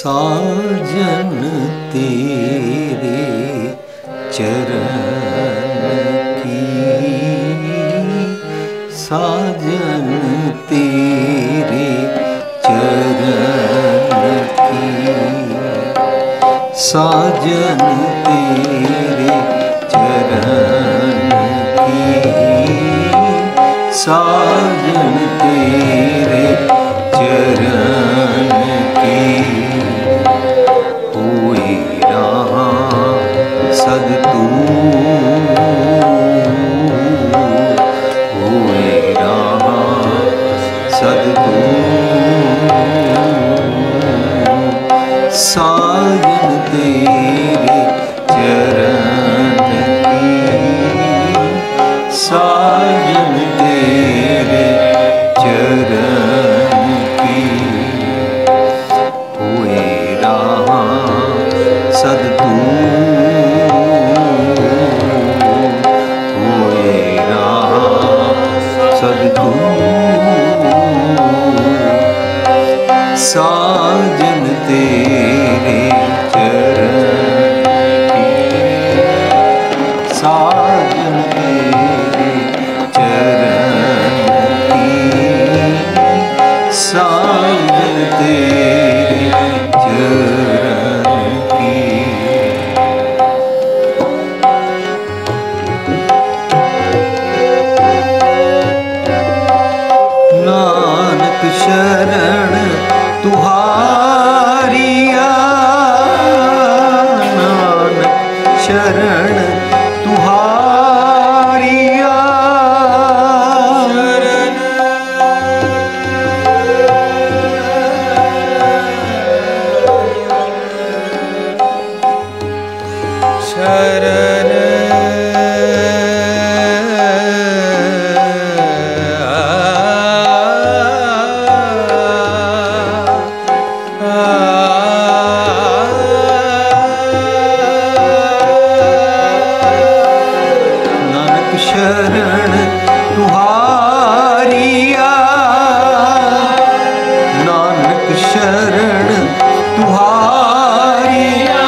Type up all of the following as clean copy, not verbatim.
साजन तेरे चरण की, साजन तेरे चरण की, साजन तेरे चरण की, साजन तेरे चरण की। होए रहा सद तू, होए रहा सद तू, साजन तेरे चरण की, साजन तेरे चरण की। होए रहा सद तू, होए रहा सद तू, साजन तेरे चरण की, साजन तेरे चरण की, साजन तेरे चरण की। नानक शरण तुहारिया, नानक शरण तुहारिया, शरण नानक शरण तुहारिया, नानक शरण तुहारिया,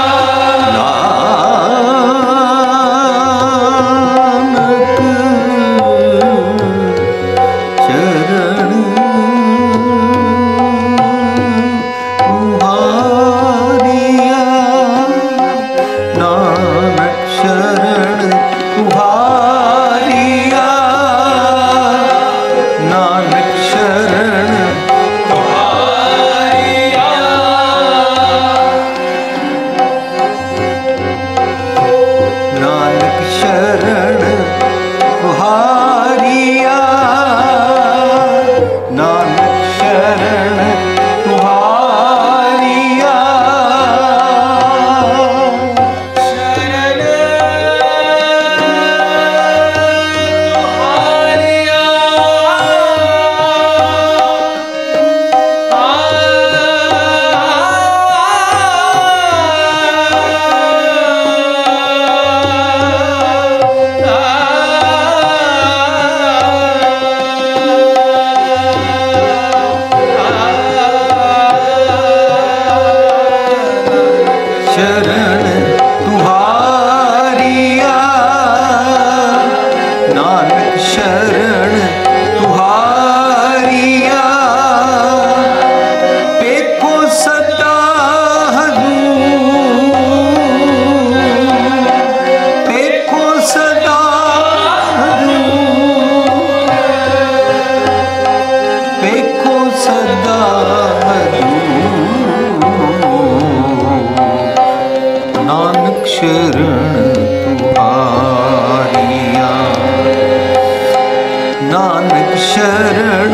नानक शरण तुहारिया, नानक शरण तुहारिया, नानक शरण तुहारिया, नानक शरण तुहारिया, नानक शरण तुहारिया, शरण तुहारिया, नानक शरण तुहारिया, पेखो सदा हजूर, पेखो सदा हजूर, पेखो सदा हजूर, नानक शरण तुहारिया, नानक शरण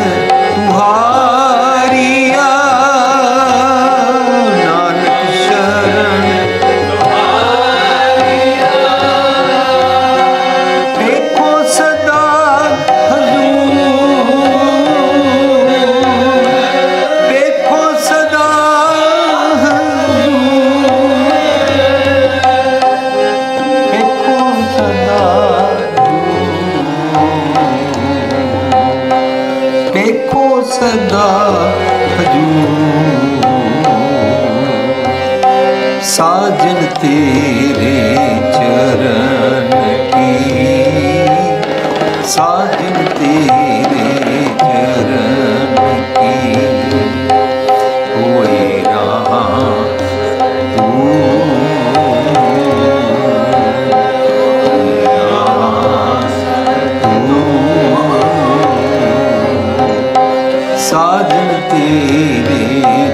तुहारिया, नानक शरण तुहारिया, देखो सदा हजूर, देखो सदा सदा हजूर, साजन तेरे चरण की, साजन तेरे चरण की कोई राह तू, साजन तेरे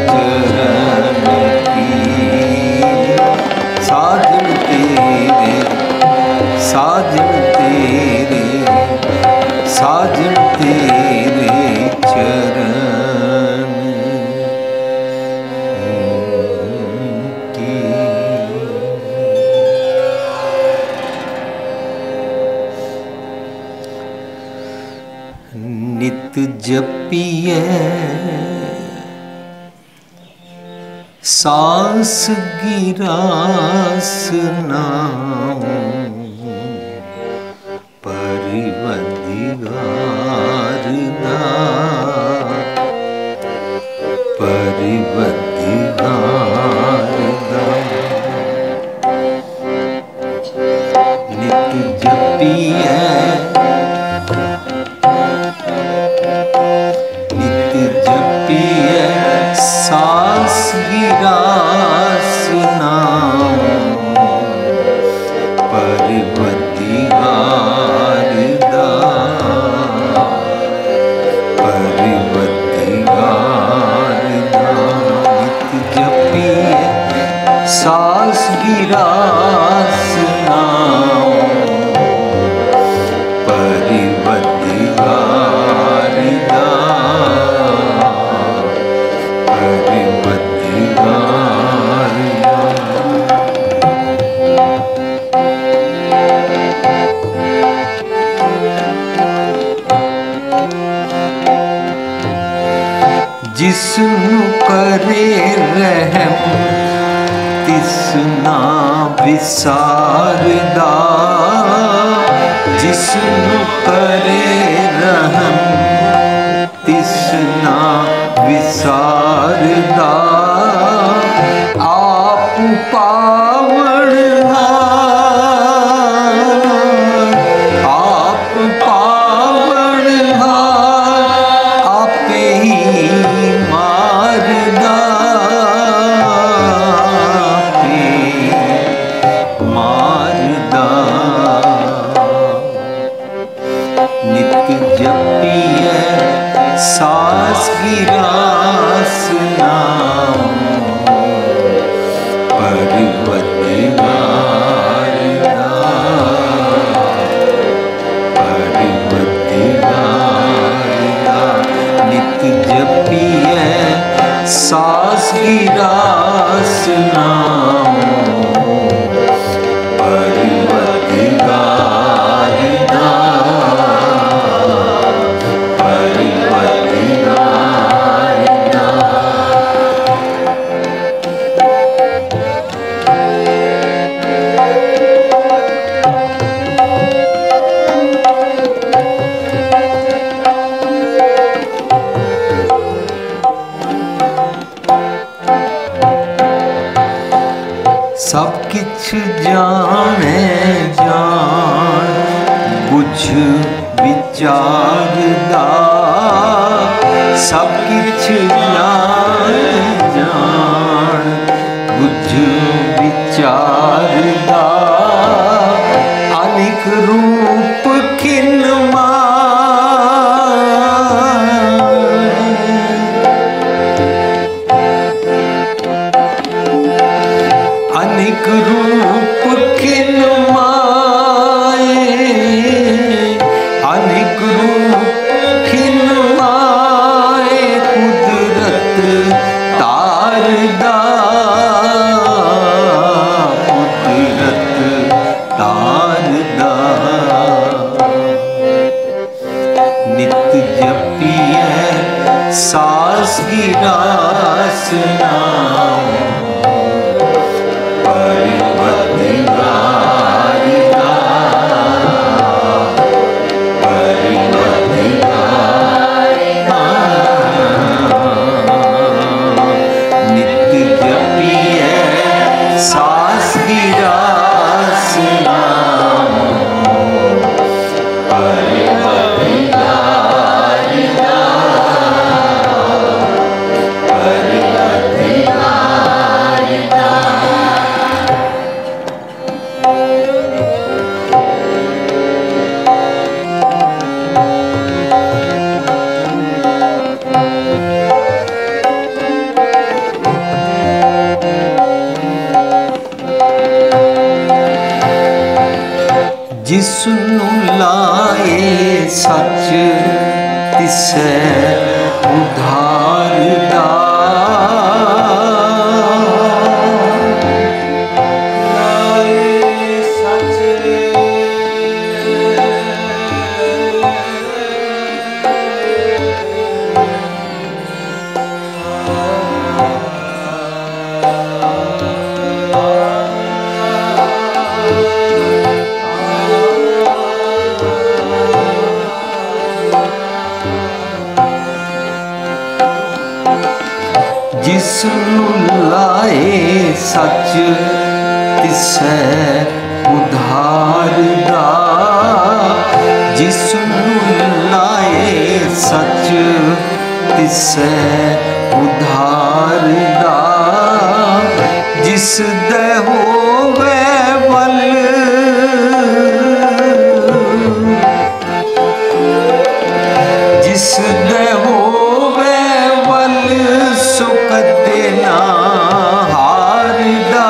चरण की, साजन तेरे, साजन तेरे, साजन तेरे चरण की। नित जपिए सांस गिरास नाम, परिवधिगार दा, परिवधिगार दा। नित जपिए, नित जपिए सांस गिरास नाम, परिवधिगार दा, परिवधिगार दा। नित जपिए सांस गिरास नाम, परिवधिगार दा, परिवधिगार दा। जिसनु करे रहम तिसना विसारदा, जिसनु करे रहम तिसना विसारदा। आप पावनहार, आप पावनहार, आपे ही मारदा, आपे मारदा। नित जपिए सांस गिरास नाम, परिवधिगार दा, परिवधिगार दा। नित जपिए सांस गिरास नाम, परिवधिगार दा, परिवधिगार दा। सब किछ जाने जान बुझ विचारदा, सब किछ जाने जान बुझ विचारदा। अनेक रूप खिन अनेक रूप खिन माए, अनेक रूप खिन माए। कुदरत तारदा, कुदरत तारदा। नित जपिए सांस गिरास नाम, परिवधिगार दा, परिवधिगार दा। नित जपिए जिसनु लाए सच तिसै उधार दा जिसनु लाए सच तिसै उधार दा जिसनु लाए सच तिसै उधार दा जिस दे होवे वल जिस दे होवे वल सुख देना हारदा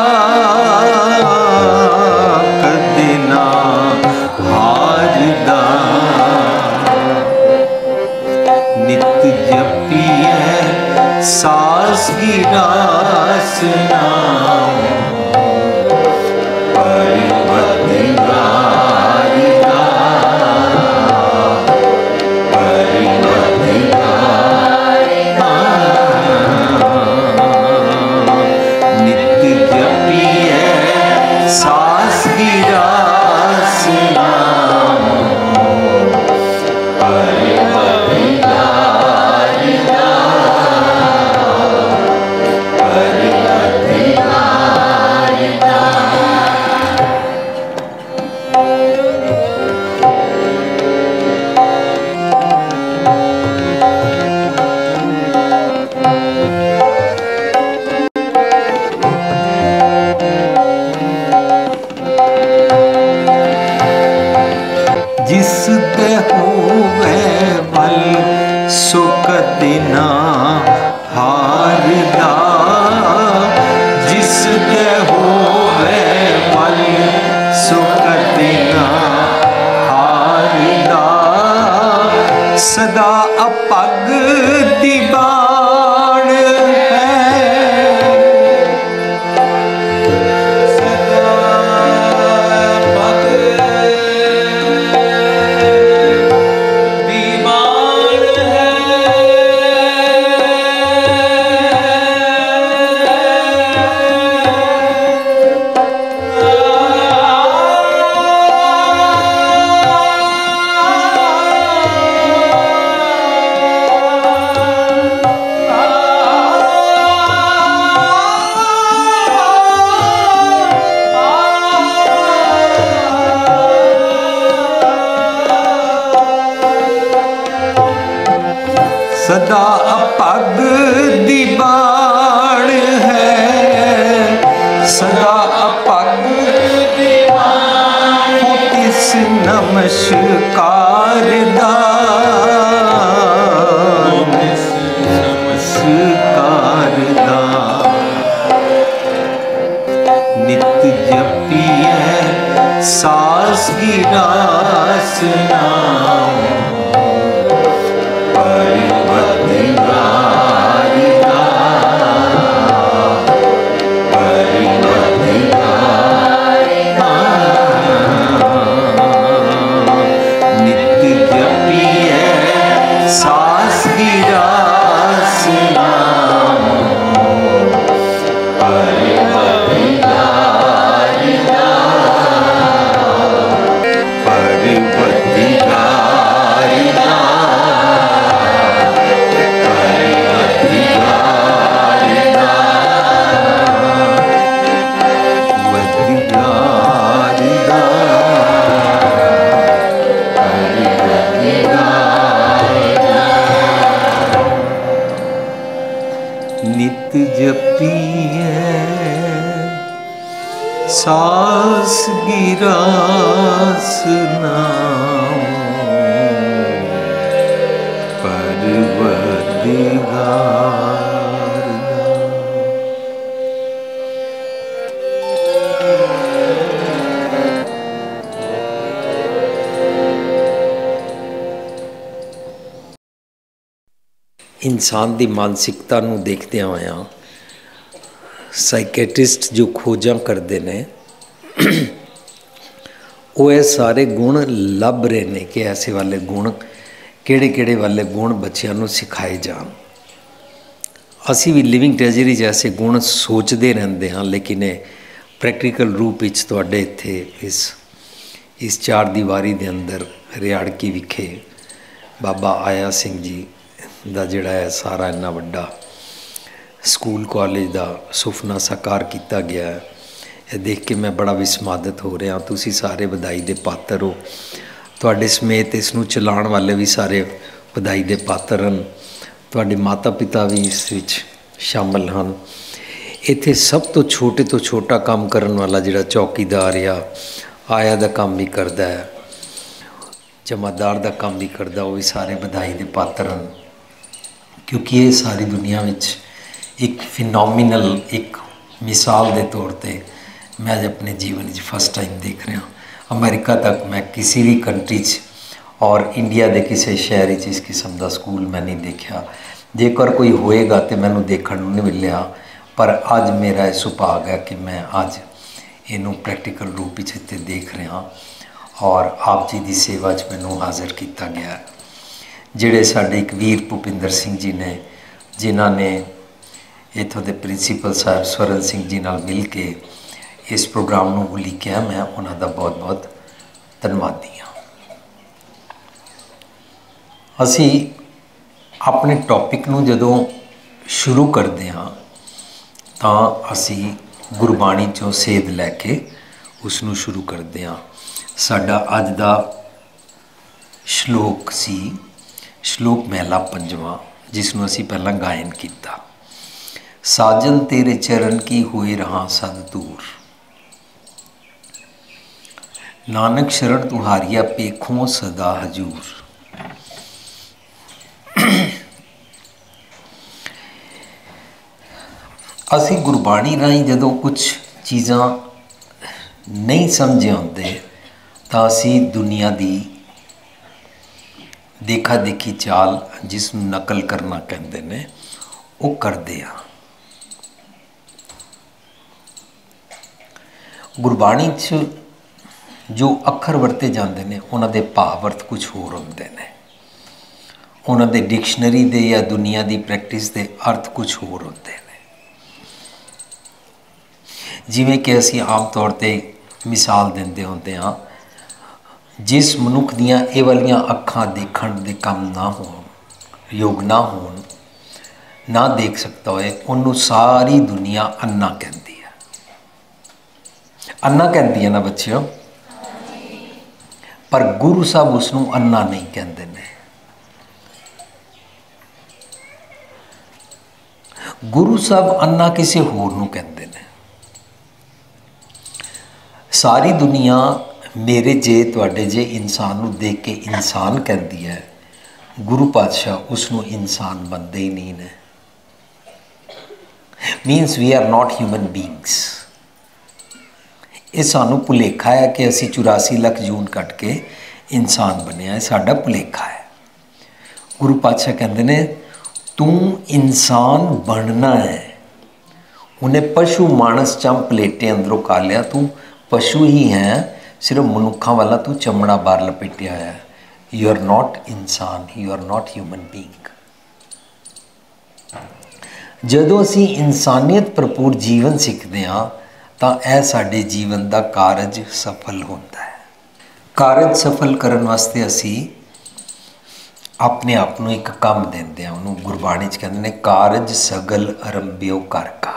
कदेना हारदा नित जपिए सास गिरास नाम जिस दे होवे वल सुख देना हारदा जिस दे होवे वल सुख देना हारदा सदा अपग दी बाण सदा अपग दी बाण है सदा अपग दी बाण हो तिस नमस्कार दा नमस्कार दा नित जपिए सास गिरास नाम परिवतिवारी नित जपिए सास गिरास नाम परवरदिगार इंसान की मानसिकता नूं देखदे होया साइकेट्रिस्ट जो खोजां करते हैं वो ये सारे गुण लभ रहे हैं कि ऐसे वाले गुण किहड़े वाले गुण बच्चों नूं सिखाए जान। असी भी लिविंग ट्रेजरी जैसे गुण सोचते रहते हाँ, लेकिन प्रैक्टिकल रूप विच तुहाडे इत्थे इस चार दीवारी के अंदर रियाड़की विखे बाबा आया सिंह जी दा जिहड़ा है सारा इन्ना वड्डा स्कूल कॉलेज का सुपना साकार किया गया है। ये देख के मैं बड़ा विस्मादित हो रहा। तुसी सारे बधाई दे पात्र हो, तुहाडे समेत इसनूं चलाउण वाले भी सारे बधाई दे पात्र हैं। तुहाडे माता पिता भी इस विच शामिल हैं। इत्थे सब तो छोटा काम करन वाला जिहड़ा चौकीदार या आया दा काम भी करदा है, जमादार दा काम भी करदा, वो भी सारे बधाई दे पात्र हैं। क्योंकि ये सारी दुनिया में एक फिनोमिनल एक मिसाल के तौर पर मैं अज अपने जीवन में फर्स्ट टाइम देख रहा। अमेरिका तक मैं किसी भी कंट्री और इंडिया के किसी शहर इस किस्म का स्कूल मैं नहीं देखा। जेकर कोई होएगा तो मैनू देखने नहीं मिलिया, पर अज मेरा यह सुभाग है कि मैं अज इनू प्रैक्टिकल रूप इत्थे देख रहा और आप जी की सेवा मैनू हाजिर किया गया। जिहड़े साडे एक वीर भूपिंदर सिंह जी ने, जिन्हों ने इत्थों के प्रिंसीपल साहब स्वरण सिंह जी नाल मिल के इस प्रोग्राम नूं उलीकिया, मैं उन्हों का बहुत बहुत धन्नवादी हाँ। असी अपने टॉपिक नूं जदों शुरू करते हाँ तो असी गुरबाणी चों सेध लैके उसनूं शुरू करते हाँ। साडा अज दा श्लोक सी श्लोक महला पंजवां, जिसनूं असी पहला गायन किया। साजन तेरे चरण की होए रहा सद दूर, नानक शरण तुहारिया पेखों सदा हजूर। असी गुरबाणी राही जदों कुछ चीज़ां नहीं समझे आते तो असी दुनिया की देखा देखी चाल जिसनूं नकल करना कहते हैं वो करते हैं। गुरबाणी च जो अखर वरते जाते हैं उन्होंने भावर्थ कुछ होर होंदे ने, उन्होंने डिक्शनरी दे या दुनिया की प्रैक्टिस के अर्थ कुछ होर होंदे ने। जिवें कि असी आम तौर पर मिसाल देंदे होंदे हाँ, जिस मनुख दियां ये वालियां अखां देखण दे काम ना होण, योग ना होण, ना देख सकता होए, उन्होंने सारी दुनिया अन्ना कहती है। अन्ना कहती है ना बच्चों, पर गुरु साहब उसनूं अन्ना नहीं कहते ने। गुरु साहब अन्ना किसी होर नूं कहते ने। सारी दुनिया मेरे जे तुहाडे जे इंसान नूं देख के इंसान कहती है, गुरु पातशाह उसनूं इंसान बनते ही नहीं ने। Means we are not human beings. ये सानू भुलेखा है कि असी 84 लाख जून कट के इंसान बने, साडा भुलेखा है। गुरु पातशाह कहते ने तू इंसान बनना है। उन्हें पशु मानस चम पलेटे अंदरों का लिया, तू पशु ही है, सिर्फ मनुखा वाला तू चमड़ा बाहर लपेटिया है। यू आर नॉट इंसान, you are not human being. जदों असी इंसानियत भरपूर जीवन सीखते हाँ तो यह साडे जीवन का कारज सफल होता है। कारज सफल करने वास्ते असी अपने आप को एक काम देंदे हैं। उन्होंने गुरबाणी च कहते हैं कारज सगल आरंभ्यो कर का।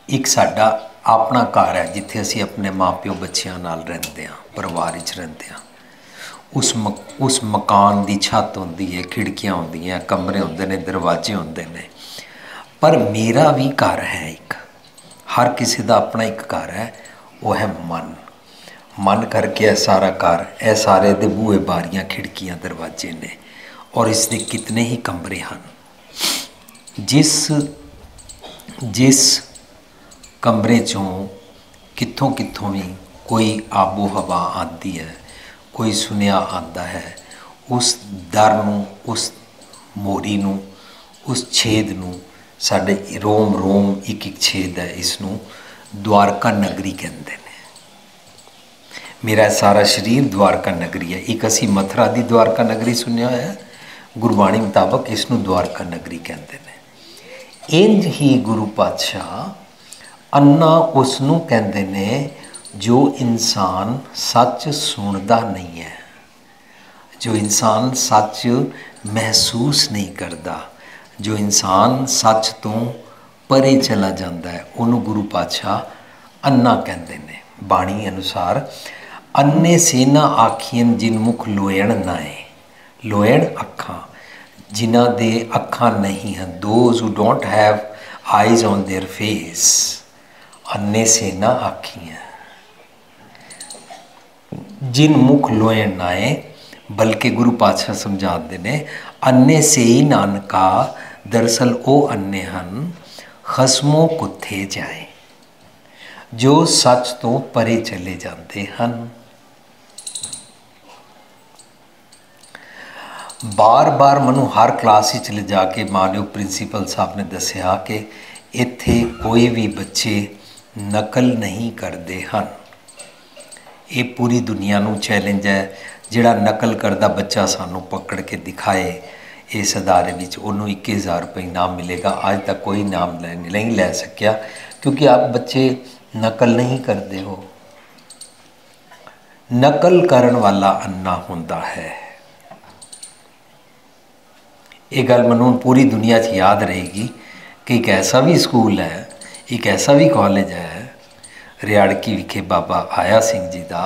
एक साडा अपना घर है जिथे असी अपने माँ प्यो बच्चों नाल रहते हैं, परिवार च रहते हैं। उस मकान की छत होंदी है, खिड़कियाँ होंदियाँ, कमरे होंदे ने, दरवाजे होंदे ने। पर मेरा भी घर है एक, हर किसी का अपना एक घर है, वो है मन। मन करके है सारा घर, ए सारे दे बूहे बारियां खिड़कियां दरवाजे ने, और इसके कितने ही कमरे हैं। जिस कमरे चों कित्थों कित्थों भी कोई आबो हवा आती है, कोई सुनिया आता है, उस दर नूं, उस मोरी नूं, उस छेद नूं, साडे रोम रोम एक एक छेद है, इसनूं द्वारका नगरी कहते हैं। मेरा सारा शरीर द्वारका नगरी है। एक असी मथुरा की द्वारका नगरी सुनिया है, गुरबाणी मुताबक इसनूं द्वारका नगरी कहते हैं। इंज ही गुरु पातशाह अन्ना उसनूं कहते ने जो इंसान सच सुनता नहीं है, जो इंसान सच महसूस नहीं करता, जो इंसान सच तो परे चला जाता है, उन्होंने गुरु पातशाह अन्ना कहते हैं। बाणी अनुसार अन्ने से ना आखियन जिन मुख लोयण नाए, लोयण अखा, जिन्हां दे अखा नहीं हैं, those who don't have eyes on their face, अन्ने से ना आखियां, जिन मुख लोयण नाए, बल्कि गुरु पातशाह समझाते ने अन्ने से ही नानका, दरअसल वो अन्ने हन खसमों कुत्थे जाए, जो सच तो परे चले जाते हैं। बार बार मनु हर क्लास ही ले जाके मानयोग प्रिंसीपल साहब ने दसिया कि इत्थे कोई भी बच्चे नकल नहीं करते हैं। ये पूरी दुनिया नू चैलेंज है, जिहड़ा नकल करता बच्चा सानू पकड़ के दिखाए इस अदारे में, उन्होंने 21,000 रुपये इनाम मिलेगा। आज तक कोई इनाम नहीं ले सकिया, क्योंकि आप बच्चे नकल नहीं करते हो। नकल करन वाला अन्ना हुंदा है। ये गल मैनूं पूरी दुनिया च याद रहेगी कि एक ऐसा भी स्कूल है, एक ऐसा भी कॉलेज है रियाड़की विखे बाबा आया सिंह जी का,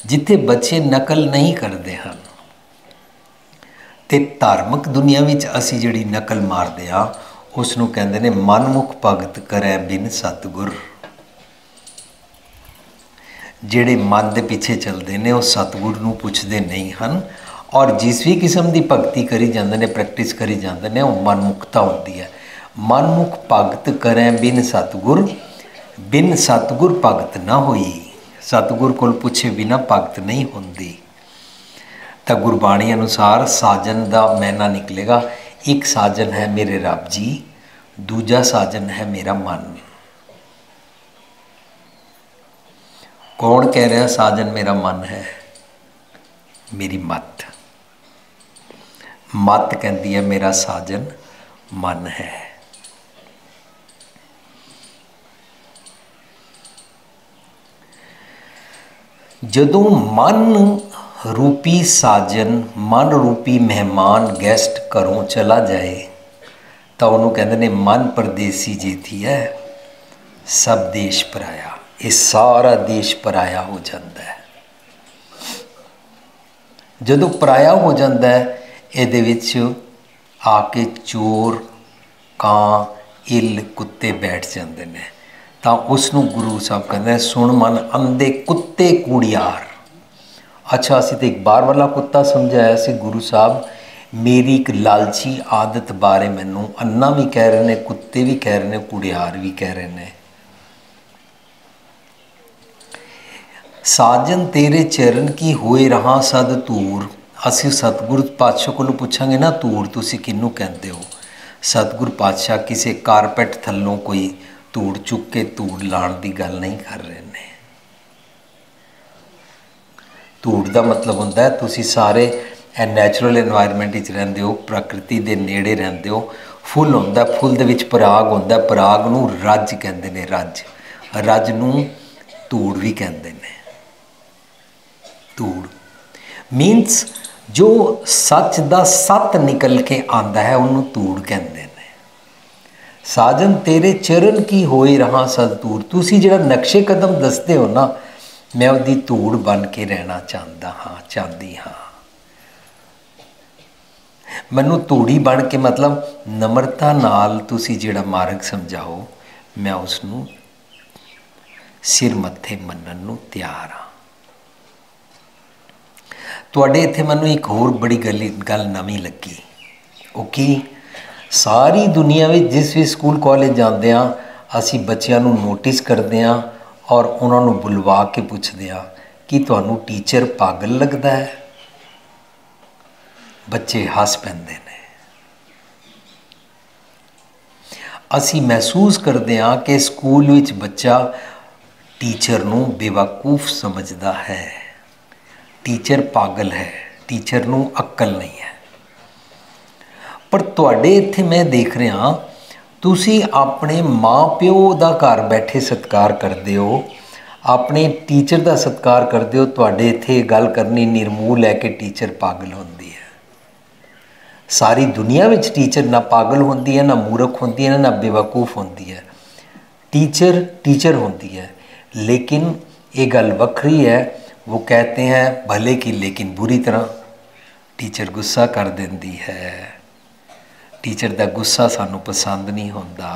जिथे बच्चे नकल नहीं करते हैं। तो धार्मिक दुनिया में असी जिहड़ी नकल मारते हाँ, उसनूं कहंदे ने मनमुख भगत करै बिन सतगुर। जिहड़े मन के पिछे चलते हैं वो सतगुर नूं पुछदे नहीं हैं, और जिस भी किस्म की भगती करी जाते हैं, प्रैक्टिस करी जाते हैं, वो मनमुखता होती है। मनमुख भगत करें बिन सतगुर, बिन सतगुर भगत ना होई, सतगुर कोल पुछे बिना भगत नहीं होंदी। तो गुरबाणी अनुसार साजन का मैना निकलेगा, एक साजन है मेरे रब जी, दूजा साजन है मेरा मन। कौन कह रहा साजन मेरा मन है? मेरी मत। मत कहती है मेरा साजन मन है। जदों मन रूपी साजन, मन रूपी मेहमान गैसट घरों चला जाए, तो उन्होंने कहते ने मन परदेसी जेती है, सब देश पराया। ये सारा देश पराया हो जाता है। जदों पराया हो जाता है, ਇਹਦੇ ਵਿੱਚ आके चोर ਕਾਂ इल कुत्ते बैठ जाते हैं। तो उसनों गुरु साहब कहते हैं सुन मन अंधे कुत्ते कूड़ियार। अच्छा, असी तो एक बार वाला कुत्ता समझाया सी गुरु साहब, मेरी एक लालची आदत बारे मैनू अन्ना भी कह रहे हैं, कुत्ते भी कह रहे हैं, कूड़ियार भी कह रहे हैं। साजन तेरे चरण की होए रहा सद तूर। असी सतगुरु पातशाह को पूछांगे ना, धूड़ तुसी किनू कहते हो? सतगुरु पातशाह किसी कारपेट थल्लों कोई धूड़ चुक के धूड़ लाण की गल नहीं कर रहे ने। धूड़ का मतलब होंदा है तुसी सारे नैचुरल एनवायरमेंट विच रहिंदे हो, प्रकृति के नेड़े रहिंदे हो। फुल होंदा, फुल दे विच पराग होंदा, पराग नूं रज कहंदे ने, रज। रज नूं धूड़ भी कहंदे ने। धूड़ मीनस जो सच का सत निकल के आता है, उन्होंने धूड़ कहते हैं। साजन तेरे चरण की होए रहा सद धूड़। तुसी जिहड़ा नक्शे कदम दसते हो ना, मैं उसकी धूड़ बन के रहना चाहता हाँ, चाहती हाँ। मैनू तूड़ी बन के मतलब नम्रता नाल तुसी जिहड़ा मार्ग समझाओ, मैं उसनू सिर मत्थे मन्नण नू तैयार हाँ। तुहाडे इत्थे मैनू एक होर बड़ी गल नवीं लगी, वो की सारी दुनिया में जिस भी स्कूल कॉलेज जाते हाँ असी बच्चों नू नोटिस करते हाँ और उन्होंने बुलवा के पूछते हाँ कि तुहानू टीचर पागल लगता है। बच्चे हस पैंदे ने। असी महसूस करते हाँ कि स्कूल विच बच्चा टीचर नू बेवकूफ समझदा है, टीचर पागल है, टीचर नू अक्ल नहीं है। पर तुहाडे इत्थे मैं देख रहा तुसी अपने माँ प्यो दा घर बैठे सत्कार करते हो, अपने टीचर का सत्कार करते हो। तुहाडे इत्थे गल करनी निर्मूल है कि टीचर पागल होंदी है। सारी दुनिया में टीचर ना पागल होंदी है, ना मूर्ख होंदी है, ना बेवकूफ़ होंदी है। टीचर टीचर होंदी है। लेकिन ये गल वक्री है, वो कहते हैं भले की लेकिन बुरी तरह। टीचर गुस्सा कर देंदी है, टीचर का गुस्सा सानू पसंद नहीं होता,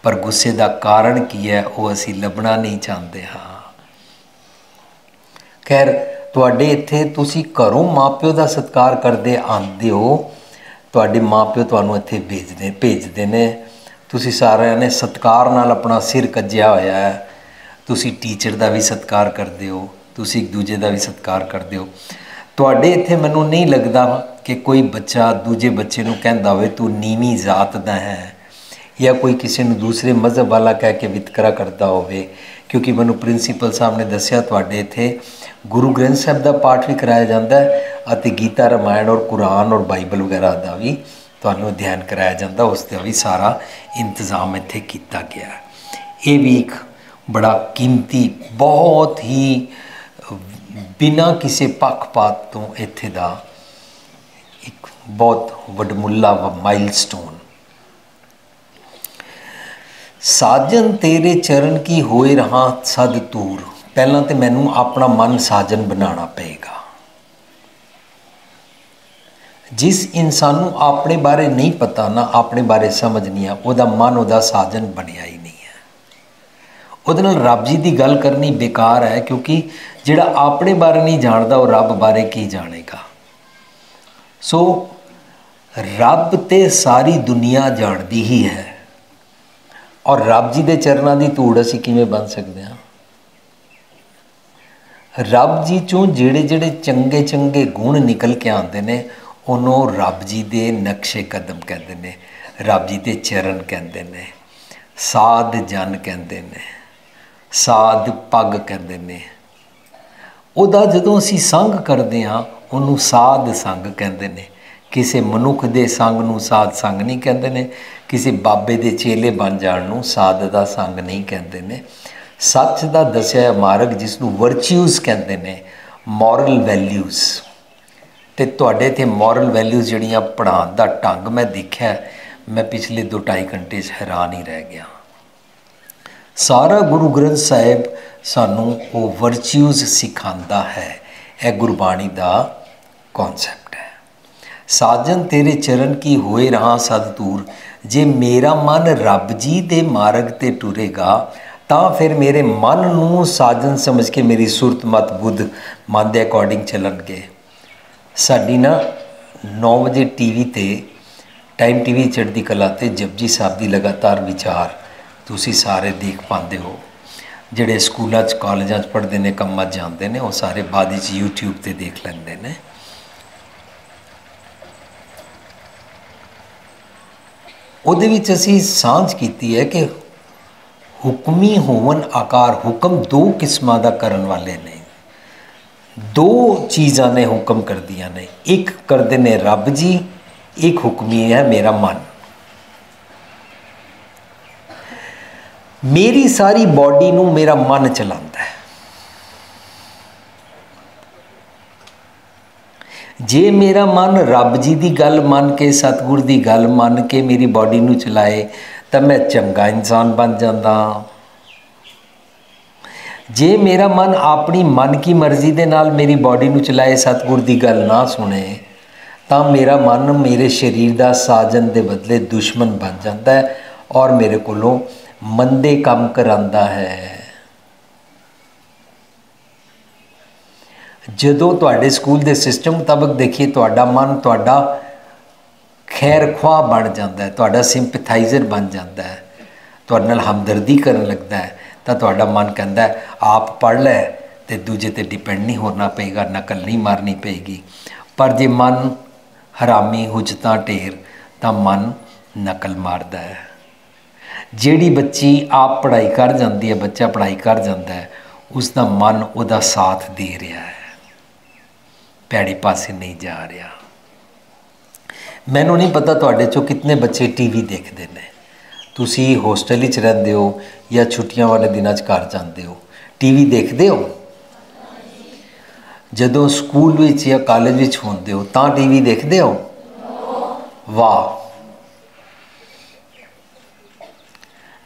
पर गुस्से का कारण की है वो असी लभना नहीं चाहते हाँ। खैर तुहाडे इत्थे तुसी घरों माँ प्यो का सत्कार करते आते हो, तुहाडे माँ प्यो तुहानू इत्थे भेजते ने, तुसी सारिਆਂ ने सत्कार नाल अपना सिर कज्जिया होया है। तुसी टीचर का भी सत्कार करते हो, तुसी एक दूजे का भी सत्कार करते हो। तुहाडे इत्थे मैनू नहीं लगता कि कोई बच्चा दूजे बच्चे नू कहंदा होवे तू नीवीं जात दा है, या कोई किसी नू दूसरे मज़हब वाला कह के वितकरा करता होवे। क्योंकि मैनू प्रिंसीपल साहब ने दस्सिया तुहाडे इत्थे गुरु ग्रंथ साहब का पाठ भी कराया जाता है और गीता रामायण और कुरान और बाइबल वगैरह का भी तुहानू अध्ययन कराया जाता, उसका भी सारा इंतज़ाम इत्थे किया गया। ये भी एक बड़ा कीमती, बहुत ही बिना किसी पक्षपात तो इत्थे दा एक बहुत वडमुला माइलस्टोन। साजन तेरे चरण की होए रहा सद तूर। पहला तो मैनू अपना मन साजन बनाना पेगा। जिस इंसान नू अपने बारे नहीं पता, ना अपने बारे समझ नहीं आ, उहदा मन उहदा साजन बनया ही नहीं है। उहदे नाल रब जी की गल करनी बेकार है, क्योंकि जिहड़ा अपने बारे नहीं जानता वो रब बारे की जानेगा। सो रब ते सारी दुनिया जानती ही है, और रब जी के चरणों की धूड़ असी किवें बन सकते हैं। रब जी चों जेड़े जेड़े चंगे चंगे गुण निकल के आते हैं उन्होंने रब जी के नक्शे कदम कहते हैं, रब जी के चरण कहते हैं, साध जन कहते हैं, साध पग कहते हैं। उहदा जदों असी संग करते हाँ उन्होंने साध संग कहते हैं। किसी मनुख के संग नूं साध संग नहीं कहते हैं, किसी बाबे के चेले बन जाण नूं साध का संग नहीं कहते हैं। सच का दसिया मार्ग जिसनूं वर्च्यूज़ कहते हैं, मॉरल वैल्यूज़। तो तुहाडे इत्थे मॉरल वैल्यूज़ जिहड़ियां पढ़ाउण दा ढंग मैं देखिया, मैं पिछले 2-2.5 घंटे हैरान ही रह गया। सारा गुरु ग्रंथ साहिब सानू वो वर्च्यूज़ सिखांदा है। यह गुरबाणी का कॉन्सैप्ट है। साजन तेरे चरण की होए रहा सद तूर। जे मेरा मन रब जी दे मार्ग ते टुरेगा तां फिर मेरे मन नूं साजन समझ के मेरी सुरत मत बुद्ध मन दे अकॉर्डिंग चलणगे। साडी ना 9 बजे टीवी ते टाइम टीवी चढ़ती कला ते जपजी साहब की लगातार विचार तुसी सारे देख पाते हो। जिहड़े स्कूलों कॉलेजों पढ़ते हैं, कम्मां जाते हैं, वो सारे बाद यूट्यूब ते देख लेंदे ने। उहदे विच असीं सांझ कीती है कि हुक्मी होवन आकार। हुक्म 2 किस्मां दा करन वाले ने, 2 चीज़ां ने हुक्म कर दिया ने। एक करते ने रब जी, एक हुक्मी है मेरा मन। मेरी सारी बॉडी नूं मेरा मन चलाता है। जे मेरा मन रब जी की गल मन के, सतगुर की गल मन के मेरी बॉडी नूं चलाए तो मैं चंगा इंसान बन जाता। जे मेरा मन अपनी मन की मर्जी दे नाल मेरी बॉडी नूं चलाए, सतगुर की गल ना सुने, ਤਾਂ ਮੇਰਾ ਮਨ ਮੇਰੇ ਸਰੀਰ ਦਾ ਸਾਜਨ ਦੇ ਬਦਲੇ ਦੁਸ਼ਮਣ ਬਣ ਜਾਂਦਾ ਹੈ ਔਰ ਮੇਰੇ ਕੋਲੋਂ ਮੰਦੇ ਕੰਮ ਕਰਾਉਂਦਾ ਹੈ। ਜਦੋਂ ਤੁਹਾਡੇ ਸਕੂਲ ਦੇ ਸਿਸਟਮ ਮੁਤਾਬਕ ਦੇਖੀਏ, ਤੁਹਾਡਾ ਮਨ ਤੁਹਾਡਾ ਖੈਰ ਖੁਆਹ ਬਣ ਜਾਂਦਾ ਹੈ, ਤੁਹਾਡਾ ਸਿੰਪਥਾਈਜ਼ਰ ਬਣ ਜਾਂਦਾ ਹੈ, ਤੁਹਾਡੇ ਨਾਲ ਹਮਦਰਦੀ ਕਰਨ ਲੱਗਦਾ ਹੈ, ਤਾਂ ਤੁਹਾਡਾ ਮਨ ਕਹਿੰਦਾ ਹੈ ਆਪ ਪੜ੍ਹ ਲੈ ਤੇ ਦੂਜੇ ਤੇ ਡਿਪੈਂਡ ਨਹੀਂ ਹੋਣਾ ਪਏਗਾ, ਨਕਲ ਨਹੀਂ ਮਾਰਨੀ ਪਏਗੀ। ਪਰ ਜੇ ਮਨ ਹਰਾਮੀ ਹੁਜਤਾਂ ਢੇਰ ਤਾਂ ਮਨ ਨਕਲ ਮਾਰਦਾ ਹੈ। ਜਿਹੜੀ ਬੱਚੀ ਆਪ ਪੜ੍ਹਾਈ ਕਰ ਜਾਂਦੀ ਹੈ, ਬੱਚਾ ਪੜ੍ਹਾਈ ਕਰ ਜਾਂਦਾ ਹੈ, ਉਸ ਦਾ ਮਨ ਉਹਦਾ ਸਾਥ ਦੇ ਰਿਹਾ ਹੈ, ਭੈੜੇ ਪਾਸੇ ਨਹੀਂ ਜਾ ਰਿਹਾ। ਮੈਨੂੰ ਨਹੀਂ ਪਤਾ ਤੁਹਾਡੇ 'ਚੋਂ ਕਿਤਨੇ ਬੱਚੇ ਟੀਵੀ ਦੇਖਦੇ ਨੇ। ਤੁਸੀਂ ਹੋਸਟਲ ਵਿੱਚ ਰਹਿੰਦੇ ਹੋ ਜਾਂ ਛੁੱਟੀਆਂ ਵਾਲੇ ਦਿਨਾਂ 'ਚ ਘਰ ਜਾਂਦੇ ਹੋ, ਟੀਵੀ ਦੇਖਦੇ ਹੋ? ਜਦੋਂ ਸਕੂਲ ਵਿੱਚ ਜਾਂ ਕਾਲਜ ਵਿੱਚ ਹੁੰਦੇ ਹੋ ਤਾਂ ਟੀਵੀ ਦੇਖਦੇ ਹੋ? ਵਾਹ,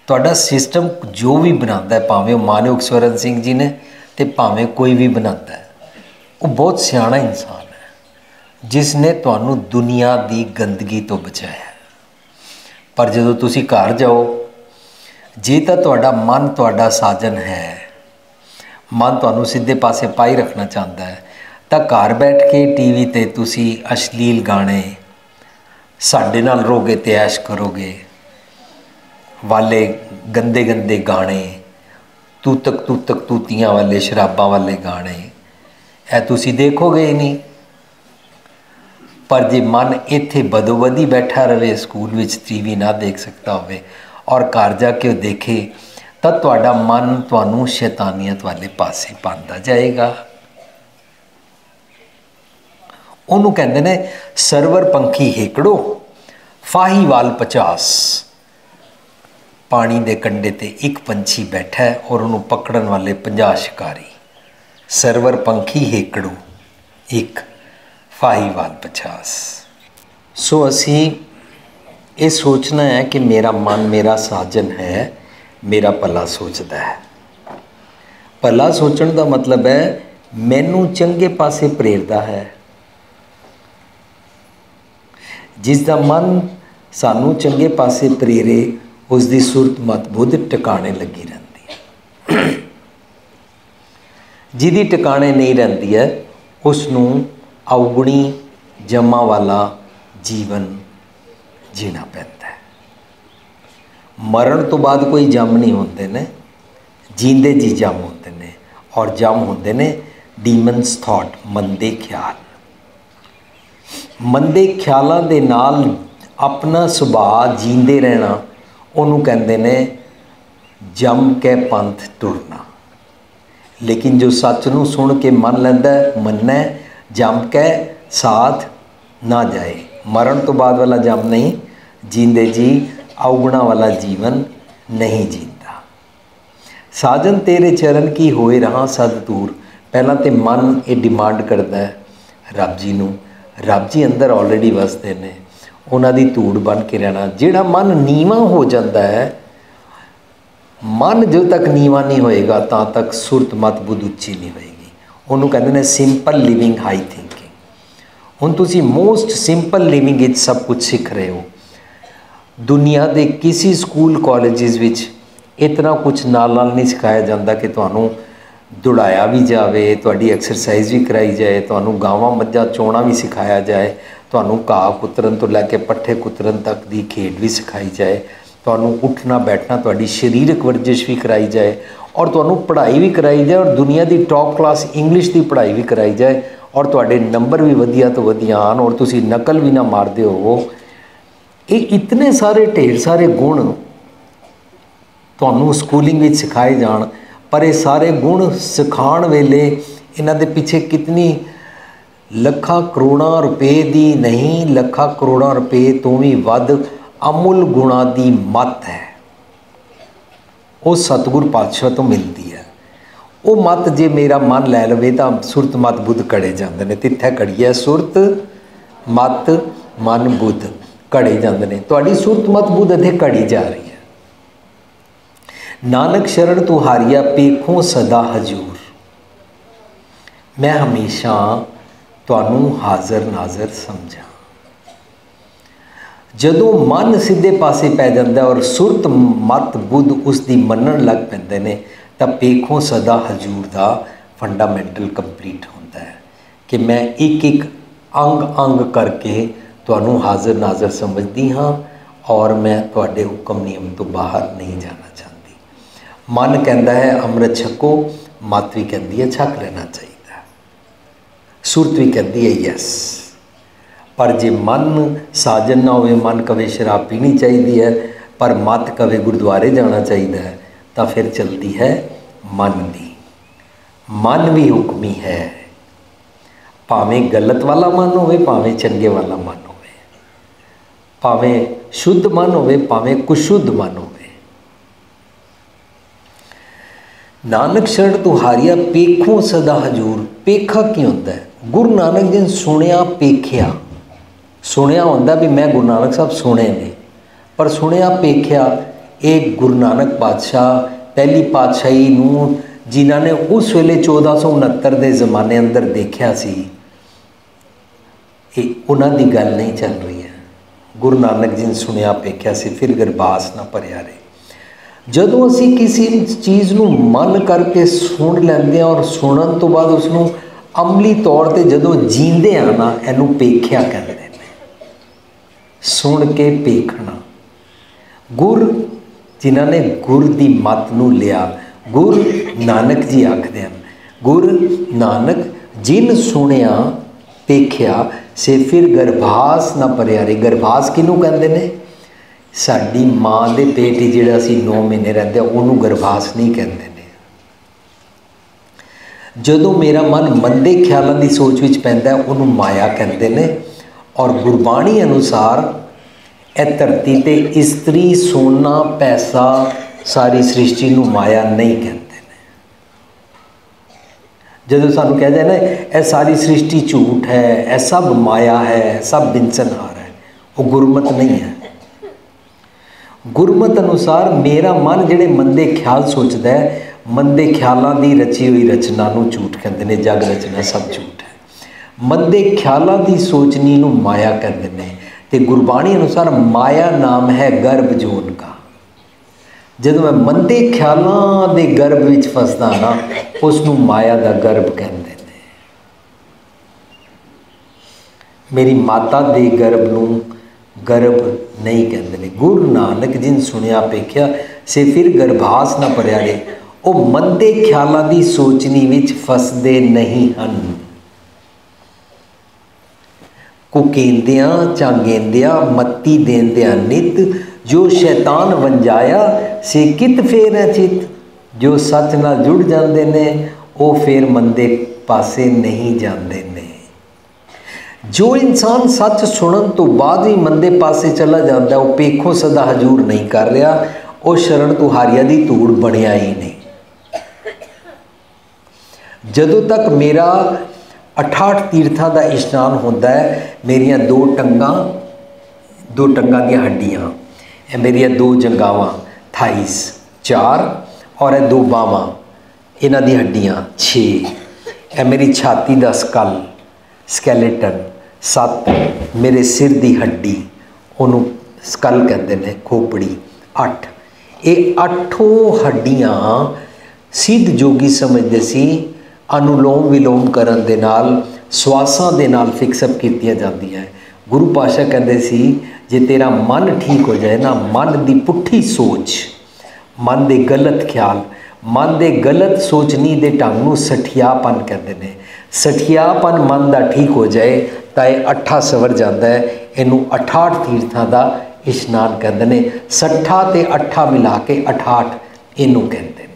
ਤੁਹਾਡਾ ਸਿਸਟਮ ਜੋ ਵੀ ਬਣਾਉਂਦਾ ਹੈ, ਭਾਵੇਂ ਉਹ ਮਾਨਯੋਗ ਸਵਰਨ ਸਿੰਘ ਜੀ ਨੇ ਤੇ ਭਾਵੇਂ ਕੋਈ ਵੀ ਬਣਾਉਂਦਾ ਹੈ, ਉਹ ਬਹੁਤ ਸਿਆਣਾ ਇਨਸਾਨ ਹੈ ਜਿਸ ਨੇ ਤੁਹਾਨੂੰ ਦੁਨੀਆ ਦੀ ਗੰਦਗੀ ਤੋਂ ਬਚਾਇਆ। ਪਰ ਜਦੋਂ ਤੁਸੀਂ ਘਰ ਜਾਓ, ਜੇ ਤਾਂ ਤੁਹਾਡਾ ਮਨ ਤੁਹਾਡਾ ਸਾਜਨ ਹੈ, ਮਨ ਤੁਹਾਨੂੰ ਸਿੱਧੇ ਪਾਸੇ ਪਾਈ ਰੱਖਣਾ ਚਾਹੁੰਦਾ ਹੈ, ਤਾਂ ਘਰ ਬੈਠ ਕੇ ਟੀਵੀ 'ਤੇ ਤੁਸੀਂ ਅਸ਼ਲੀਲ ਗਾਣੇ, ਸਾਡੇ ਨਾਲ ਰਹੋਗੇ ਤੇ ਐਸ਼ ਕਰੋਗੇ ਵਾਲੇ ਗੰਦੇ ਗੰਦੇ ਗਾਣੇ, ਤੂਤਕ ਤੂਤੀਆਂ ਵਾਲੇ, ਸ਼ਰਾਬਾਂ ਵਾਲੇ ਗਾਣੇ, ਇਹ ਤੁਸੀਂ ਦੇਖੋਗੇ ਹੀ ਨਹੀਂ। ਪਰ ਜੇ ਮਨ ਇੱਥੇ ਬਦੋਬਦੀ ਬੈਠਾ ਰਹੇ, ਸਕੂਲ ਵਿੱਚ ਟੀਵੀ ਨਾ ਦੇਖ ਸਕਦਾ ਹੋਵੇ ਔਰ ਘਰ ਜਾ ਕੇ ਉਹ ਦੇਖੇ, ਤਾਂ ਤੁਹਾਡਾ ਮਨ ਤੁਹਾਨੂੰ ਸ਼ੈਤਾਨੀਅਤ ਵਾਲੇ ਪਾਸੇ ਪਾਉਂਦਾ ਜਾਏਗਾ। ਉਹਨੂੰ ਕਹਿੰਦੇ ਨੇ ਸਰਵਰ ਪੰਖੀ ਹੇਕੜੋ ਫਾਹੀਵਾਲ 50। ਪਾਣੀ ਦੇ ਕੰਢੇ ਤੇ ਇੱਕ ਪੰਛੀ ਬੈਠਾ ਹੈ ਔਰ ਉਹਨੂੰ ਪਕੜਨ ਵਾਲੇ 50 ਸ਼ਿਕਾਰੀ। ਸਰਵਰ ਪੰਖੀ ਹੇਕੜੋ ਇੱਕ, ਫਾਹੀਵਾਲ 50। ਸੋ ਅਸੀਂ ਇਹ ਸੋਚਣਾ ਹੈ ਕਿ ਮੇਰਾ ਮਨ ਮੇਰਾ ਸਾਜਨ ਹੈ, ਮੇਰਾ ਭਲਾ ਸੋਚਦਾ ਹੈ। ਭਲਾ ਸੋਚਣ ਦਾ ਮਤਲਬ ਹੈ ਮੈਨੂੰ ਚੰਗੇ ਪਾਸੇ ਪ੍ਰੇਰਦਾ ਹੈ। ਜਿਸ ਦਾ ਮਨ ਸਾਨੂੰ ਚੰਗੇ ਪਾਸੇ ਪ੍ਰੇਰੇ, ਉਸ ਦੀ ਸੁਰਤ ਮਤ ਬੁੱਧ ਟਿਕਾਣੇ ਲੱਗੀ ਰਹਿੰਦੀ ਹੈ। ਜਿਹਦੀ ਟਿਕਾਣੇ ਨਹੀਂ ਰਹਿੰਦੀ ਹੈ, ਉਸ ਨੂੰ ਔਗੁਣੀ ਜਮਾਂ ਵਾਲਾ ਜੀਵਨ ਜੀਣਾ ਪੈਂਦਾ ਹੈ। ਮਰਨ ਤੋਂ ਬਾਅਦ ਕੋਈ ਜੰਮ ਨਹੀਂ ਹੁੰਦੇ ਨੇ, ਜੀਂਦੇ ਜੀ ਜੰਮ ਹੁੰਦੇ ਨੇ, ਔਰ ਜੰਮ ਹੁੰਦੇ ਨੇ ਡੀਮਨਸ ਥਾਟ, ਮੰਦੇ ਖਿਆਲ। ਮੰਦੇ ਖਿਆਲਾਂ ਦੇ ਨਾਲ ਆਪਣਾ ਸੁਭਾਅ ਜੀਂਦੇ ਰਹਿਣਾ, ਉਹਨੂੰ ਕਹਿੰਦੇ ਨੇ ਜੰਮ ਕੇ ਪੰਥ ਟੁਰਨਾ। ਲੇਕਿਨ ਜੋ ਸੱਚ ਨੂੰ ਸੁਣ ਕੇ ਮੰਨ ਲੈਂਦਾ, ਮੰਨੈ, ਜੰਮ ਕੇ ਸਾਥ ਨਾ ਜਾਏ। ਮਰਨ ਤੋਂ ਬਾਅਦ ਵਾਲਾ ਜੰਮ ਨਹੀਂ, ਜੀਂਦੇ ਜੀ ਔਗੁਣਾ ਵਾਲਾ ਜੀਵਨ ਨਹੀਂ ਜੀਂਦਾ। ਸਾਜਨ ਤੇਰੇ ਚਰਨ ਕੀ ਹੋਏ ਰਹਾ ਸਦ ਦੂਰ। ਪਹਿਲਾਂ ਤੇ ਮਨ ਇਹ ਡਿਮਾਂਡ ਕਰਦਾ ਹੈ ਰੱਬ ਜੀ ਨੂੰ, ਰੱਬ ਜੀ ਅੰਦਰ ਆਲਰੇਡੀ ਵਸਦੇ ਨੇ, ਉਹਨਾਂ ਦੀ ਧੂੜ ਬਣ ਕੇ ਰਹਿਣਾ। ਜਿਹੜਾ ਮਨ ਨੀਵਾਂ ਹੋ ਜਾਂਦਾ ਹੈ, ਮਨ ਜਦੋਂ ਤੱਕ ਨੀਵਾਂ ਨਹੀਂ ਹੋਏਗਾ ਤਾਂ ਤੱਕ ਸੁਰਤ ਮਤ ਬੁੱਧ ਉੱਚੀ ਨਹੀਂ ਹੋਏਗੀ। ਉਹਨੂੰ ਕਹਿੰਦੇ ਨੇ ਸਿੰਪਲ ਲਿਵਿੰਗ, ਹਾਈ ਥਿੰਕਿੰਗ। ਹੁਣ ਤੁਸੀਂ ਮੋਸਟ ਸਿੰਪਲ ਲਿਵਿੰਗ ਵਿੱਚ ਸਭ ਕੁਝ ਸਿੱਖ ਰਹੇ ਹੋ। ਦੁਨੀਆ ਦੇ ਕਿਸੇ ਸਕੂਲ ਕਾਲਜਿਸ ਵਿੱਚ ਇਤਨਾ ਕੁਝ ਨਾਲ ਨਾਲ ਨਹੀਂ ਸਿਖਾਇਆ ਜਾਂਦਾ ਕਿ ਤੁਹਾਨੂੰ ਦੌੜਾਇਆ ਵੀ ਜਾਵੇ, ਤੁਹਾਡੀ ਐਕਸਰਸਾਈਜ਼ ਵੀ ਕਰਾਈ ਜਾਏ, ਤੁਹਾਨੂੰ ਗਾਵਾਂ ਮੱਝਾਂ ਚੋਣਾ ਵੀ ਸਿਖਾਇਆ ਜਾਏ, ਤੁਹਾਨੂੰ ਘਾਹ ਕੁਤਰਨ ਤੋਂ ਲੈ ਕੇ ਪੱਠੇ ਕੁਤਰਨ ਤੱਕ ਦੀ ਖੇਡ ਵੀ ਸਿਖਾਈ ਜਾਏ, ਤੁਹਾਨੂੰ ਉੱਠਣਾ ਬੈਠਣਾ, ਤੁਹਾਡੀ ਸਰੀਰਕ ਵਰਜਿਸ਼ ਵੀ ਕਰਾਈ ਜਾਏ, ਔਰ ਤੁਹਾਨੂੰ ਪੜ੍ਹਾਈ ਵੀ ਕਰਾਈ ਜਾਏ, ਔਰ ਦੁਨੀਆ ਦੀ ਟੌਪ ਕਲਾਸ ਇੰਗਲਿਸ਼ ਦੀ ਪੜ੍ਹਾਈ ਵੀ ਕਰਾਈ ਜਾਏ, ਔਰ ਤੁਹਾਡੇ ਨੰਬਰ ਵੀ ਵਧੀਆ ਤੋਂ ਵਧੀਆ ਆਉਣ, ਔਰ ਤੁਸੀਂ ਨਕਲ ਵੀ ਨਾ ਮਾਰਦੇ ਹੋਵੋ। ਇਹ ਇਤਨੇ ਸਾਰੇ ਢੇਰ ਸਾਰੇ ਗੁਣ ਤੁਹਾਨੂੰ ਸਕੂਲਿੰਗ ਵਿੱਚ ਸਿਖਾਏ ਜਾਣ, ਪਰ ਇਹ ਸਾਰੇ ਗੁਣ ਸਿਖਾਉਣ ਵੇਲੇ ਇਹਨਾਂ ਦੇ ਪਿੱਛੇ ਕਿਤਨੀ ਲੱਖਾਂ ਕਰੋੜਾਂ ਰੁਪਏ ਦੀ ਨਹੀਂ, ਲੱਖਾਂ ਕਰੋੜਾਂ ਰੁਪਏ ਤੋਂ ਵੀ ਵੱਧ ਅਮੁੱਲ ਗੁਣਾਂ ਦੀ ਮੱਤ ਹੈ। ਉਹ ਸਤਿਗੁਰ ਪਾਤਸ਼ਾਹ ਤੋਂ ਮਿਲਦੀ ਹੈ। ਉਹ ਮੱਤ ਜੇ ਮੇਰਾ ਮਨ ਲੈ ਲਵੇ ਤਾਂ ਸੁਰਤ ਮਤ ਬੁੱਧ ਕੜੇ ਜਾਂਦੇ ਨੇ। ਤਿੱਥੇ ਕੜੀ ਹੈ ਸੁਰਤ ਮਤ ਮਨ ਬੁੱਧ ਕੜੇ ਜਾਂਦੇ ਨੇ। ਤੁਹਾਡੀ ਸੁਰਤ ਮਤ ਬੁੱਧ ਇੱਥੇ ਕੜੀ ਜਾ ਰਹੀ ਹੈ। ਨਾਨਕ ਸ਼ਰਨ ਤੂੰ ਹਾਰੀਆ ਪੇਖੋਂ ਸਦਾ ਹਜੂਰ। ਮੈਂ ਹਮੇਸ਼ਾ ਤੁਹਾਨੂੰ ਹਾਜ਼ਰ ਨਾਜ਼ਰ ਸਮਝਾਂ। ਜਦੋਂ ਮਨ ਸਿੱਧੇ ਪਾਸੇ ਪੈ ਜਾਂਦਾ ਔਰ ਸੁਰਤ ਮਤ ਬੁੱਧ ਉਸ ਦੀ ਮੰਨਣ ਲੱਗ ਪੈਂਦੇ ਨੇ ਤਾਂ ਪੇਖੋਂ ਸਦਾ ਹਜ਼ੂਰ ਦਾ ਫੰਡਾਮੈਂਟਲ ਕੰਪਲੀਟ ਹੁੰਦਾ ਹੈ ਕਿ ਮੈਂ ਇੱਕ ਇੱਕ ਅੰਗ ਅੰਗ ਕਰਕੇ ਤੁਹਾਨੂੰ ਹਾਜ਼ਰ ਨਾਜ਼ਰ ਸਮਝਦੀ ਹਾਂ ਔਰ ਮੈਂ ਤੁਹਾਡੇ ਹੁਕਮ ਨਿਯਮ ਤੋਂ ਬਾਹਰ ਨਹੀਂ ਜਾਣਾ ਚਾਹੁੰਦੀ। ਮਨ ਕਹਿੰਦਾ ਹੈ ਅੰਮ੍ਰਿਤ ਛਕੋ, ਮਤ ਵੀ ਕਹਿੰਦੀ ਹੈ ਛਕ ਲੈਣਾ ਚਾਹੀਦਾ, ਸੁਰਤ ਵੀ ਕਹਿੰਦੀ ਹੈ ਯੈਸ। पर जे मन साजन ना होवे, मन कवे शराब पीनी चाहिए है पर मत कवे गुरुद्वारे जाना चाहिए है, तो फिर चलती है मन दी। मन भी हुक्मी है, भावें गलत वाला मन होवे भावें चंगे वाला मन होवे, भावें शुद्ध मन होवे भावें कुशुद्ध मन होवे। नानक शरण तुहारिया पेखों सदा हजूर। पेखा की होता है? गुरु नानक जी ने सुनिया पेखिया। सुनिया होंदा भी मैं गुरु नानक साहब सुने ने, पर सुनिया पेखिया एक गुरु नानक पातशाह पहली पातशाही नूं जिन्हां ने उस वेले 1469 के जमाने अंदर देखा सी, उन्हां दी गल नहीं चल रही है। गुरु नानक जी ने सुनिया पेखिया से फिर गरबास ना भरिया रहे। जदों असी किसी चीज़ नूं मन करके सुन लैंदे हैं और सुनन तो बाद उसनूं अमली तौर पर जदों जींदे आ ना, इहनूं पेखिया कहते हैं। सुन के पेखना। गुर जिन्हां ने गुर दी मत नूं लिया, गुर नानक जी आखदे हैं, गुर नानक जिन सुनिया पेखिया से फिर गर्भास ना भरिया रे। गर्भास किनूं कहंदे ने? साडी माँ दे पेट ही जिहड़ा असीं 9 महीने रहिंदे उहनूं गर्भास नहीं कहंदे ने। जदों मेरा मन मंदे ख्यालों की सोच विच पैंदा उहनूं माया कहंदे ने। और गुरबाणी अनुसार ए धरती ते इस्त्री सोना पैसा सारी सृष्टि नूं माया नहीं कहते हैं। जदों सानूं कहते हैं ना ए सारी सृष्टि झूठ है, ए सब माया है, सब बिनसनहार है, वो गुरमत नहीं है। गुरमत अनुसार मेरा मन जिहड़े मंदे ख्याल सोचता है, मंदे ख्यालों की रची हुई रचना नूं झूठ कहते हैं। जग रचना सब झूठ है। मंदे ख्यालों की सोचनी नूं माया कहते हैं। तो गुरबाणी अनुसार माया नाम है गर्भ जोन का। जब मैं मंदे ख्यालों के गर्भ विच फसदा ना, उसनूं माया का गर्भ कहते हैं। मेरी माता के गर्भ नूं गर्भ नहीं कहते। गुरु नानक जी ने सुनिया पेखिया से फिर गर्भास ना भरिया रे। वो मंदे ख्यालों की सोचनी विच फसदे नहीं हन। कुकेंदिया चांगेंदिया मत्ती देंदिया नित, जो शैतान वंजाया से कित फेर है चित। जो सच नाल जुड़ जाते ने वो फिर मंदे पासे नहीं जाते ने। जो इंसान सच सुनन तो बाद ही मंदे पासे चला जाता है, वो पेखों सदा हजूर नहीं कर रहा, वो शरण तुहारिया दी धूड़ बनिया ही नहीं। जदों तक मेरा 68 तीर्थां का इशनान होता है, मेरिया दो टंगां दी हड्डियां, मेरिया 2 जंगावां थाइस 4 और 2 बावां इन्हां दी हड्डियां 6, मेरी छाती का स्कल स्कैलेटन 7, मेरे सिर की हड्डी उन्होंने स्कल कहते हैं, खोपड़ी 8। ये 8 हड्डियां सिद्ध जोगी समझते सी अनुलोम विलोम करन दे नाल श्वासां दे नाल फिक्सअप कीतियां जांदियां। गुरु पातशाह कहते सी जे तेरा मन ठीक हो जाए ना, मन की पुट्ठी सोच, मन के गलत ख्याल, मन के गलत सोचनी के ढंग नूं सठियापन कहते हैं। सठियापन मन का ठीक हो जाए तो यह 8 सवर जाता है। इनू 68 तीर्थों का इशनान कहते हैं। 60 ते 8 मिला के 68 इनू कहते हैं।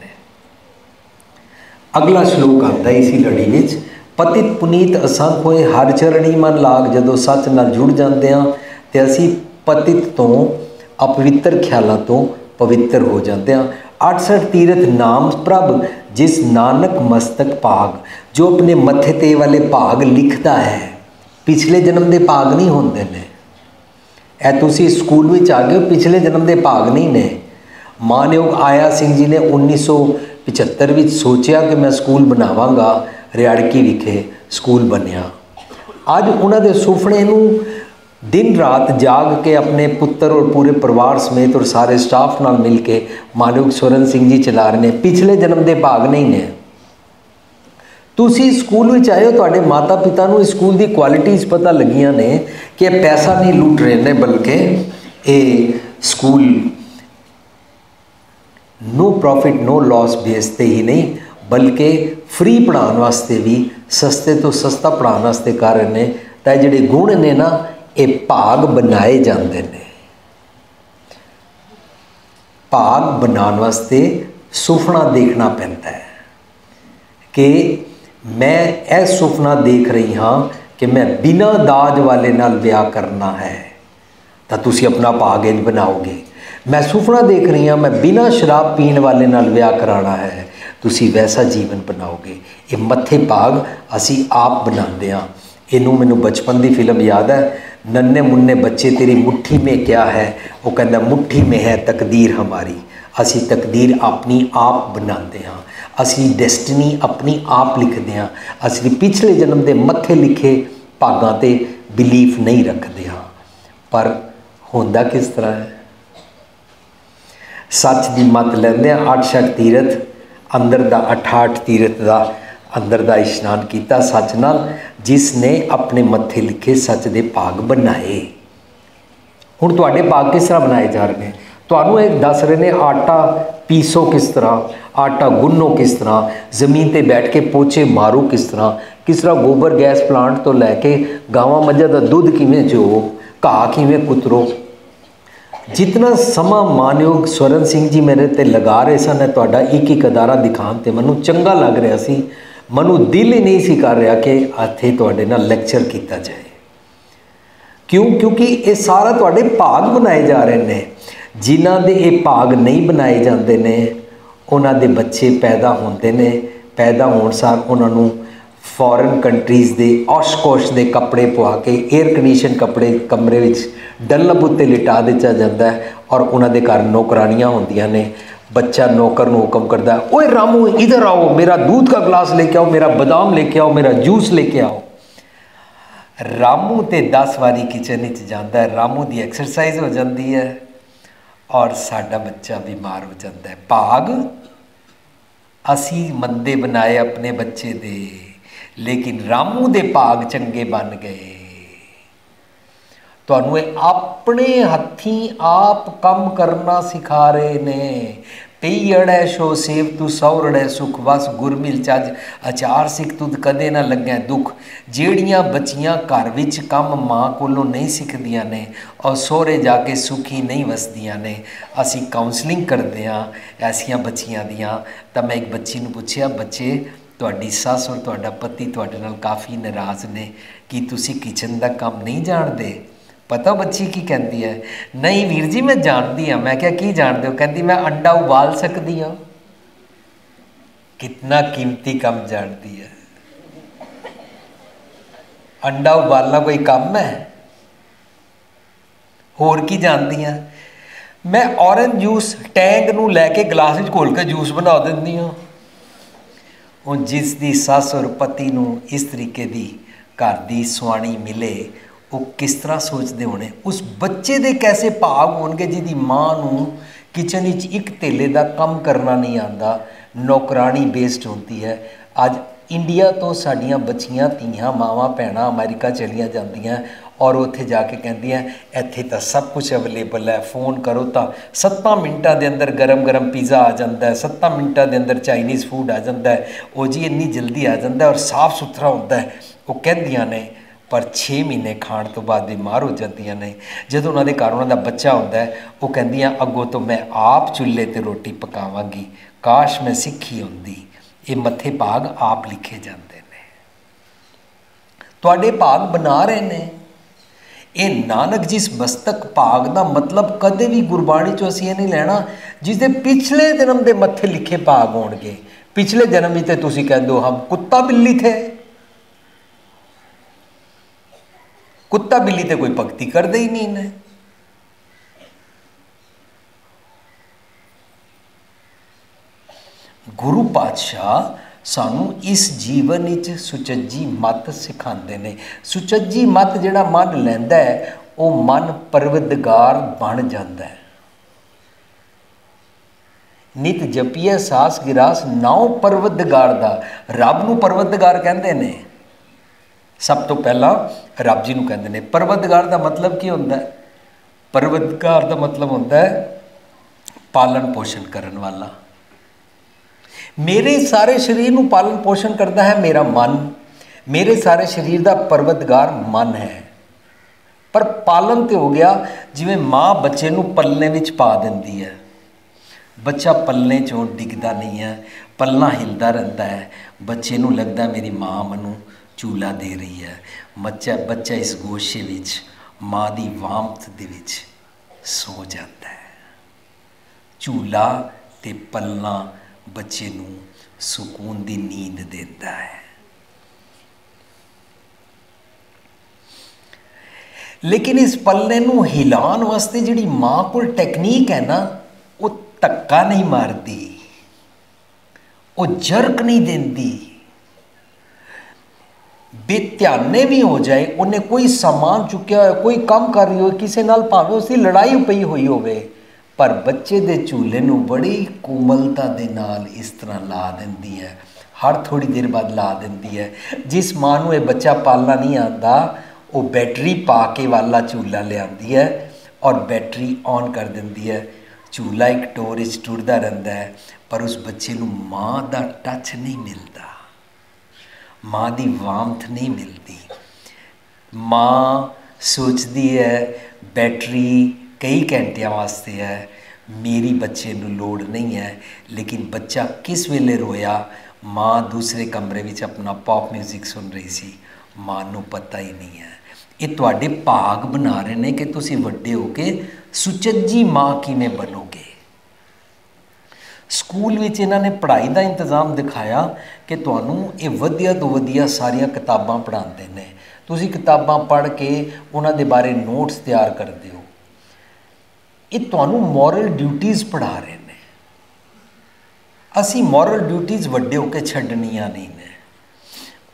अगला श्लोक आता है इसी लड़ी विच, पतित पुनीत असंख होए हर चरणी मन लाग। जदों सच नाल जुड़ जाते हैं तो असी पतित तो अपवित्र ख्यालों तो पवित्र हो जाते हैं। 68 तीर्थ नाम प्रभ जिस नानक मस्तक भाग। जो अपने मत्थे ते वाले भाग लिखता है, पिछले जन्म के भाग नहीं होंदे ने। ए तुसी स्कूल में आ गए, पिछले जन्म के भाग नहीं ने। मानयोग आया सिंह जी ने 1975 में सोचा कि मैं स्कूल बनावांगा, रियाड़की विखे स्कूल बनया। अज उन्होंने सुपने नूं दिन रात जाग के अपने पुत्र और पूरे परिवार समेत और सारे स्टाफ नाल मिल के मानयोग स्वरण सिंह जी चला रहे हैं। पिछले जन्म के भाग नहीं ने। तुसी स्कूल में आए हो, तुहाडे माता पिता नूं स्कूल की क्वालिटीज़ पता लगियां ने कि पैसा नहीं लुट रहे ने, बल्कि ये school no profit no loss base ते ही नहीं, बल्कि फ्री पढ़ाने वास्ते भी सस्ते तो सस्ता पढ़ाने वास्ते कर रहे हैं। तो जिहड़े गुण ने ना, ये भाग बनाए जाते हैं। भाग बनाने वास्ते सुपना देखना पैंदा है कि मैं यह सुपना देख रही हाँ कि मैं बिना दाज वाले नाल ब्याह करना है, तो तुसी अपना भाग इंज बनाओगे। मैं सुपना देख रही हाँ मैं बिना शराब पीने वाले नाल ब्याह कराना है, तुसी वैसा जीवन बनाओगे। ये मत्थे भाग असी आप बनाते हाँ। इनू मैनू बचपन की फिल्म याद है, नन्हे मुन्ने बच्चे तेरी मुट्ठी में क्या है, वो कहता मुट्ठी में है तकदीर हमारी। असी तकदीर अपनी आप बनाते हाँ, असी डेस्टिनी अपनी आप लिखते हाँ। असी पिछले जन्म के मत्थे लिखे भागों ते बिलीफ नहीं रखते हाँ। पर होंदा किस तरह है? सच की मत लेंदे 8 शक तीरथ अंदर दा 88 तीरथ का अंदर दा इशनान किया सच नाल, जिसने अपने मत्थे लिखे सच दे भाग बनाए। हुण तुहाडे भाग किस तरह बनाए जा रहे हैं? तुहानूं एक दस रहे ने आटा पीसो किस तरह, आटा गुन्नो किस तरह, जमीन ते बैठ के पोचे मारो किस तरह गोबर गैस प्लांट तो लैके गावां मझां दा दुध किवें चो, घाह किवें कुतरो। जितना समा मानयोग स्वरण सिंह जी मेरे ते लगा रहे सन तुहाडा एक एक अदारा दिखाण ते मैनूं चंगा लग रहा सी। मैनूं दिल ही नहीं सी कर रहा कि इत्थे तुहाडे नाल लैक्चर किया जाए। क्यों? क्योंकि ये सारा तुहाडे भाग बनाए जा रहे हैं। जिन्हां दे ये भाग नहीं बनाए जाते ने, उन्हां दे बच्चे पैदा होंदे ने, पैदा होण सार उन्हां नूं फॉरेन कंट्रीज़ के औश-कौश के कपड़े पवा के एयर कंडीशन कपड़े कमरे में डल्लब उत्ते लिटा दिता जाता है और उन्होंने घर नौकरानियां होंदियां ने। बच्चा नौकर नूं हुक्म करता है, ओए रामू इधर आओ, मेरा दूध का गिलास लेके आओ, मेरा बादाम लेके आओ, मेरा जूस लेके आओ। रामू तो 10 बारी किचन में जाता है, रामू की एक्सरसाइज हो जाती है और साडा बच्चा बीमार हो जाता है। भाग असी मंदे बनाए अपने बच्चे दे, लेकिन रामू दे भाग चंगे बन गए। तुहानूं अपने हत्थीं आप कम करना सिखा रहे ने। पई अड़ै शो सेव तू सौरड़ै सुख बस गुर मिल चज अचार सिख तुद कदे ना लगे दुख। ਜਿਹੜੀਆਂ बच्चियां घर विच कम माँ कोलों नहीं सिखदियां ने और सोहरे जाके सुखी नहीं वसदियां ने। असी काउंसलिंग करते हाँ ऐसियां बच्चियां दियां। तो मैं एक बच्ची नूं पुछया, बच्चे तुहाडी सस और तुहाडा पति तुहाडे नाल काफ़ी नाराज़ ने, कि तुसी किचन का काम नहीं जानते? पता बच्ची की कहती है, नहीं वीर जी मैं जानती हाँ। मैं क्या की जानते हो? कहती मैं अंडा उबाल सकती हाँ। कितना कीमती काम जानती है। अंडा उबालना कोई काम है? होर की जानती हैं? मैं ऑरेंज जूस टैंग नूं लैके गिलास में घोल के जूस बना देंदी हाँ। हुण जिसकी सस और पति नूं इस तरीके की घर की सुआणी मिले, वो किस तरह सोचते होने? उस बच्चे दे कैसे भाग होणगे जिहदी माँ नूं किचन विच एक धेले का काम करना नहीं आता, नौकरानी बेस्ड होती है। अज इंडिया तो साड़ियाँ बच्चियां धीआं मावां भैणां अमेरिका चलियां जांदियां और उत्थे जाके कहंदियां इत्थे तो सब कुछ अवेलेबल है, फोन करो तो 7 मिनटां दे अंदर गरम गरम पिज़्ज़ा आ जाता है, 7 मिनटां दे अंदर चाइनीज़ फूड आ जाता है, वो जी इन्नी जल्दी आ जाता है और साफ सुथरा होता है। वो कहंदियां ने पर 6 महीने खाण तो बाद बीमार हो जाती ने। जदों उन्होंने घर उन्होंने बच्चा होता है, वो कहंदियां अगों तो मैं आप चुल्हे ते रोटी पकावांगी, काश मैं सिक्खी होंदी। ये मत्थे भाग आप लिखे जाते हैं, तुहाडे भाग बना रहे हैं। ये नानक जिस मस्तक भाग का मतलब कदे भी गुरबाणी चो असीं नहीं लेना जिसके पिछले जन्म के मत्थे लिखे भाग होणगे। पिछले जन्म में तो तुसीं कहंदे हो हम कुत्ता बिल्ली थे। कुत्ता बिल्ली तो कोई भगती करते ही नहीं ने। गुरु पातशाह सानू इस जीवन विच सुचज्जी मत सिखाते हैं। सुचज्जी मत जिहड़ा मन लैंदा है वो मन परवदगार बन जाता है। नित जपीए सास गिरास नाउ परवदगार दा। रब नूं परवदगार कहते हैं। सब तो पहला रब जी नूं कहते हैं। परवदगार का मतलब की होता है? परवदगार का मतलब होता है पालन पोषण करने वाला। मेरे सारे शरीर नूं पालन पोषण करता है मेरा मन। मेरे सारे शरीर का परवदगार मन है। पर पालन तो हो गया जिवें माँ बच्चे नूं पलने विच पा दिंदी है। बच्चा पलने चों डिगदा नहीं है, पलना हिलदा रहता है। बच्चे नूं लगदा मेरी माँ मैनूं झूला दे रही है। बच्चा इस गोशे विच माँ की वामथ दे विच सो जाता है। झूला ते पलना बच्चे नूं सुकून की नींद देता है। लेकिन इस पलने नूं हिलाण वास्ते जिहड़ी माँ कोल टेक्नीक है ना, वो धक्का नहीं मारती, वो जरक नहीं देंदी। बेध्याने भी हो जाए, उन्हें कोई सामान चुक्या हो, कोई काम कर रही हो, किसी नाल भावें उसकी लड़ाई पई हुई होवे, पर बच्चे दे झूले नूं बड़ी कोमलता दे नाल इस तरह ला देंदी है। हर थोड़ी देर बाद ला देंदी है। जिस माँ नूं ये बच्चा पालना नहीं आता, वो बैटरी पा के वाला झूला लियाती है और बैटरी ऑन कर देंदी है। झूला एक टोर इच टुरदा रहिंदा है, पर उस बच्चे नूं माँ दा टच नहीं मिलता, माँ की वामथ नहीं मिलती। माँ सोचती है बैटरी कई घंटिया वास्ते है, मेरी बच्चे नूं लोड़ नहीं है। लेकिन बच्चा किस वेले रोया, माँ दूसरे कमरे में अपना पॉप म्यूजिक सुन रही सी, माँ नूं पता ही नहीं है। ये तुहाडे भाग बना रहे हैं कि तुसी वड्डे हो के सुचज्जी माँ किवें बनोगे। स्कूल विच इन्हां ने पढ़ाई का इंतजाम दिखाया कि तुहानूं ये वधिया तो वधिया सारिया किताबां पढ़ाते हैं। तुसी किताबां पढ़ के उन्हां दे बारे नोट्स तैयार करते हो। ये तुहानूं मॉरल ड्यूटीज़ पढ़ा रहे हैं। असी मॉरल ड्यूटीज़ वड्डे होकर छड्डनियां नहीं ने।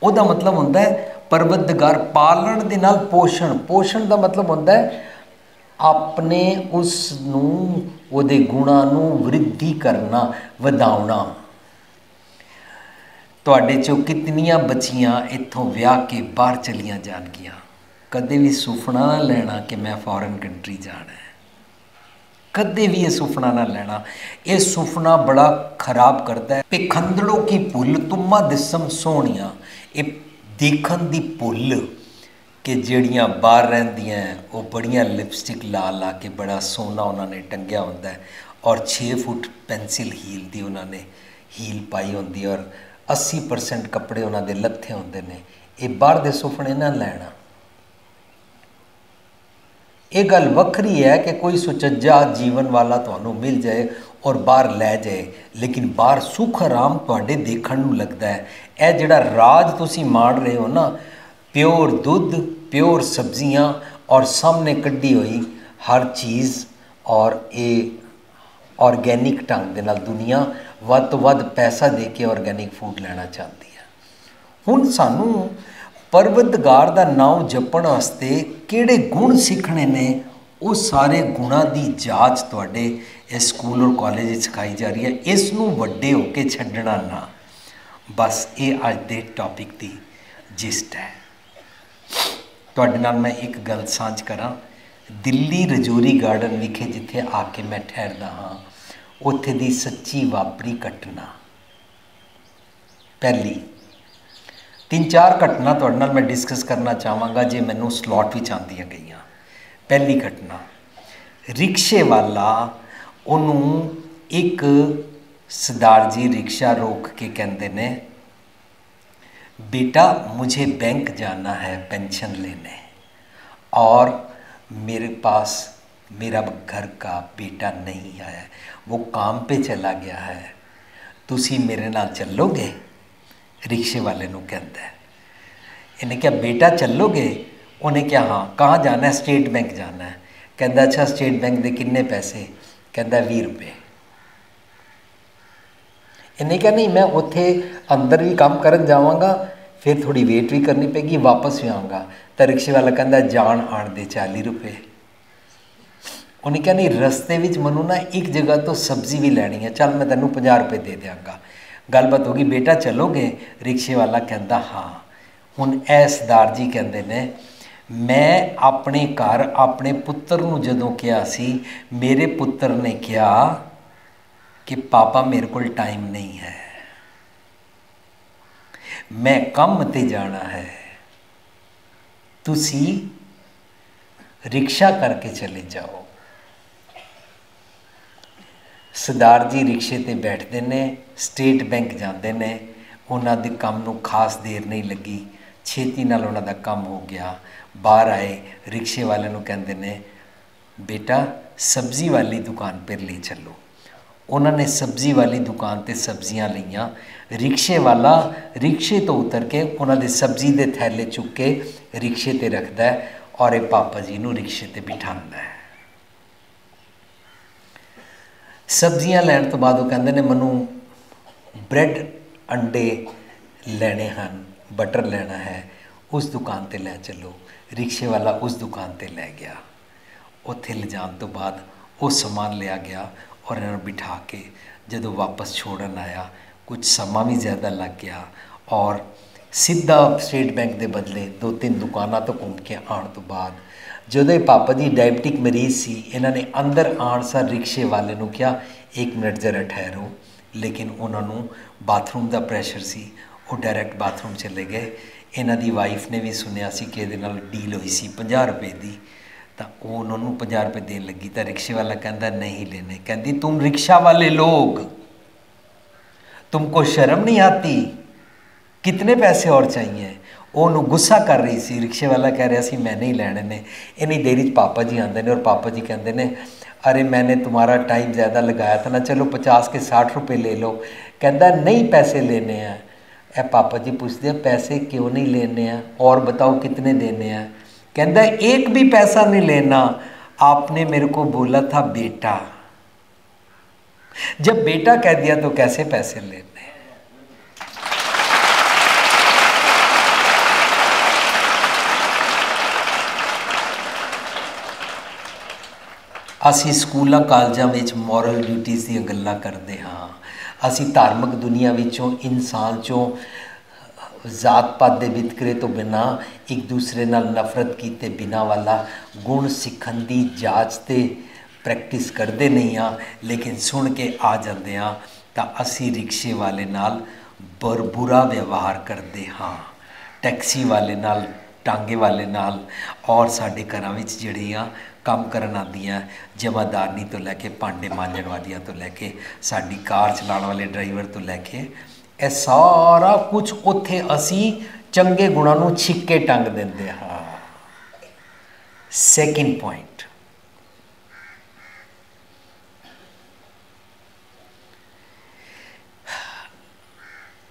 उहदा मतलब होंदा है परवदगार पालन दे नाल पोषण। पोषण का मतलब होंदा है अपने उस नूं उहदे गुणां नूं वृद्धि करना, वधाउणा। तुहाडे चों कितनियां बच्चियां इत्थों विआह के बाहर चलियां जाणगियां, कदे भी सुपना ना लेना कि मैं फॉरेन कंट्री जाना है। कदे भी ये सुपना ना लेना। ये सुपना बड़ा खराब करता है। पिखंदड़ों की भुल तुम्मा दिसम सोहणियां। ये देखन दी भुल कि जड़ियाँ बाहर रहिंदियां वो बड़ियां लिपस्टिक ला ला के बड़ा सोहना उन्होंने टंगिया होंदा है और 6 फुट पेंसिल हील दी उन्होंने हील पाई होंदी है और 80% कपड़े उन्होंने लत्थे होंदे ने। ये बाहर दे सुपने ना लैना। ये गल वखरी है कि कोई सुचज्जा जीवन वाला तुहानूं मिल जाए और बाहर लै जाए, लेकिन बाहर सुख आराम तुहाडे देखण नूं लगदा है। यह जिहड़ा राज तुसीं माण रहे हो ना, प्योर दुध, प्योर सब्जियां और सामने कड्डी हुई हर चीज़, और ये ऑर्गैनिक ढंग दे नाल दुनिया वध तो वध पैसा दे के ऑर्गैनिक फूड लेना चाहती है। हुण सानूं परवदगार दा नाम जपण वास्ते किहड़े गुण सीखने ने, वो सारे गुणां दी जांच तुहाडे इस स्कूल और कॉलेज सिखाई जा रही है। इस नूं वड्डे होके छड्डना ना। बस ये अज दे टॉपिक दी जिस्ट है। तुहाडे नाल मैं एक गल साझ करां। दिल्ली रजौरी गार्डन विखे जिथे आके मैं ठहरदा हाँ, उत्थे दी सच्ची वापरी घटना। पहली 3-4 घटना तुहाडे नाल मैं डिस्कस करना चाहांगा जे मैनूं स्लॉट विच आंदियां गईयां। पहली घटना, रिक्शे वाला उन्होंने एक सरदार जी रिक्शा रोक के कहते ने, बेटा मुझे बैंक जाना है पेंशन लेने और मेरे पास मेरा घर का बेटा नहीं आया, वो काम पे चला गया है, तुसी मेरे नाल चलोगे? रिक्शे वाले नूं कहता है। इन्हें क्या बेटा चलोगे? उन्हें क्या हाँ। कहाँ जाना है? स्टेट बैंक जाना है। कहता अच्छा स्टेट बैंक दे किन्ने पैसे? कहता 20 रुपये। इन्हें क्या नहीं मैं उत्थे अंदर भी काम करन जावांगा, फिर थोड़ी वेट भी करनी पेगी, वापस भी आऊँगा। तो रिक्शे वाला कहता जान आण दे 40 रुपए। उन्हें कहा नहीं, रस्ते विच मनु ना एक जगह तो सब्जी भी लैनी है, चल मैं तेनों 50 रुपए दे देंगा। गलबात होगी, बेटा चलोगे? रिक्शे वाला कहता हाँ। हुण ऐ सरदार जी कहते ने, मैं अपने घर अपने पुत्र नूं जदों कहा सी, मेरे पुत्र ने कहा कि पापा मेरे को टाइम नहीं है, मैं काम ते जाना है, तुसी रिक्शा करके चले जाओ। सरदार जी रिक्शे ते बैठते ने, स्टेट बैंक जाते ने। उन्हां दे काम नूं खास देर नहीं लगी, छेती नाल उन्हां दा काम हो गया। बाहर आए, रिक्शे वाले नूं कहंदे ने, बेटा सब्जी वाली दुकान पर ले चलो। उन्होंने सब्जी वाली दुकान ते सब्जियां लईयां। रिक्शे वाला रिक्शे तो उतर के उन्होंने सब्जी के थैले चुक के रिक्शे ते रखता है और ये पापा जी नूं रिक्शे ते बिठांदा है। सब्जियां लैण तो बाद वो कहंदे ने, मनु ब्रैड अंडे लेने हैं, बटर लेना है, उस दुकान ते लै चलो। रिक्शे वाला उस दुकान ते लै गया। उत्थे ले जाण तो बाद वो समान लिया गया और इन्होंने बिठा के जदों वापस छोड़न आया, कुछ समा भी ज़्यादा लग गया और सीधा स्टेट बैंक के बदले 2-3 दुकाना तो घूम के आने तो बाद जदों पापा जी डायबिटिक मरीज सी, इन्होंने अंदर आण सार रिक्शे वाले नूं कहा 1 मिनट जरा ठहरो, लेकिन उन्होंने बाथरूम का प्रैशर सी, वो डायरैक्ट बाथरूम चले गए। इन्हां दी वाइफ ने भी सुनिया सी कि इहदे नाल डील हुई सी 50 रुपए की, तो वो उन्होंने 50 रुपए देन लगी। तो रिक्शे वाला कहता नहीं लेने। कहती तुम रिक्शा वाले लोग, तुमको शर्म नहीं आती, कितने पैसे और चाहिए? उन्होंने गुस्सा कर रही सी। रिक्शे वाला कह रहा सी मैं नहीं लैने ने। इन्नी देरी पापा जी आते हैं और पापा जी कहते हैं, अरे मैंने तुम्हारा टाइम ज़्यादा लगाया था ना, चलो 50 के 60 रुपए ले लो। कहता नहीं पैसे लेने हैं। ए पापा जी पूछते हैं पैसे क्यों नहीं लेने हैं, और बताओ कितने देने हैं? कहता एक भी पैसा नहीं लेना, आपने मेरे को बोला था बेटा। जब बेटा कह दिया तो कैसे पैसे लेने? असी स्कूलों कालजां विच मॉरल ड्यूटीज़ दी गल्लां करते हाँ। असी धार्मिक दुनिया विचों इंसान चों जात पात के वितकरे तो बिना एक दूसरे नाल नफरत कीते बिना वाला गुण सीखण दी जाच ते प्रैक्टिस करते नहीं हाँ, लेकिन सुन के आ जाते हाँ तो असी रिक्शे वाले नाल बुरा व्यवहार करते हाँ, टैक्सी वाले नाल, टांगे वाले नाल, और साडे घरां विच जिहड़ियां काम करन आदियां जमादारनी तो लैके भांडे मांजण वालियां तो लैके साडी कार चलाउण वाले ड्राइवर तो लैके ये सारा कुछ उत्थे असी चंगे गुणां नूं छिक्के टंग दिंदे हाँ। सैकेंड पॉइंट,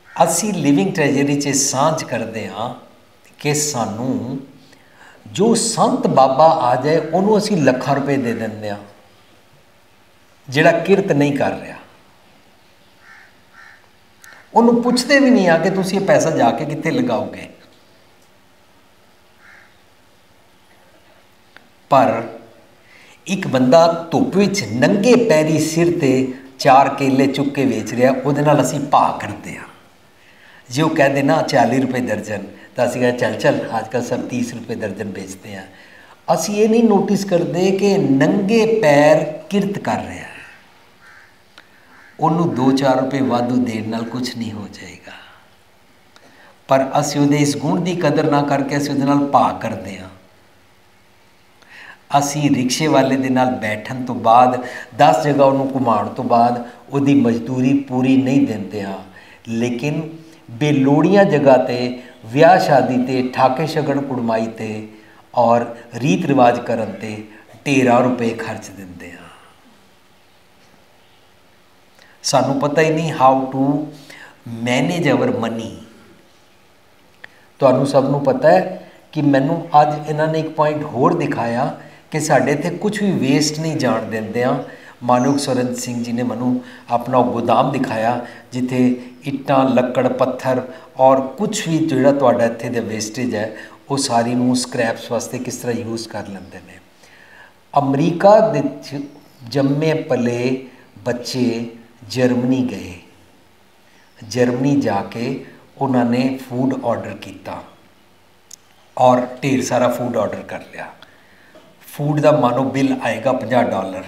असी लिविंग ट्रेजरी च सांझ करते हाँ कि सानू जो संत बाबा आ जाए उन्होंने असी लाखां रुपए दे देंगे हाँ, जिहड़ा किरत नहीं कर रहा। उन्होंने पूछते भी नहीं आ कि तुसीं ये पैसा जाके कित्थे लगाओगे। पर एक बंदा धुप विच नंगे पैरी सिर ते 4 केले चुक के वेच रहा, उहदे नाल असीं भाव करते हैं। जो कह देना 40 रुपए दर्जन, तो असीं कहा चल चल आजकल सब 30 रुपए दर्जन बेचते हैं। असीं ये नहीं नोटिस करते कि नंगे पैर किरत कर रहा है, उन्होंने 2-4 रुपए वाधू देने नाल कुछ नहीं हो जाएगा। पर असीं उहदे इस गुण की कदर ना करके असीं उहदे नाल भाव करते हैं। असीं रिक्शे वाले दे नाल बैठन तो बाद 10 जगह उन्होंने घुमाउण तो बाद उहदी मजदूरी पूरी नहीं देंदे हाँ, लेकिन बेलोड़ियां जगह ते विआह शादी ते ठाके शगन कुड़माई ते और रीत रिवाज करन ते 13 रुपए खर्च देंदे हाँ। सानू पता ही नहीं how to manage our money. तुहानू सबनू पता है कि मैनू अज इन्होंने एक पॉइंट होर दिखाया कि साढ़े इत्थे कुछ भी वेस्ट नहीं जान देंदे हाँ। मानयोग सुरंज सिंह जी ने मैनू अपना गोदाम दिखाया जिथे इट्टां लक्कड़ पत्थर और कुछ भी जोड़ा तुहाडा इत्थे दा वेस्टेज है वो सारी नूं स्क्रैप्स वास्ते किस तरह यूज़ कर लेंदे ने। अमरीका दे जम्मे पले बच्चे जर्मनी गए, जर्मनी जाके उन्होंने फूड ऑर्डर किया और ढेर सारा फूड ऑर्डर कर लिया। फूड का मानो बिल आएगा $50,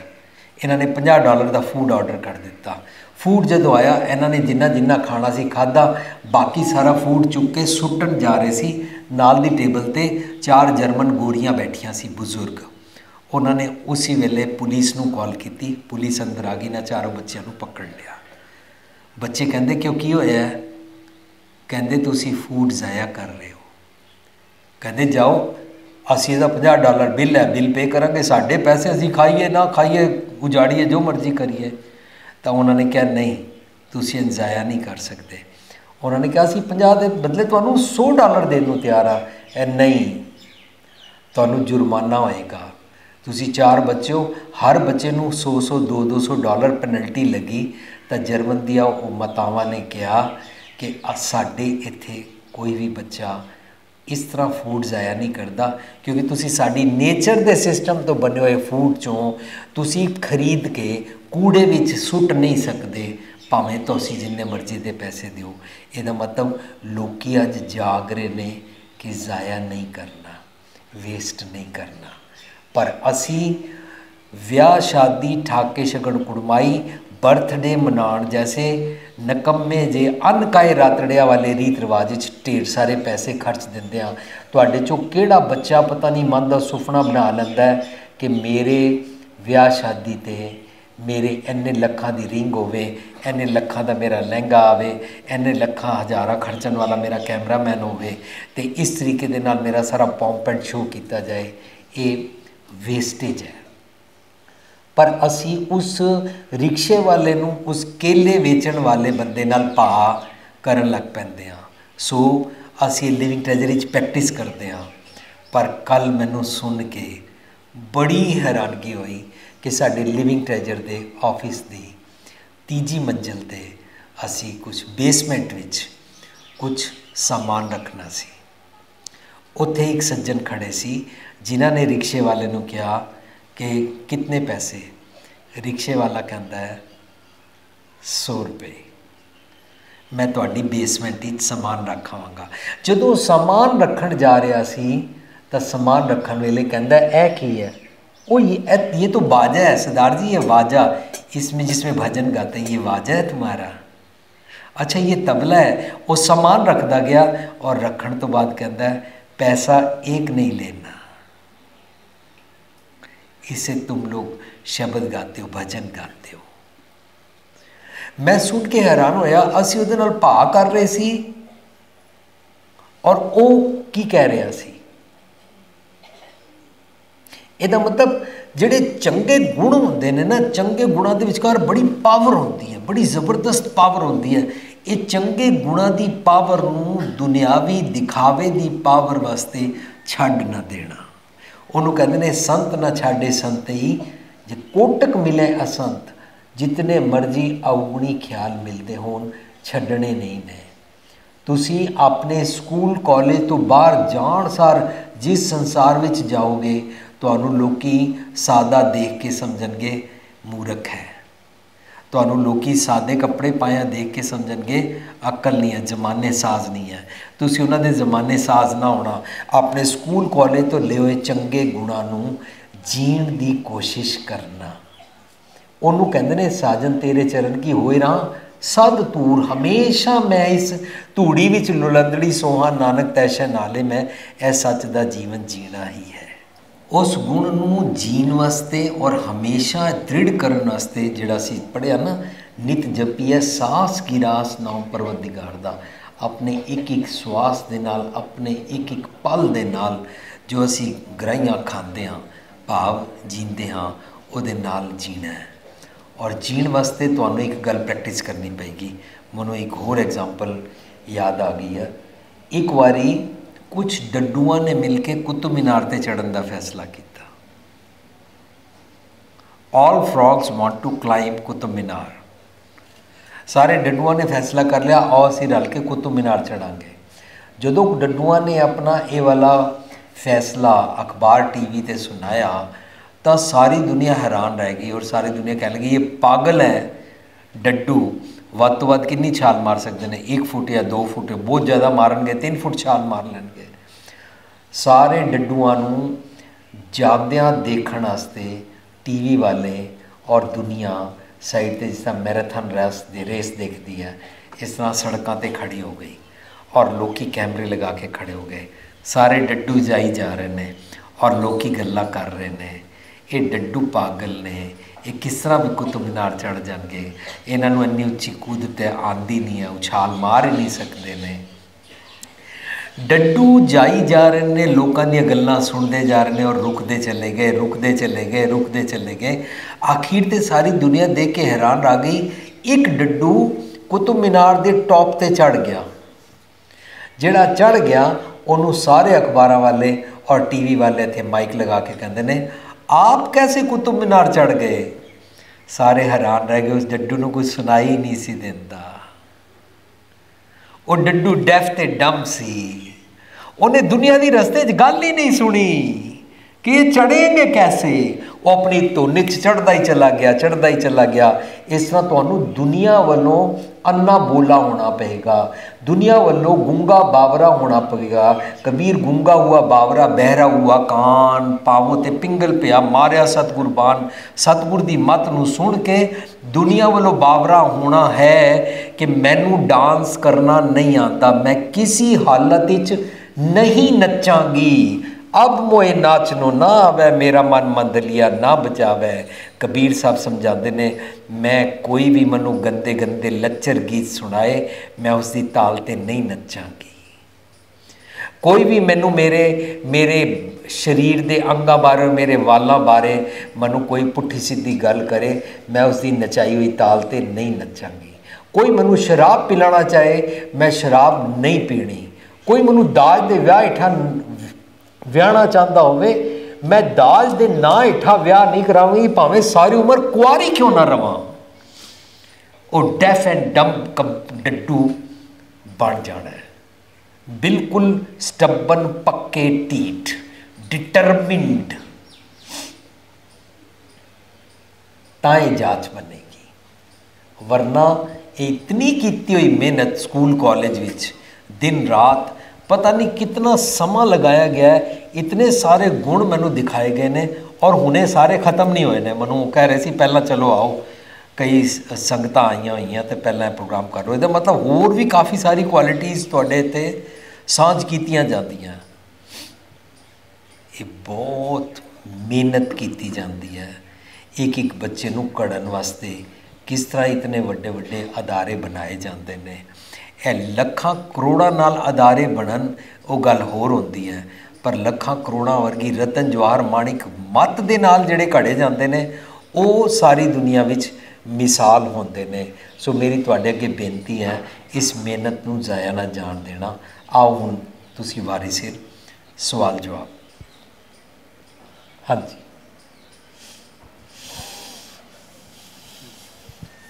इन्होंने $50 का फूड ऑर्डर कर दिता। फूड जो आया इन्होंने जिन्ना जिन्ना खाना सी खादा, बाकी सारा फूड चुक के सुट्टन जा रहे सी। नाल दी टेबल ते 4 जर्मन गोरियां बैठियां सी बुजुर्ग। उन्होंने उसी वेले पुलिस नूं कॉल की, पुलिस अंदर आ गई, ना चारों बच्चों नूं पकड़ लिया। बच्चे कहते क्यों की होया? कहते तुसी फूड ज़ाया कर रहे हो। कहते जाओ असी इहदा $50 बिल है, बिल पे करांगे, साढ़े पैसे, असी खाइए ना खाइए उजाड़िए जो मर्जी करिए। तो उन्होंने कहा नहीं तुसी ज़ाया नहीं कर सकते। उन्होंने कहा असी 50 के बदले तुहानूं $100 देने को तैयार आ। नहीं, तुहानूं जुर्माना होएगा। तुसी 4 बच्चे हो, हर बच्चे नूं 100 $200 पेनल्टी लगी। तो जर्मन दिया मातावां ने कहा कि साडे इत्थे कोई भी बच्चा इस तरह फूड ज़ाया नहीं करता, क्योंकि तुसी साडी नेचर दे सिस्टम तो बने हुए फूड चों तुसी खरीद के कूड़े विच सुट नहीं सकते, भावें तुसी जिन्ने मर्जी दे पैसे दिओ। इहदा मतलब लोकी अज जाग रहे ने कि ज़ाया नहीं करना, वेस्ट नहीं करना। पर असी ब्याह शादी ठाके शगन कुड़माई बर्थडे मनाउण जैसे नकम्मे जे अनकाए रातड़िया वाले रीत रिवाज ढेर सारे पैसे खर्च देंदे आ। तुहाडे चों किहड़ा बच्चा पता नहीं मन का सुपना बना लैंदा है कि मेरे ब्याह शादी ते मेरे इन्ने लखां दी रिंग होवे, इन्ने लखां दा मेरा लहंगा आवे, इन्ने लखां हज़ारां खर्चण वाला मेरा कैमरामैन होवे, ते इस तरीके दे नाल मेरा सारा पॉम्प एंड शो किया जाए। ये वेस्टेज है। पर असी उस रिक्शे वाले नूं, उस केले वेचण वाले बंदे नाल भा करन लग पैंदे आ। सो असी लिविंग ट्रैजरी प्रैक्टिस करते हाँ। पर कल मैनू सुन के बड़ी हैरानगी हुई कि साडे लिविंग ट्रैजर दे ऑफिस दी 3जी मंजिल ते असी कुछ बेसमेंट विच कुछ सामान रखना सी। उत्थे एक सज्जन खड़े सी जिन्हां ने रिक्शे वाले नूं कहा कि कितने पैसे? रिक्शे वाला कहता है ₹100। मैं तुहाडी बेसमेंट ही समान रख आवांगा। जदों समान रखण जा रहा सी तो समान रखण वेले कहता है की है? ओ ये तो बाजा है सरदार जी, ये बाजा, इसमें जिसमें भजन गाते हैं, ये बाजा है तुम्हारा? अच्छा ये तबला है। वो सामान रखता गया और रखण तो बाद कहता है पैसा एक नहीं लेना, इसे तुम लोग शब्द गाते हो, भजन गाते हो। मैं सुन के हैरान होया। असी उहदे नाल भा कर रहे सी और वो की कह रहा सी। इहदा मतलब जिहड़े चंगे गुण होंदे ने ना, चंगे गुणां दे विचकार बड़ी पावर होंदी है, बड़ी जबरदस्त पावर होंदी है। ये चंगे गुणां दी पावर नूं दुनियावी दिखावे दी पावर वास्ते छड्ड ना देना। उन्होंने कहते हैं संत ना छाड़े संत ही, जे कोटक मिले असंत, जितने मर्जी अवगुणी ख्याल मिलते होन छड्डने नहीं ने। तुसी अपने स्कूल कॉलेज तो बाहर जाण सार जिस संसार विच जाओगे तुहानू लोकी सादा देख के समझणगे मूर्ख है, तुहानू लोकी सादे कपड़े पाया देख के समझणगे अकल नहीं है, जमाने साज नहीं है। तुसी उन्हां दे जमाने साज ना होना। अपने स्कूल कॉलेज तो ले हुए चंगे गुणां नूं जीण दी कोशिश करना। उन्होंने कहते हैं साजन तेरे चरण की होए राह सद तूर, हमेशा मैं इस धूड़ी विच लुलंदड़ी सोहा, नानक तैशा नाले मैं ए सच दा जीवन जीना ही है। उस गुण नूं जीण वास्ते और हमेशा दृढ़ करन वास्ते जिहड़ा असीं पढ़िया ना, नित जपीए सास गिरास नाम परवतदिगार दा। अपने एक एक श्वास दे नाल, अपने एक एक पल दे नाल जो असीं ग्राहियां खांदे हाँ, भाव जींदे हाँ, उहदे नाल जीना है। और जीण वास्ते तुहानूं एक गल प्रैक्टिस करनी पेगी। मैनूं एक होर एग्जाम्पल याद आ गई है। एक बारी कुछ डड्डूआं ने मिल के कुतुब मीनार ते चढ़न का फैसला किया all frogs want to climb Qutub Minar. सारे डड्डूआं ने फैसला कर लिया आओ असीं रल के कुतुब मीनार चढ़ांगे। जदों डड्डूआं ने अपना ये वाला फैसला अखबार टीवी ते सुनाया तो सारी दुनिया हैरान रह गई और सारी दुनिया कह लगी ये पागल है डड्डू, ਵੱਧ ਤੋਂ ਵੱਧ कितनी छाल मार सकते हैं 1 फुट या 2 फुट, बहुत ज़्यादा मारनगे 3 फुट छाल मार लेंगे। सारे डड्डूआं नूं जागदियां देखण वास्ते टीवी वाले और दुनिया साइड ते जिस तरह मैराथन रेस देखती है इस तरह सड़कों पर खड़ी हो गई और लोग कैमरे लगा के खड़े हो गए। सारे डड्डू जाई जा रहे हैं और लोग गल्लां कर रहे हैं ये डड्डू पागल ने, ये किस तरह भी कुतुब मीनार चढ़ जाएंगे, इन्होंने इन्नी उच्ची कूद ते आती नहीं है, उछाल मार ही नहीं सकते ने। डड्डू जाई जा रहे हैं, लोगों दी गल्लां सुनते जा रहे हैं और रुकते चले गए रुकते चले गए रुकते चले गए। आखिर ते सारी दुनिया देख के हैरान रह गई। एक डड्डू कुतुब मीनार के टॉप ते चढ़ गया। जिहड़ा चढ़ गया उन्होंने सारे अखबारों वाले और टीवी वाले इत्थे माइक लगा के कहते हैं आप कैसे कुतुब मीनार चढ़ गए। सारे हैरान रह गए, उस डड्डू को कुछ सुनाई ही नहीं सी देता। वो डड्डू डेफ ते डम सी, उन्हें दुनिया की रस्ते गल ही नहीं सुनी कि ये चढ़ेंगे कैसे। वो अपनी धुन च चढ़ता ही चला गया चढ़ता ही चला गया। इस तरह तुहानू दुनिया वालों अन्ना बोला होना पएगा, दुनिया वालों गूंगा बावरा होना पएगा। कबीर गूंगा हुआ बावरा बहरा हुआ कान पावों ते पिंगल पिया मारिया सतगुर बान। सतगुर दी मत नू सुन के दुनिया वालों बावरा होना है कि मैनू डांस करना नहीं आता, मैं किसी हालत विच नहीं नचांगी। अब मोए नाचनो ना आवे मेरा मन मंदलिया ना बचावे। कबीर साहब समझाते ने मैं कोई भी मनु गंदे गंदे लच्चर गीत सुनाए मैं उसकी ताल ते नहीं नचांगी। कोई भी मैनू मेरे शरीर के अंगां बारे मेरे वालों बारे मनु कोई पुट्ठी सीधी गल करे मैं उसकी नचाई हुई ताल ते नहीं नचांगी। कोई मनु शराब पिलाना चाहे मैं शराब नहीं पीनी। कोई मनु दाज के विआह हेठा ਵਿਆਹਣਾ ਚਾਹੁੰਦਾ ਹੋਵੇ मैं दाज के ना हेठा विआह नहीं करावांगी भावें सारी उम्र कुआरी क्यों ना रवां। वो डेफ एंड डम डड्डू बन जाना है, बिल्कुल स्टबन पक्के टीठ डिटरमिंड। ताई जांच बनेगी, वरना इतनी की हुई मेहनत स्कूल कॉलेज विच दिन रात पता नहीं कितना समा लगाया गया है, इतने सारे गुण मैनू दिखाए गए ने और हुणे सारे खत्म नहीं होए ने। मैनू कह रहे सी पहला चलो आओ कई संगत आईयां हुई तो पहला प्रोग्राम कर रहे हो, मतलब होर भी काफ़ी सारी क्वालिटीज़ तुहाडे ते सांझ कीतियां जांदियां। ये बहुत मेहनत की जाती है एक एक बच्चे नू घड़न वास्ते। किस तरह इतने वड्डे वड्डे अदारे बनाए जाते हैं। लखां करोड़ां नाल अदारे बनन वो गल होर होंदी है, पर लखां करोड़ां वर्गी रतन जवाहर माणिक मत दे नाल जिहड़े घड़े जाते हैं वो सारी दुनिया विच मिसाल होंदे ने। सो मेरी तुहाडे अगे बेनती है इस मेहनत नूं जाया ना जाण देना। आओ हुण तुसीं वारी सिर सवाल जवाब। हाँ जी,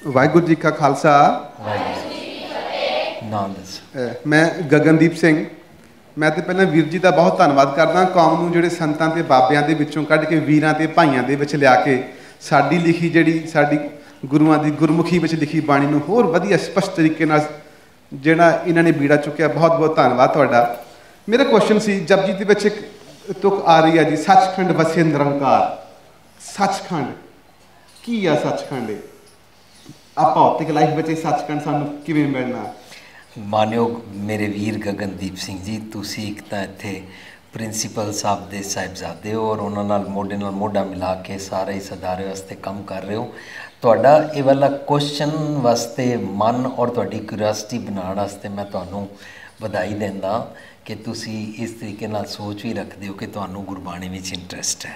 वाहिगुरू जी का खालसा वाहिगुरू जी नाम दस। मैं गगनदीप सिंह। मैं तो पहले वीर जी का बहुत धन्यवाद करदा कौम नूं जिहड़े संतां ते बाबियां दे विचों कढ के वीरां ते भाइयां दे विच लिया के साडी लिखी जिहड़ी साडी गुरुआं दी गुरमुखी विच लिखी बाणी नूं होर वधिया स्पष्ट तरीके नाल जिहड़ा इन्हां ने बीड़ा चुक्या। बहुत बहुत धन्यवाद तुहाडा। मेरा क्वेश्चन सी जपजी दे विच एक तुक आ रही है जी सचखंड वसे निरंकार। सचखंड की आ सचखंड? आ भौतिक लाइफ विच सचखंड सानूं किवें मिलना? मानयोग मेरे वीर गगनदीप सिंह जी, तुसी एक तो इत्थे प्रिंसीपल साहब दे साहिबजादे हो और उन्हां नाल मोढे नाल मोढा मिला के सारे इस अदारे वास्ते काम कर रहे हो। तुहाडा ये वाला क्वेश्चन वास्ते मन और तुहाडी क्यूरियोसिटी बनाने वास्ते मैं तुहानूं बधाई देंदा कि तुसी इस तरीके नाल सोच भी रखते हो कि तुहानूं गुरबाणी विच इंटरस्ट है।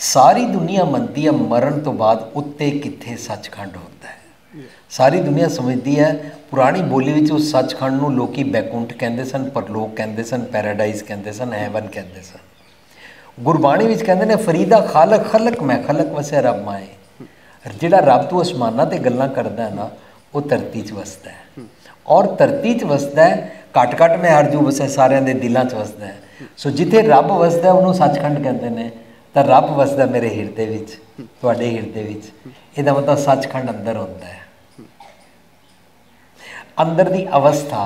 सारी दुनिया मनती है मरण तो बाद उत्ते कित्थे सचखंड होता है। सारी दुनिया समझती है पुरानी बोली विच उस सचखंड नूं लोकी बैकुंठ कहंदे सन, परलोक कहंदे सन, पैराडाइज कहंदे सन, हैवन कहंदे सन। गुरबाणी विच कहंदे ने फरीदा खालक खलक मैं खलक वसै रब माए। जिहड़ा रब तो आसमानां ते गल्लां करदा है ना वो धरती च वसदा है, और धरती च वसदा है घट घट मैं हरजू वसै सारिਆਂ ਦੇ दिलां च वसदा है। सो जिथे रब वसदा उहनूं सचखंड कहंदे ने, तां रब वसदा मेरे हिरदे विच, तुहाडे हिरदे विच। ਇਹਦਾ मतलब सचखंड अंदर ਹੁੰਦਾ है। अंदर दी अवस्था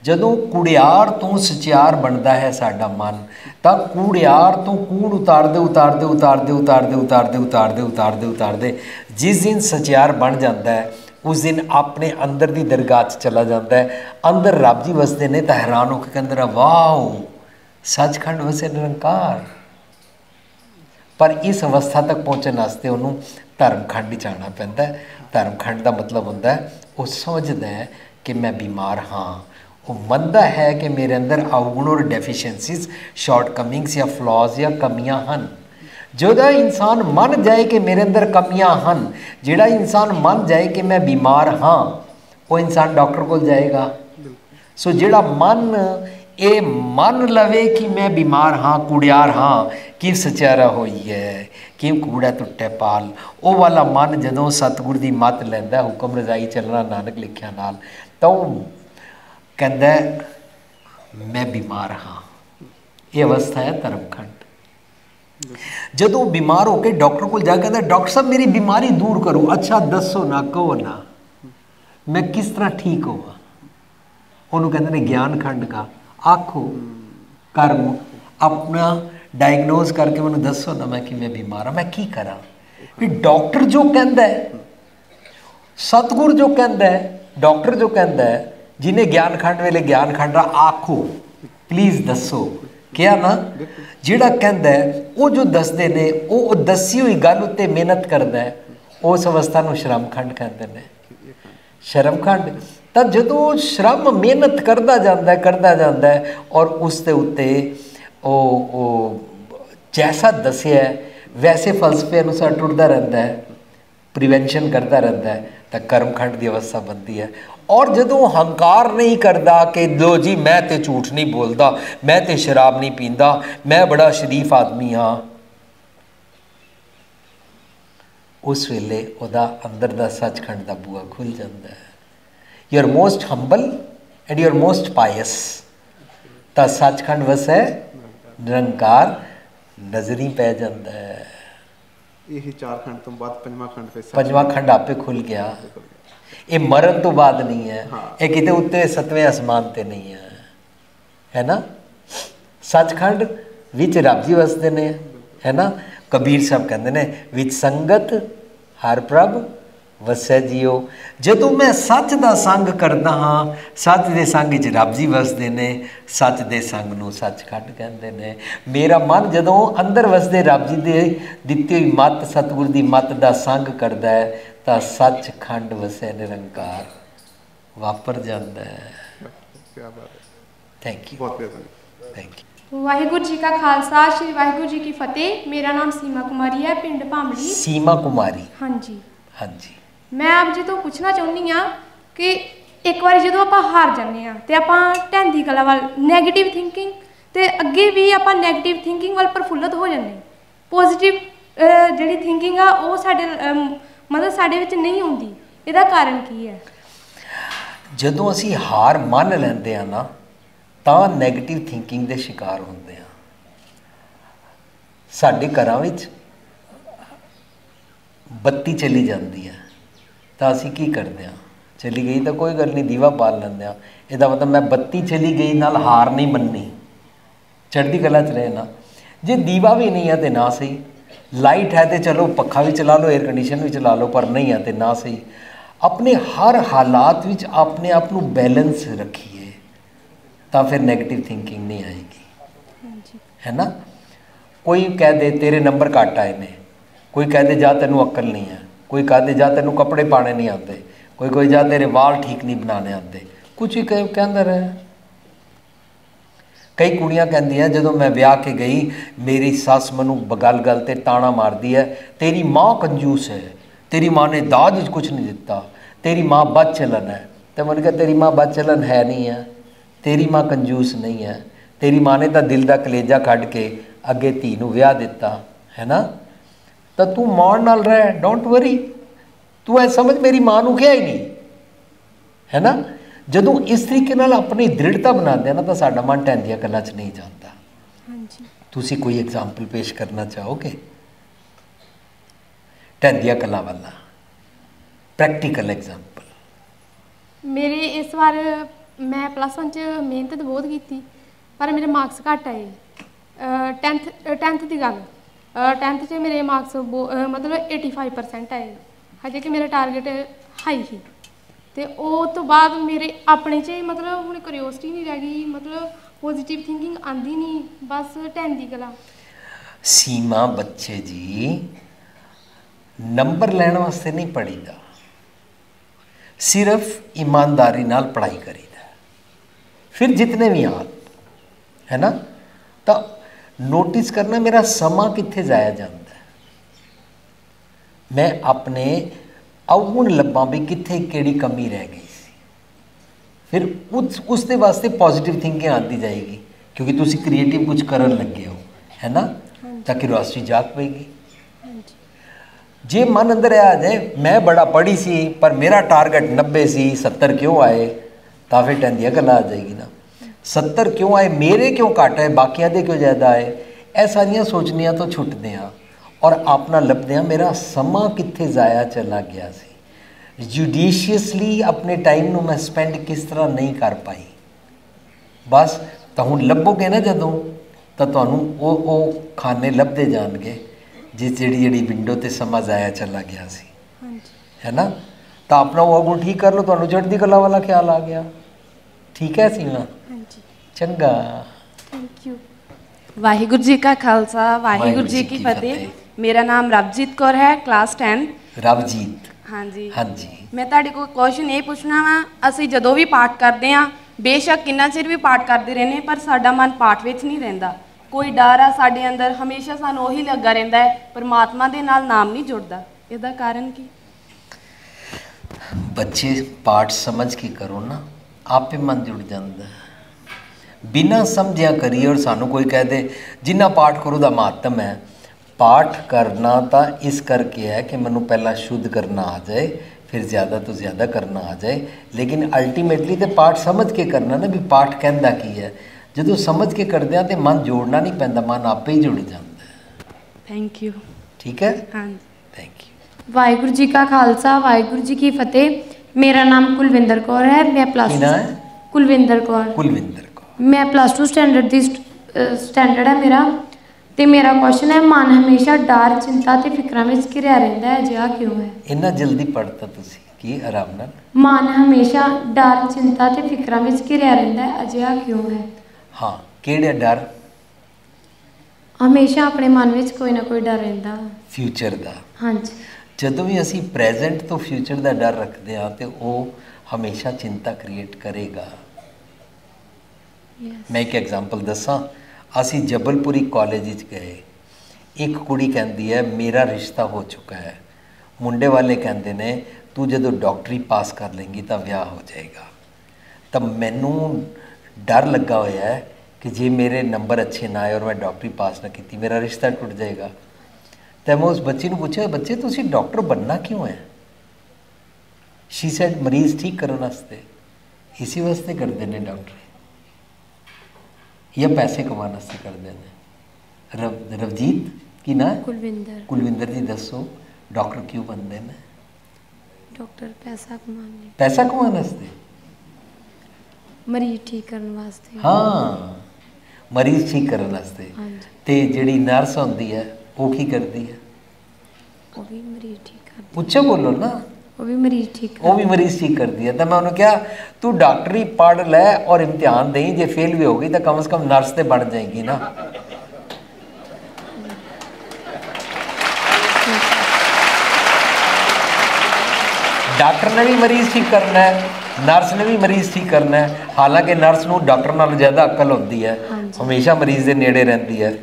जदों कुड़ियार तो सचियार बनता है साडा मन, तो कूड़ियार तो कूड़ उतारते उतारते उतारते उतारते उतारते उतारते उतारते उतारते जिस दिन सचियार बन जाता है उस दिन अपने अंदर की दरगाह चला जाता है। अंदर रब जी वसते ने तो हैरान होकर कहते वाह सचखंड वसे निरंकार। पर इस अवस्था तक पहुँचने वास्ते उन्होंने धर्मखंड जाना पैंदा है। धर्मखंड का मतलब होंदा है वो समझदा है कि मैं बीमार हाँ, वो मनदा है कि मेरे अंदर अवगुण और डेफिशिएंसीज शॉर्टकमिंग्स या फ्लॉज या कमियां हन। जोदा इंसान मन जाए कि मेरे अंदर कमियां हन, जिहड़ा इंसान मन जाए कि मैं बीमार हाँ, वो इंसान डॉक्टर को जाएगा। सो जिहड़ा मन ये मन लवे कि मैं बीमार हाँ कूड़ियार हाँ कि सचियारा होई है कि कूड़ा टुटे पाल, वो वाला मन जदों सतगुर की मत लैंदा हुक्म रजाई चलना नानक लिखिया नाल, तो कहंदा मैं बीमार हाँ। ये अवस्था है धर्मखंड। जदों बीमार होकर डॉक्टर को जाकर कहंदा डॉक्टर साहब मेरी बीमारी दूर करो। अच्छा दसो ना, कहो ना मैं किस तरह ठीक होवां। उन्होंने कहते हैं ज्ञान खंड का आखो कर्म अपना डायग्नोज करके मैं दसो ना मैं कि मैं बीमार हाँ, मैं की करा। फिर डॉक्टर जो कहता है, सतगुर जो कहता है, डॉक्टर जो कहता है, जिन्हें ज्ञान खंड वेले ज्ञान खंड आखो प्लीज़ दसो क्या ना, जिहड़ा कहता है वो जो दसदे ने वो दसी हुई गल उत्ते मेहनत करता है, उस अवस्था को श्रम खंड कहते हैं। श्रम खंड तो जो श्रम मेहनत करता जाता है और उसके उत्ते ओ जैसा दसिया वैसे फलसफे अनुसार टुरता रहता है, प्रिवेंशन करता रहता है, तो कर्मखंड की अवस्था बनती है। और जो हंकार नहीं करता कि लो जी मैं तो झूठ नहीं बोलता, मैं तो शराब नहीं पींदा, मैं बड़ा शरीफ आदमी हाँ, उस वेले उहदा अंदर दा सचखंड का बूआ खुल जाता है। You are most humble and you are most pious, तो सचखंड वसै निरंकार नजरी पै जाता है। यही चार खंड तो बाद पंजवां खंड आपे खुल गया। ये मरण तो बाद नहीं है, ये किते उत्ते सतवें आसमान ते नहीं है ना। सचखंड विच रब जी वसदे ने, है ना। कबीर साहब कहते ने विच संगत हर प्रभ वसै जियो। जदों मैं सच का संग करता हाँ, सच के संग च रब जी वसदे ने, सच के संग नूं सचखंड कहते ने। मेरा मन जदों अंदर वसदे रब जी दे दित्ती हुई मत सतगुर की मत का संग करता है, तो सचखंड वसै निरंकार वापर जाता है। Thank you, thank you. Waheguru ji का खालसा, श्री वाहिगुरू जी की फतेह। मेरा नाम सीमा कुमारी है, पिंड भामड़ी। सीमा कुमारी, हाँ जी, हाँ जी। मैं आप जी तो पूछना चाहती हाँ कि एक बार जो आप हार जाने तो आप ढैंदी गल्लां वाल नैगेटिव थिंकिंग तो अगे भी आप नैगेटिव थिंकिंग वाल प्रफुल्लत हो जाते। पॉजिटिव जी थिंकिंग आ वो साडे मतलब साडे विच नहीं होंदी। इसदा कारण की है? जदों असी हार मान लैंदे आ ना तां नैगेटिव थिंकिंग के शिकार होंदे आ। साडे घरां विच बत्ती चली जाती है तो असी की करते हैं, चली गई तो कोई गल नहीं, दीवा बाल लेंदे आ। इसदा मतलब मैं बत्ती चली गई नाल हार नहीं मननी, चढ़ती कला च रहे ना। जे दीवा भी नहीं है तो ना सही, लाइट है तो चलो पखा भी चला लो, एयर कंडीशन भी चला लो, पर नहीं है तो ना सही। अपने हर हालात विच अपने आप को बैलेंस रखिए तो फिर नैगेटिव थिंकिंग नहीं आएगी, है ना। कोई कह दे तेरे नंबर घट आए ने, कोई कह दे जा तेनू अक्ल नहीं है, कोई कह दे जा तेनू कपड़े पाने नहीं आते, कोई जा तेरे वाल ठीक नहीं बनाने आते, कुछ ही कहता रहे। कई कुड़ियाँ कहदियाँ जदों मैं ब्याह के गई मेरी सस मैनू गल गल ते ताना मारदी है, तेरी माँ कंजूस है, तेरी माँ ने दाज कुछ नहीं दिता, तेरी माँ बद चलन है। तो मैंने कहा तेरी माँ बद चलन है नहीं है, तेरी माँ कंजूस नहीं है, तेरी माँ ने तो दिल का कलेजा कढ़ के ਅੱਗੇ ਧੀ ਨੂੰ ਵਿਆਹ ਦਿੱਤਾ, ਹੈ ਨਾ, ਤਾਂ ਤੂੰ ਮੌਨ ਨਾਲ ਰਹਿ, ਡੋਂਟ ਵਰੀ। ਤੂੰ ਐ ਸਮਝ ਮੇਰੀ ਮਾਂ ਨੂੰ ਕਿਹਾ ਹੀ ਨਹੀਂ, ਹੈ ਨਾ। ਜਦੋਂ ਇਸ ਤਰੀਕੇ ਨਾਲ ਆਪਣੀ ਦ੍ਰਿੜਤਾ ਬਣਾਉਂਦੇ ਆ ਨਾ ਤਾਂ ਸਾਡਾ ਮਨ ਢਹਿੰਦੀਆਂ ਗੱਲਾਂ 'ਚ ਨਹੀਂ ਜਾਂਦਾ। ਹਾਂਜੀ। ਤੁਸੀਂ ਕੋਈ ਐਗਜ਼ਾਮਪਲ ਪੇਸ਼ ਕਰਨਾ ਚਾਹੋਗੇ ਢਹਿੰਦੀਆਂ ਗੱਲਾਂ ਵਾਲਾ, ਪ੍ਰੈਕਟੀਕਲ ਐਗਜ਼ਾਮਪਲ? ਮੇਰੇ ਇਸ ਵਾਰ ਮੈਂ +1 'ਚ ਮਿਹਨਤ ਤਾਂ ਬਹੁਤ ਕੀਤੀ ਪਰ ਮੇਰੇ ਮਾਰਕਸ ਘੱਟ ਆਏ। 10th ਦੀ ਗੱਲ, 10th 'ਚ ਮੇਰੇ ਮਾਰਕਸ ਮਤਲਬ 85% ਆਏ, ਹਜੇ ਕਿ ਮੇਰਾ ਟਾਰਗੇਟ ਹਾਈ ਸੀ। ਤੇ ਉਹ ਤੋਂ ਬਾਅਦ ਮੇਰੇ ਆਪਣੇ 'ਚ ਹੀ ਮਤਲਬ ਹੁਣ ਕਿਉਰਿਓਸਿਟੀ ਨਹੀਂ ਰਹਿ ਗਈ, ਮਤਲਬ ਪੋਜ਼ੀਟਿਵ ਥਿੰਕਿੰਗ ਆਂਦੀ ਨਹੀਂ, ਬਸ ਢਹਿੰਦੀ ਗੱਲਾਂ। ਸੀਮਾ ਬੱਚੇ ਜੀ, ਨੰਬਰ ਲੈਣ ਵਾਸਤੇ ਨਹੀਂ ਪੜ੍ਹੀਦਾ, ਸਿਰਫ ईमानदारी ਨਾਲ ਪੜ੍ਹਾਈ ਕਰੀਦਾ। ਫਿਰ ਜਿਤਨੇ ਵੀ ਆਣ, ਹੈ ਨਾ, ਤਾਂ ਨੋਟਿਸ ਕਰਨਾ ਮੇਰਾ ਸਮਾਂ ਕਿੱਥੇ ਜਾਇਆ ਜਾਂਦਾ ਹੈ। ਮੈਂ ਆਪਣੇ ਅਵਗੁਣ ਲੱਭਾਂ ਵੀ ਕਿੱਥੇ ਕਿਹੜੀ ਕਮੀ ਰਹਿ ਗਈ ਸੀ। ਫਿਰ ਉਸ ਦੇ ਵਾਸਤੇ ਪੋਜ਼ੀਟਿਵ ਥਿੰਕਿੰਗ ਆਉਂਦੀ ਜਾਏਗੀ, ਕਿਉਂਕਿ ਤੁਸੀਂ ਕ੍ਰੀਏਟਿਵ ਕੁਝ ਕਰਨ ਲੱਗੇ ਹੋ, ਹੈ ਨਾ, ਤਾਂ ਕਿਉਰਿਓਸਿਟੀ ਜਾਗ ਪਏਗੀ। ਜੇ ਮਨ ਅੰਦਰ ਆ ਜਾਏ ਮੈਂ ਬੜਾ ਪੜ੍ਹੀ ਸੀ ਪਰ ਮੇਰਾ ਟਾਰਗੇਟ 90 ਸੀ, 70 ਕਿਉਂ ਆਏ, ਤਾਂ ਫਿਰ ਢਹਿੰਦੀਆਂ ਗੱਲਾਂ ਆ ਜਾਏਗੀ ਨਾ। 70 ਕਿਉਂ ਆਏ, ਮੇਰੇ ਕਿਉਂ ਘੱਟ ਆਏ, ਬਾਕੀਆਂ ਦੇ ਕਿਉਂ ਜ਼ਿਆਦਾ ਆਏ, ਇਹ ਸਾਰੀਆਂ ਸੋਚਣੀਆਂ ਤੋਂ ਛੁੱਟਦੇ ਹਾਂ ਔਰ ਆਪਣਾ ਲੱਭਦੇ ਹਾਂ ਮੇਰਾ ਸਮਾਂ ਕਿੱਥੇ ਜ਼ਾਇਆ ਚਲਾ ਗਿਆ ਸੀ। ਜੁਡੀਸ਼ੀਅਸਲੀ ਆਪਣੇ ਟਾਈਮ ਨੂੰ ਮੈਂ ਸਪੈਂਡ ਕਿਸ ਤਰ੍ਹਾਂ ਨਹੀਂ ਕਰ ਪਾਈ। ਬਸ ਤਾਂ ਹੁਣ ਲੱਭੋਗੇ ਨਾ ਜਦੋਂ, ਤਾਂ ਤੁਹਾਨੂੰ ਉਹ ਖਾਨੇ ਲੱਭਦੇ ਜਾਣਗੇ ਜਿਹੜੀ ਵਿੰਡੋ 'ਤੇ ਸਮਾਂ ਜ਼ਾਇਆ ਚਲਾ ਗਿਆ ਸੀ, ਹੈ ਨਾ। ਤਾਂ ਆਪਣਾ ਉਹ ਅਗੁਣ ਠੀਕ ਕਰ ਲਓ, ਤੁਹਾਨੂੰ ਚੜ੍ਹਦੀ ਕਲਾ ਵਾਲਾ ਖਿਆਲ ਆ ਗਿਆ। ਠੀਕ ਹੈ ਸੀਮਾ? ਹਾਂਜੀ। ਚੰਗਾ, ਥੈਂਕ ਯੂ। ਵਾਹਿਗੁਰੂ ਜੀ ਕਾ ਖਾਲਸਾ, ਵਾਹਿਗੁਰੂ ਜੀ ਕੀ ਫਤਿਹ। ਮੇਰਾ ਨਾਮ ਰਵਜੀਤ ਕੌਰ ਹੈ, ਕਲਾਸ 10। ਰਵਜੀਤ, ਹਾਂਜੀ ਹਾਂਜੀ। ਮੈਂ ਤੁਹਾਡੇ ਕੋਲ ਕੁਐਸਚਨ ਇਹ ਪੁੱਛਣਾ ਵਾ, ਅਸੀਂ ਜਦੋਂ ਵੀ ਪਾਠ ਕਰਦੇ ਹਾਂ, ਬੇਸ਼ੱਕ ਕਿੰਨਾ ਚਿਰ ਵੀ ਪਾਠ ਕਰਦੇ ਰਹਿੰਦੇ, ਪਰ ਸਾਡਾ ਮਨ ਪਾਠ ਵਿੱਚ ਨਹੀਂ ਰਹਿੰਦਾ। ਕੋਈ ਡਰ ਆ ਸਾਡੇ ਅੰਦਰ, ਹਮੇਸ਼ਾ ਸਾਨੂੰ ਉਹੀ ਲੱਗਾ ਰਹਿੰਦਾ ਹੈ, ਪਰਮਾਤਮਾ ਦੇ ਨਾਲ ਨਾਮ ਨਹੀਂ ਜੁੜਦਾ। ਇਹਦਾ ਕਾਰਨ ਕੀ? ਬੱਚੇ ਪਾਠ ਸਮਝ ਕੇ ਕਰੋ ਨਾ, ਆਪੇ ਮਨ ਜੁੜ ਜਾਂਦਾ। ਬਿਨਾਂ ਸਮਝਿਆ ਕਰੀਏ ਔਰ ਸਾਨੂੰ ਕੋਈ ਕਹਿ ਦੇ ਜਿੰਨਾ ਪਾਠ ਕਰੋ ਦਾ ਮਹੱਤਮ ਹੈ। ਪਾਠ ਕਰਨਾ ਤਾਂ ਇਸ ਕਰਕੇ ਹੈ ਕਿ ਮੈਨੂੰ ਪਹਿਲਾਂ ਸ਼ੁੱਧ ਕਰਨਾ ਆ ਜਾਏ, ਫਿਰ ਜ਼ਿਆਦਾ ਤੋਂ ਜ਼ਿਆਦਾ ਕਰਨਾ ਆ ਜਾਏ, ਲੇਕਿਨ ਅਲਟੀਮੇਟਲੀ ਤੇ ਪਾਠ ਸਮਝ ਕੇ ਕਰਨਾ ਨਾ, ਵੀ ਪਾਠ ਕਹਿੰਦਾ ਕੀ ਹੈ। ਜਦੋਂ ਸਮਝ ਕੇ ਕਰਦੇ ਹਾਂ ਤਾਂ ਮਨ ਜੋੜਨਾ ਨਹੀਂ ਪੈਂਦਾ, ਮਨ ਆਪੇ ਹੀ ਜੁੜ ਜਾਂਦਾ। Thank you. ਠੀਕ ਹੈ, ਹਾਂਜੀ, ਥੈਂਕ ਯੂ। ਵਾਹਿਗੁਰੂ ਜੀ ਕਾ ਖਾਲਸਾ, ਵਾਹਿਗੁਰੂ ਜੀ ਕੀ ਫਤਿਹ। ਮੇਰਾ ਨਾਮ ਕੁਲਵਿੰਦਰ ਕੌਰ ਹੈ। ਮੈਂ ਕੀ ਨਾਮ ਹੈ? ਕੁਲਵਿੰਦਰ ਕੌਰ। ਕੁਲਵਿੰਦਰ ਕੌਰ। ਮੈਂ +2 ਸਟੈਂਡਰਡ ਦੀ ਸਟੈਂਡਰਡ ਹੈ ਮੇਰਾ। ਤੇ ਮੇਰਾ ਕੁਐਸਚਨ ਹੈ, ਮਨ ਹਮੇਸ਼ਾ ਡਰ, ਚਿੰਤਾ ਤੇ ਫਿਕਰਾਂ ਵਿੱਚ ਘਿਰਿਆ ਰਹਿੰਦਾ ਹੈ, ਅਜਿਹਾ ਕਿਉਂ ਹੈ? ਇੰਨਾ ਜਲਦੀ ਪੜ੍ਹਤਾ ਤੁਸੀਂ, ਕੀ ਆਰਾਮ ਨਾਲ? ਮਨ ਹਮੇਸ਼ਾ ਡਰ, ਚਿੰਤਾ ਤੇ ਫਿਕਰਾਂ ਵਿੱਚ ਘਿਰਿਆ ਰਹਿੰਦਾ ਹੈ, ਅਜਿਹਾ ਕਿਉਂ ਹੈ? ਹਾਂ, ਕਿਹੜਾ ਡਰ? ਹਮੇਸ਼ਾ ਆਪਣੇ ਮਨ ਵਿੱਚ ਕੋਈ ਨਾ ਕੋਈ ਡਰ ਰਹਿੰਦਾ। ਫਿਊਚਰ ਦਾ। ਹਾਂਜੀ। ਜਦੋਂ ਵੀ ਅਸੀਂ ਪ੍ਰੈਜ਼ੈਂਟ ਤੋਂ ਫਿਊਚਰ ਦਾ ਡਰ ਰੱਖਦੇ ਹਾਂ ਤੇ ਉਹ ਹਮੇਸ਼ਾ ਚਿੰਤਾ ਕ੍ਰੀਏਟ ਕਰੇਗਾ। ਮੈਂ ਇੱਕ ਐਗਜ਼ਾਮਪਲ ਦੱਸਾਂ। ਅਸੀਂ ਜਬਲਪੁਰੀ ਕਾਲਜ ਵਿੱਚ ਗਏ, ਇੱਕ ਕੁੜੀ ਕਹਿੰਦੀ ਹੈ ਮੇਰਾ ਰਿਸ਼ਤਾ ਹੋ ਚੁੱਕਾ ਹੈ, ਮੁੰਡੇ ਵਾਲੇ ਕਹਿੰਦੇ ਨੇ ਤੂੰ ਜਦੋਂ ਡਾਕਟਰੀ ਪਾਸ ਕਰ ਲੇਂਗੀ ਤਾਂ ਵਿਆਹ ਹੋ ਜਾਏਗਾ। ਤਾਂ ਮੈਨੂੰ ਡਰ ਲੱਗਾ ਹੋਇਆ ਹੈ ਕਿ ਜੇ ਮੇਰੇ ਨੰਬਰ ਅੱਛੇ ਨਾ ਆਏ ਔਰ ਮੈਂ ਡਾਕਟਰੀ ਪਾਸ ਨਾ ਕੀਤੀ, ਮੇਰਾ ਰਿਸ਼ਤਾ ਟੁੱਟ ਜਾਏਗਾ। ਤਾਂ ਮੈਂ ਉਸ ਬੱਚੀ ਨੂੰ ਪੁੱਛਿਆ, ਬੱਚੇ ਤੁਸੀਂ ਡਾਕਟਰ ਬਣਨਾ ਕਿਉਂ ਹੈ? ਸ਼ੀ ਸੈਡ ਮਰੀਜ਼ ਠੀਕ ਕਰਨ ਵਾਸਤੇ। ਇਸੇ ਵਾਸਤੇ ਕਰਦੇ ਨੇ ਡਾਕਟਰੀ, ਜਾਂ ਪੈਸੇ ਕਮਾਉਣ ਵਾਸਤੇ ਕਰਦੇ ਨੇ? ਰਵਜੀਤ ਕੀ ਨਾ? ਕੁਲਵਿੰਦਰ। ਕੁਲਵਿੰਦਰ ਜੀ ਦੱਸੋ, ਡਾਕਟਰ ਕਿਉਂ ਬਣਦੇ ਨੇ? ਡਾਕਟਰ ਪੈਸਾ ਕਮਾਉਣ ਲਈ। ਪੈਸਾ ਕਮਾਉਣ ਵਾਸਤੇ? ਮਰੀਜ਼ ਠੀਕ ਕਰਨ ਵਾਸਤੇ। ਹਾਂ, ਮਰੀਜ਼ ਠੀਕ ਕਰਨ ਵਾਸਤੇ। ਹਾਂਜੀ। ਤੇ ਜਿਹੜੀ ਨਰਸ ਹੁੰਦੀ ਹੈ ਉਹ ਕੀ ਕਰਦੀ ਹੈ? ਉਹ ਵੀ ਮਰੀਜ਼ ਠੀਕ ਕਰਦੀ। ਉੱਚਾ ਬੋਲੋ ਨਾ। ਉਹ ਵੀ ਮਰੀਜ਼ ਠੀਕ ਉਹ ਵੀ ਮਰੀਜ਼ ਠੀਕ ਕਰਦੀ ਹੈ। ਤਾਂ ਮੈਂ ਉਹਨੂੰ ਕਿਹਾ ਤੂੰ ਡਾਕਟਰੀ ਪੜ੍ਹ ਲੈ ਔਰ ਇਮਤਿਹਾਨ ਦੇਈ, ਜੇ ਫੇਲ ਵੀ ਹੋ ਗਈ ਤਾਂ ਕਮ ਸੇ ਕਮ ਨਰਸ ਤੇ ਬਣ ਜਾਏਗੀ ਨਾ। ਡਾਕਟਰ ਨੇ ਵੀ ਮਰੀਜ਼ ਠੀਕ ਕਰਨਾ ਹੈ, ਨਰਸ ਨੇ ਵੀ ਮਰੀਜ਼ ਠੀਕ ਕਰਨਾ ਹੈ। ਹਾਲਾਂਕਿ ਨਰਸ ਨੂੰ ਡਾਕਟਰ ਨਾਲੋਂ ਜ਼ਿਆਦਾ ਅਕਲ ਹੁੰਦੀ ਹੈ, ਹਮੇਸ਼ਾ ਮਰੀਜ਼ ਦੇ ਨੇੜੇ ਰਹਿੰਦੀ ਹੈ।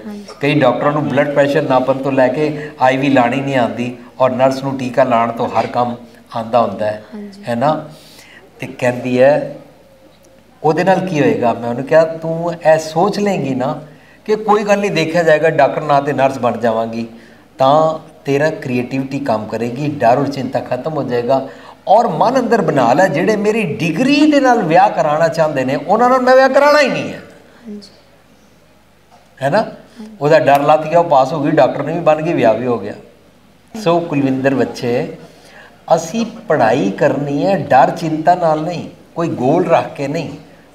ਕਈ ਡਾਕਟਰਾਂ ਨੂੰ ਬਲੱਡ ਪ੍ਰੈਸ਼ਰ ਨਾਪਣ ਤੋਂ ਲੈ ਕੇ IV ਲਾਣੀ ਨਹੀਂ ਆਉਂਦੀ ਔਰ ਨਰਸ ਨੂੰ ਟੀਕਾ ਲਾਉਣ ਤੋਂ ਹਰ ਕੰਮ ਆਉਂਦਾ ਹੁੰਦਾ ਹੈ ਨਾ। ਤੇ ਕਹਿੰਦੀ ਹੈ ਉਹਦੇ ਨਾਲ ਕੀ ਹੋਏਗਾ? ਮੈਂ ਉਹਨੂੰ ਕਿਹਾ ਤੂੰ ਇਹ ਸੋਚ ਲੇਂਗੀ ਨਾ कि कोई गल नहीं, देखा जाएगा, डॉक्टर ना तो नर्स बन जावांगी, तो तेरा क्रिएटिविटी काम करेगी, डर और चिंता खत्म हो जाएगा। और मन अंदर बना लै जिहड़े मेरी डिग्री दे नाल विआह कराना चाहते हैं उन्हां नाल मैं विआह कराना ही नहीं है, है ना। ਉਹਦਾ डर लथ गया, वो पास हो गई, डॉक्टर ने भी बन गई, विआह भी हो गया। सो कुलविंदर बच्चे, असी पढ़ाई करनी है डर चिंता नाल नहीं, कोई गोल रख के नहीं,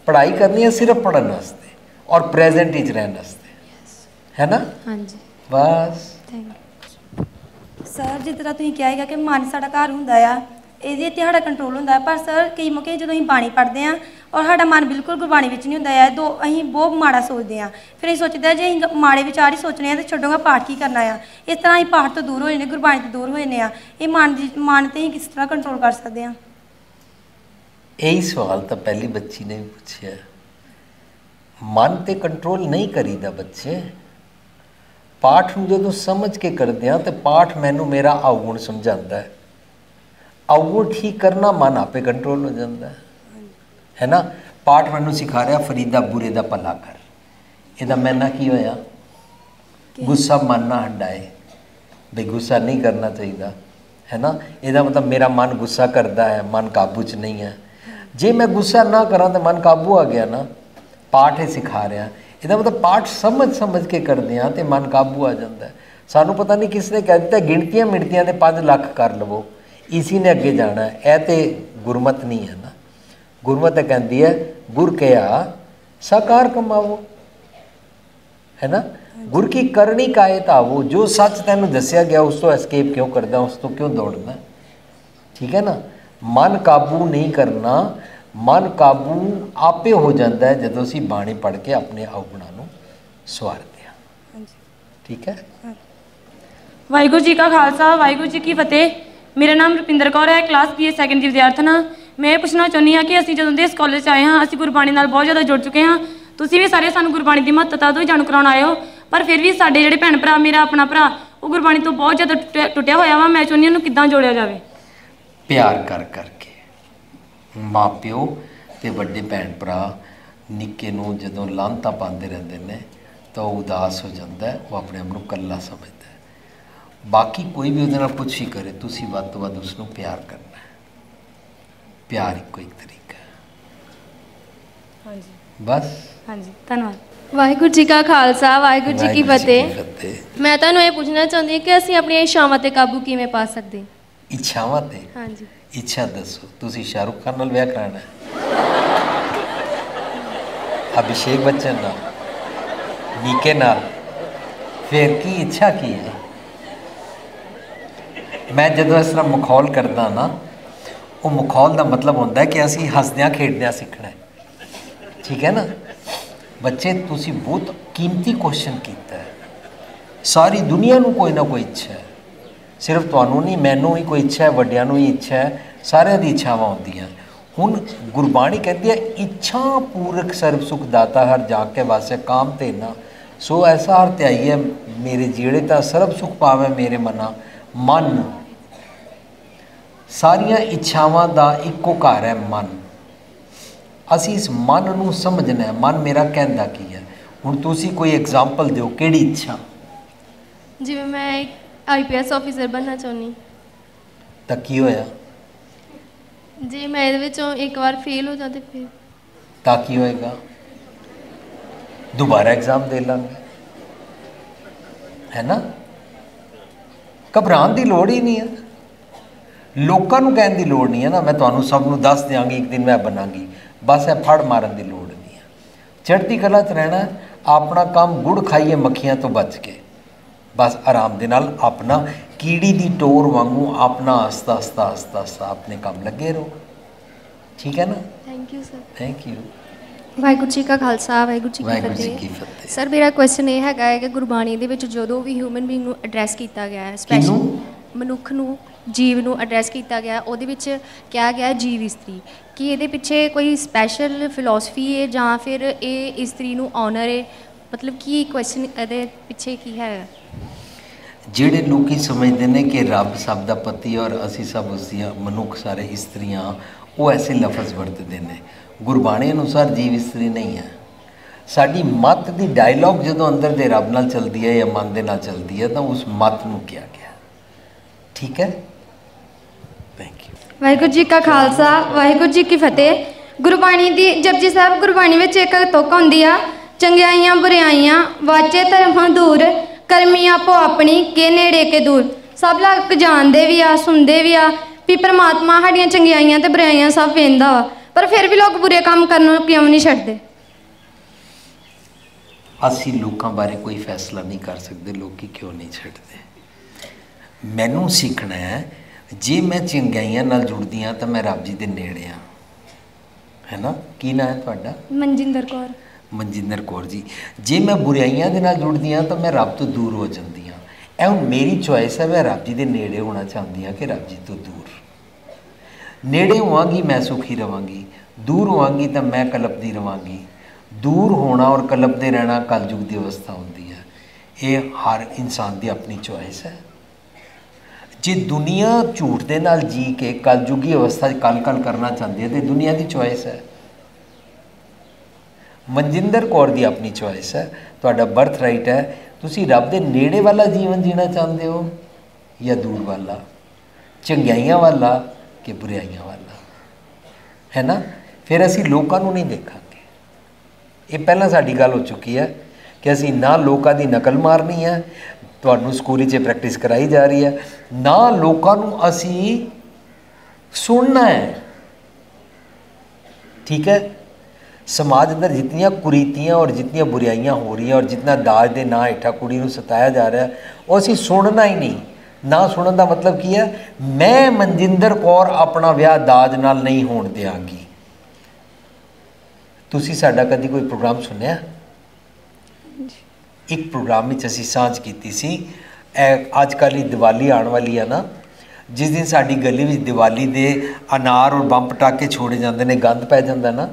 पढ़ाई करनी है सिर्फ पढ़ने वास्ते और प्रेजेंट विच रहने वास्ते, है ना। हाँ जी, बस सर जिस तरह तुसीं कहा कि मन साडा घर हुंदा आ, ਇਹਦੇ ਤੇ ਸਾਡਾ ਕੰਟਰੋਲ ਹੁੰਦਾ ਪਰ ਸਰ ਕਈ ਮੌਕੇ ਜਦੋਂ ਅਸੀਂ ਬਾਣੀ ਪੜ੍ਹਦੇ ਹਾਂ ਔਰ ਸਾਡਾ ਮਨ ਬਿਲਕੁਲ ਗੁਰਬਾਣੀ ਵਿੱਚ ਨਹੀਂ ਹੁੰਦਾ ਹੈ, ਅਸੀਂ ਬਹੁਤ ਮਾੜਾ ਸੋਚਦੇ ਹਾਂ। ਫਿਰ ਅਸੀਂ ਸੋਚਦੇ ਜੇ ਅਸੀਂ ਮਾੜੇ ਵਿਚਾਰ ਹੀ ਸੋਚਣੇ ਆ ਤਾਂ ਛੱਡੋਗਾ ਪਾਠ ਕੀ ਕਰਨਾ ਆ। ਇਸ ਤਰ੍ਹਾਂ ਅਸੀਂ ਪਾਠ ਤੋਂ ਦੂਰ ਹੋ ਜਾਂਦੇ, ਗੁਰਬਾਣੀ ਤੋਂ ਦੂਰ ਹੋ ਜਾਂਦੇ ਆ। ਇਹ ਮਨ ਤੇ ਅਸੀਂ ਕਿਸ ਤਰ੍ਹਾਂ ਕੰਟਰੋਲ ਕਰ ਸਕਦੇ ਹਾਂ? यही सवाल तो पहली बच्ची ने भी पूछा। मन ते कंट्रोल नहीं करीदा बच्चे, पाठ नूं जदों समझ के करदे आ तो पाठ मैनू मेरा अवगुण समझाता है, अवगुण ठीक करना मन आपे कंट्रोल हो जाता है ना। पाठ मैनू सिखा रहा फरीदा बुरे दा भला कर, इहदा मैना की होया, गुस्सा मन ना हटाए, बई गुस्सा नहीं करना चाहिए, है ना। इहदा मतलब मेरा मन गुस्सा करता है, मन काबू च नहीं है। जे मैं गुस्सा ना करा तो मन काबू आ गया ना। पाठ ही सिखा रहा, इहदा मतलब पाठ समझ समझ के करते हैं तो मन काबू आ जाता है। सानू पता नहीं किसने कह दिता गिणतियां मिणतियां ते 5 लाख कर लवो, इसी ने अगे जाना है। यह तो गुरमत नहीं है ना। गुरमत कहती है गुर कया साकार कमावो, है ना। गुर की करनी कायत आवो, जो सच तेन दसिया गया उस तो एस्केप क्यों करदा, उस तो क्यों दौड़ना, ठीक है ना। मन काबू नहीं करना, मन काबू आपे हो जाता है जदों असीं बाणी पढ़ के अपने अवगुणां नूं सवारदे हां, ठीक है। वाहिगुरू जी का खालसा, वाहिगुरू जी की फतेह। मेरा नाम रुपिंदर कौर है, क्लास BA सैकेंड ਦੀ ਵਿਦਿਆਰਥਣ ਹਾਂ। ਮੈਂ ਇਹ ਪੁੱਛਣਾ ਚਾਹੁੰਦੀ ਹਾਂ ਕਿ ਅਸੀਂ ਜਦੋਂ ਦੇ ਇਸ ਕਾਲਜ 'ਚ ਆਏ ਹਾਂ ਅਸੀਂ ਗੁਰਬਾਣੀ ਨਾਲ ਬਹੁਤ ਜ਼ਿਆਦਾ ਜੁੜ ਚੁੱਕੇ ਹਾਂ। ਤੁਸੀਂ ਵੀ ਸਾਰੇ ਸਾਨੂੰ ਗੁਰਬਾਣੀ ਦੀ ਮਹੱਤਤਾ ਤੋਂ ਹੀ ਜਾਣੂ ਕਰਾਉਣ ਆਏ ਹੋ, ਪਰ ਫਿਰ ਵੀ ਸਾਡੇ ਜਿਹੜੇ ਭੈਣ ਭਰਾ, ਮੇਰਾ ਆਪਣਾ ਭਰਾ, ਉਹ ਗੁਰਬਾਣੀ ਤੋਂ ਬਹੁਤ ਜ਼ਿਆਦਾ ਟੁੱਟਿਆ ਹੋਇਆ ਵਾ। ਮੈਂ ਚਾਹੁੰਦੀ ਹਾਂ ਉਹਨੂੰ ਕਿੱਦਾਂ ਜੋੜਿਆ ਜਾਵੇ। प्यार कर करके माँ प्यो ते वड्डे भैन भरा निक्के नूं जदों लांता पाते रहते हैं तो उदास हो जाता है, वो अपने आप को कल्ला समझता है। बाकी कोई भी उहदे नाल कुछ ही करे, तुसीं वध तों वध उसनूं प्यार करना है। प्यार इक्को एक तरीका है। हाँ जी, बस। हाँ जी, धन्यवाद। ਵਾਹਿਗੁਰੂ ਜੀ ਕਾ ਖਾਲਸਾ, ਵਾਹਿਗੁਰੂ ਜੀ ਕੀ ਫਤਿਹ। ਮੈਂ ਤੁਹਾਨੂੰ ਇਹ ਪੁੱਛਣਾ ਚਾਹੁੰਦੀ ਹਾਂ ਕਿ ਅਸੀਂ ਆਪਣੀਆਂ ਇੱਛਾਵਾਂ ਤੇ ਕਾਬੂ ਕਿਵੇਂ ਪਾ ਸਕਦੇ ਹਾਂ? इच्छावां ते? हाँ जी। इच्छा दसो, तुसीं शाहरुख खान नाल विआह कराना है, अभिषेक बच्चन नाल, नीके नाल, फिर की इच्छा की है? मैं जदों इस तरह मखौल करदा ना, वो मखौल का मतलब होंदा है कि असीं हसदियां खेडदियां सीखना है, ठीक है ना। बच्चे तुसीं बहुत कीमती क्वेश्चन कीता है। सारी दुनिया नूं कोई ना कोई इच्छा है, सिर्फ तुहानूं नहीं, मैनूं ही कोई इच्छा है, वड्डियां नूं ही इच्छा है, सारिਆਂ दी इच्छावां होंदियां। हुण गुरबाणी कहती है इच्छा पूरक सर्व सुख दाता हर जाग के वास्ते काम ते ना, सो ऐसा हर त्याई है मेरे जीड़े ता सर्व सुख पावे मेरे मना। मन सारियां इच्छावां दा इक्को घर है मन। असीं इस मन नूं समझना है, मन मेरा कहंदा की है। हुण तुसीं कोई एग्जाम्पल दिओ, किहड़ी इच्छा? ਜਿਵੇਂ ਮੈਂ IPS ਆਫੀਸਰ बनना ਚਾਹੁੰਦੀ। ਤਾਂ ਕੀ ਹੋਇਆ? ਜੇ ਮੈਂ ਇਹਦੇ ਵਿੱਚੋਂ ਇੱਕ ਵਾਰ ਫੇਲ ਹੋ ਜਾਂਦੇ ਫਿਰ ਤਾਂ ਕੀ ਹੋਏਗਾ? दोबारा एग्जाम दे लांगे, है ना। घबराने की लोड़ ही नहीं है, लोगों को कहने की लोड़ नहीं है ना। मैं तुहानूं सब नूं दस देंगी एक दिन मैं बनांगी, बस है फड़ मारन की लोड़ नहीं है। चढ़ती कला च रहना, अपना काम गुड़ खाइए मक्खियां तो बच के, बस आराम दे नाल अपना कीड़ी दी टोर वांगू अपना आस्ता आस्ता आस्ता आस्ता अपने काम लगे रहो, ठीक है ना। Thank you sir. Thank you. Waheguru ji ਕਾ ਖਾਲਸਾ, ਵਾਹਿਗੁਰੂ ਜੀ ਵਾਹਿਗੁਰੂ ਕੀ ਜੀ ਕੀ ਫਤਿਹ। ਫਤਿਹ। ਸਰ ਮੇਰਾ ਕੁਐਸਚਨ ਇਹ ਹੈਗਾ ਹੈ ਕਿ ਗੁਰਬਾਣੀ ਦੇ ਵਿੱਚ ਜਦੋਂ ਵੀ ਹਿਊਮਨ ਬੀਇੰਗ ਨੂੰ ਐਡਰੈਸ ਕੀਤਾ ਗਿਆ ਹੈ, ਸਪੈਸ਼ਲ ਮਨੁੱਖ ਨੂੰ, ਜੀਵ ਨੂੰ ਐਡਰੈਸ ਕੀਤਾ ਗਿਆ, ਉਹਦੇ ਵਿੱਚ ਕਿਹਾ ਗਿਆ ਜੀਵ ਇਸਤਰੀ। ਕੀ ਇਹਦੇ ਪਿੱਛੇ ਕੋਈ ਸਪੈਸ਼ਲ ਫਿਲਾਸਫੀ ਹੈ ਜਾਂ ਫਿਰ ਇਹ ਇਸਤਰੀ ਨੂੰ ਆਨਰ ਹੈ? ਮਤਲਬ ਕੀ ਕੁਐਸਚਨ ਇਹਦੇ ਪਿੱਛੇ ਕੀ ਹੈ? ਜਿਹੜੇ ਲੋਕੀ ਸਮਝਦੇ ਨੇ ਕਿ ਰੱਬ ਸਭ ਦਾ ਪਤੀ ਔਰ ਅਸੀਂ ਸਭ ਉਸਦੀਆਂ ਮਨੁੱਖ ਸਾਰੇ ਇਸਤਰੀਆਂ, ਉਹ ਐਸੇ ਲਫ਼ਜ਼ ਵਰਤਦੇ ਨੇ। ਗੁਰਬਾਣੀ ਅਨੁਸਾਰ ਜੀਵ ਇਸਤਰੀ ਨਹੀਂ ਹੈ। ਸਾਡੀ ਮੱਤ ਦੀ ਡਾਇਲੌਗ ਜਦੋਂ ਅੰਦਰ ਦੇ ਰੱਬ ਨਾਲ ਚੱਲਦੀ ਹੈ ਜਾਂ ਮਨ ਦੇ ਨਾਲ ਚੱਲਦੀ ਹੈ ਤਾਂ ਉਸ ਮੱਤ ਨੂੰ ਕਿਹਾ ਗਿਆ। ਠੀਕ ਹੈ, ਥੈਂਕ ਯੂ। ਵਾਹਿਗੁਰੂ ਜੀ ਕਾ ਖਾਲਸਾ, ਵਾਹਿਗੁਰੂ ਜੀ ਕੀ ਫਤਿਹ। ਗੁਰਬਾਣੀ ਦੀ ਜਪਜੀ ਸਾਹਿਬ ਗੁਰਬਾਣੀ ਵਿੱਚ ਇੱਕ ਤੁਕ ਹੁੰਦੀ ਆ, ਚੰਗਿਆਈਆਂ ਬੁਰਿਆਈਆਂ ਵਾਚੇ ਧਰਮਾਂ ਦੂਰ, ਕਰਮੀ ਆਪੋ ਆਪਣੀ ਕੇ ਨੇੜੇ ਕੇ ਦੂਰ। ਸਭ ਲੋਕ ਜਾਣਦੇ ਵੀ ਆ, ਸੁਣਦੇ ਵੀ ਆ ਵੀ ਪ੍ਰਮਾਤਮਾ ਸਾਡੀਆਂ ਚੰਗਿਆਈਆਂ ਤੇ ਬੁਰਾਈਆਂ ਸਭ ਵੇਖਦਾ ਵਾ, ਪਰ ਫਿਰ ਵੀ ਲੋਕ ਬੁਰੇ ਕੰਮ ਕਰਨ ਨੂੰ ਕਿਉਂ ਨਹੀਂ ਛੱਡਦੇ? ਅਸੀਂ ਲੋਕਾਂ ਬਾਰੇ ਕੋਈ ਫੈਸਲਾ ਨਹੀਂ ਕਰ ਸਕਦੇ ਲੋਕੀ ਕਿਉਂ ਨਹੀਂ ਛੱਡਦੇ। ਮੈਨੂੰ ਸਿੱਖਣਾ ਹੈ, ਜੇ ਮੈਂ ਚੰਗਿਆਈਆਂ ਨਾਲ ਜੁੜਦੀ ਹਾਂ ਤਾਂ ਮੈਂ ਰੱਬ ਜੀ ਦੇ ਨੇੜੇ ਹਾਂ, ਹੈ ਨਾ? ਕੀ ਨਾਂ ਹੈ ਤੁਹਾਡਾ? ਮਨਜਿੰਦਰ ਕੌਰ। ਮਨਜਿੰਦਰ ਕੌਰ ਜੀ। ਜੇ ਮੈਂ ਬੁਰਾਈਆਂ ਦੇ ਨਾਲ ਜੁੜਦੀ ਹਾਂ ਤਾਂ ਮੈਂ ਰੱਬ ਤੋਂ ਦੂਰ ਹੋ ਜਾਂਦੀ ਹਾਂ। ਇਹ ਹੁਣ ਮੇਰੀ ਚੋਇਸ ਹੈ, ਮੈਂ ਰੱਬ ਜੀ ਦੇ ਨੇੜੇ ਹੋਣਾ ਚਾਹੁੰਦੀ ਹਾਂ ਕਿ ਰੱਬ ਜੀ ਤੋਂ ਦੂਰ। ਨੇੜੇ ਹੋਵਾਂਗੀ ਮੈਂ ਸੁਖੀ ਰਵਾਂਗੀ, ਦੂਰ ਹੋਵਾਂਗੀ ਤਾਂ ਮੈਂ ਕਲਪਦੀ ਰਵਾਂਗੀ। ਦੂਰ ਹੋਣਾ ਔਰ ਕਲਪਦੇ ਰਹਿਣਾ ਕਲਯੁਗ ਦੀ ਅਵਸਥਾ ਹੁੰਦੀ ਹੈ। ਇਹ ਹਰ ਇਨਸਾਨ ਦੀ ਆਪਣੀ ਚੋਇਸ ਹੈ। ਜੇ ਦੁਨੀਆ ਝੂਠ ਦੇ ਨਾਲ ਜੀ ਕੇ ਕਲਯੁਗੀ ਅਵਸਥਾ 'ਚ ਕਲ ਕਰਨਾ ਚਾਹੁੰਦੀ ਹੈ ਤਾਂ ਦੁਨੀਆ ਦੀ ਚੋਇਸ ਹੈ। ਮਨਜਿੰਦਰ ਕੌਰ ਦੀ ਆਪਣੀ ਚੋਇਸ ਹੈ, ਤੁਹਾਡਾ ਬਰਥ ਰਾਈਟ ਹੈ। ਤੁਸੀਂ ਰੱਬ ਦੇ ਨੇੜੇ ਵਾਲਾ ਜੀਵਨ ਜੀਣਾ ਚਾਹੁੰਦੇ ਹੋ ਜਾਂ ਦੂਰ ਵਾਲਾ, ਚੰਗਿਆਈਆਂ ਵਾਲਾ ਕਿ ਬੁਰਾਈਆਂ ਵਾਲਾ, ਹੈ ਨਾ? ਫਿਰ ਅਸੀਂ ਲੋਕਾਂ ਨੂੰ ਨਹੀਂ ਦੇਖਾਂਗੇ। ਇਹ ਪਹਿਲਾਂ ਸਾਡੀ ਗੱਲ ਹੋ ਚੁੱਕੀ ਹੈ ਕਿ ਅਸੀਂ ਨਾ ਲੋਕਾਂ ਦੀ ਨਕਲ ਮਾਰਨੀ ਹੈ, ਤੁਹਾਨੂੰ ਸਕੂਲ 'ਚ ਪ੍ਰੈਕਟਿਸ ਕਰਾਈ ਜਾ ਰਹੀ ਹੈ, ਨਾ ਲੋਕਾਂ ਨੂੰ ਅਸੀਂ ਸੁਣਨਾ ਹੈ। ਠੀਕ ਹੈ, समाज अंदर जितनियाँ कुरीतियाँ और जितनियाँ बुराइयाँ हो रही हैं और जितना दाज के ना हेठा कुड़ी नूं सताया जा रहा है वो असीं सुनना ही नहीं। ना सुनने का मतलब की है, मैं मनजिंदर कौर अपना विआह दाज नाल नहीं होण देंगी। तुसीं साडा कदी कोई प्रोग्राम सुनिया? एक प्रोग्राम में असीं सांझ कीती सी, अजकल ही दिवाली आने वाली है ना, जिस दिन साडी गली में दिवाली दे अनार और बंब पटाके छोड़े जाते हैं, गंद पै जाता ना,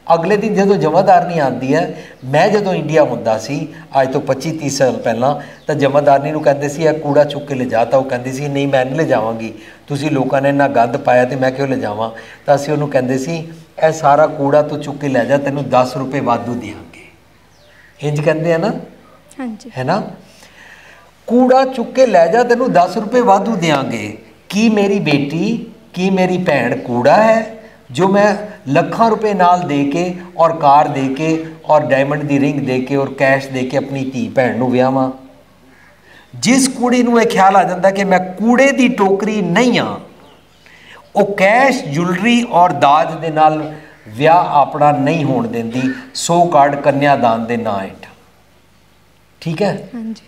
अगले दिन जो जमादारनी आती है, मैं जो इंडिया होंदा सी अज तो 25-30 साल पहला, तो जमादारनी नूं कहंदे सी कूड़ा चुक के ले जा, तो वह कहंदी सी नहीं मैं नहीं ले जावांगी, तुसीं लोगों ने इन्ना गंद पाया तो मैं क्यों ले जावां। तो असीं उहनूं कहंदे सी ए सारा कूड़ा तू चुक के ले जा, तैनूं 10 रुपए वाधू देंगे। इंज कहंदे हैं ना? हाँ जी, है ना? कूड़ा चुक के ले जा, तैनूं 10 रुपए वाधू देंगे। की मेरी बेटी, की मेरी भैन कूड़ा है जो मैं ਲੱਖਾਂ रुपए नाल दे के और कार दे के और डायमंड की रिंग दे के और कैश दे के अपनी धी भैन नूं विआहां? जिस कुड़ी नूं यह ख्याल आ जाता कि मैं कूड़े की टोकरी नहीं हाँ, वो कैश ज्वेलरी और दाज दे नाल विआह अपना नहीं होण देंदी, 100 कार्ड कन्यादान के नां हेठ। ठीक है,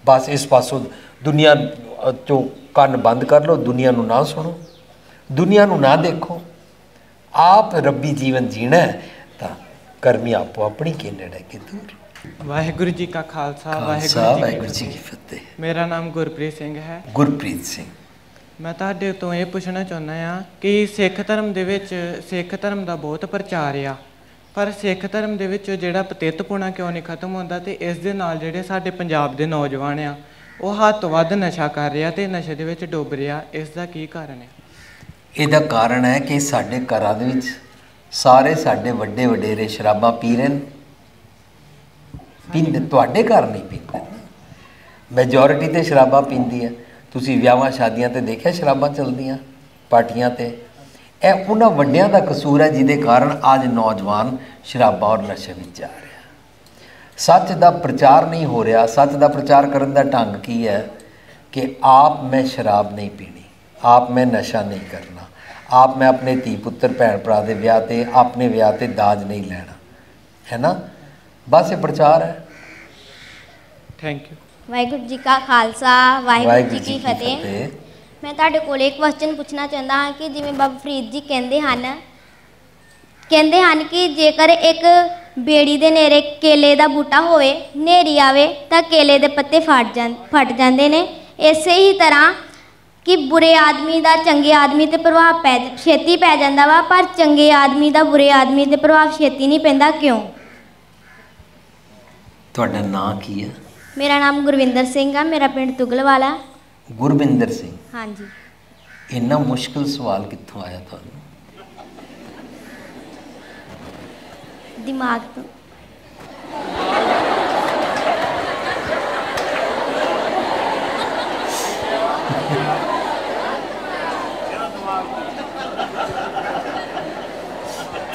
बस इस पासों दुनिया चो कन्न बंद कर लो, दुनिया नूं ना सुनो, दुनिया नूं ना देखो, आप रब्बी जीवन जीना है तो कर्मी आपो अपनी के नेड़े के दूर। वाहिगुरु जी का खालसा, वाहिगुरु जी की फतेह। मेरा नाम गुरप्रीत सिंह है। गुरप्रीत सिंह, मैं तुहाडे तो ये पूछना चाहुंदा हाँ कि सिख धर्म दे विच सिख धर्म का बहुत प्रचार आ, पर सिख धर्म दे विच जिहड़ा पतितपुणा क्यों नहीं खत्म होंदा, ते इस दे नाल जिहड़े साडे पंजाब दे नौजवान आ वो हद तो वध नशा कर रहे ते नशे दे विच डुब रहे, इसका की कारण है? ਇਹਦਾ ਕਾਰਨ ਹੈ कि साढ़े घरां दे विच सारे साढ़े वड्डे वडेरे शराबां पी रहे हैं। पींदे तुहाडे घर नहीं पींदे, मैजोरिटी तो शराबां पींदी है। तुसीं विआहां शादियां ते देखिया शराबां चलदियां पार्टियां ते। ਇਹ उन्हां वड्डियां दा कसूर है जिहदे कारण अज नौजवान शराबां और नशे विच जा रहे हैं। सच दा प्रचार नहीं हो रहा। सच दा प्रचार करन दा ढंग की है कि आप मैं शराब नहीं पीनी, आप मैं नशा नहीं करना, आप मैं अपने धी पुत्र भैन भरा के विआह ते अपने विआह ते दाज नहीं लेना, है ना? बस ये प्रचार है। Thank you. वाहिगुरू जी का खालसा, वाहिगुरू जी की फतेह। मैं तुहाडे कोल एक क्वेश्चन पूछना चाहता हाँ कि जिवें बाबा फरीद जी कहते हैं कि जेकर एक बेड़ी दे नेड़े केले का बूटा होवे, नेरी आवे तो केले के पत्ते फट जाते हैं। इस ही तरह कि बुरे आदमी का चंगे आदमी ते प्रभाव छेती पै जाता वा, पर चंगे आदमी का बुरे आदमी ते प्रभाव छेती नहीं पैंदा, क्यों? तुहाडा नाम की है? मेरा नाम गुरविंदर सिंह है, मेरा पिंड तुगलवाला। गुरविंदर सिंह, हाँ जी। इन्ना मुश्किल सवाल कित्थों आया तुहानूं? दिमाग तो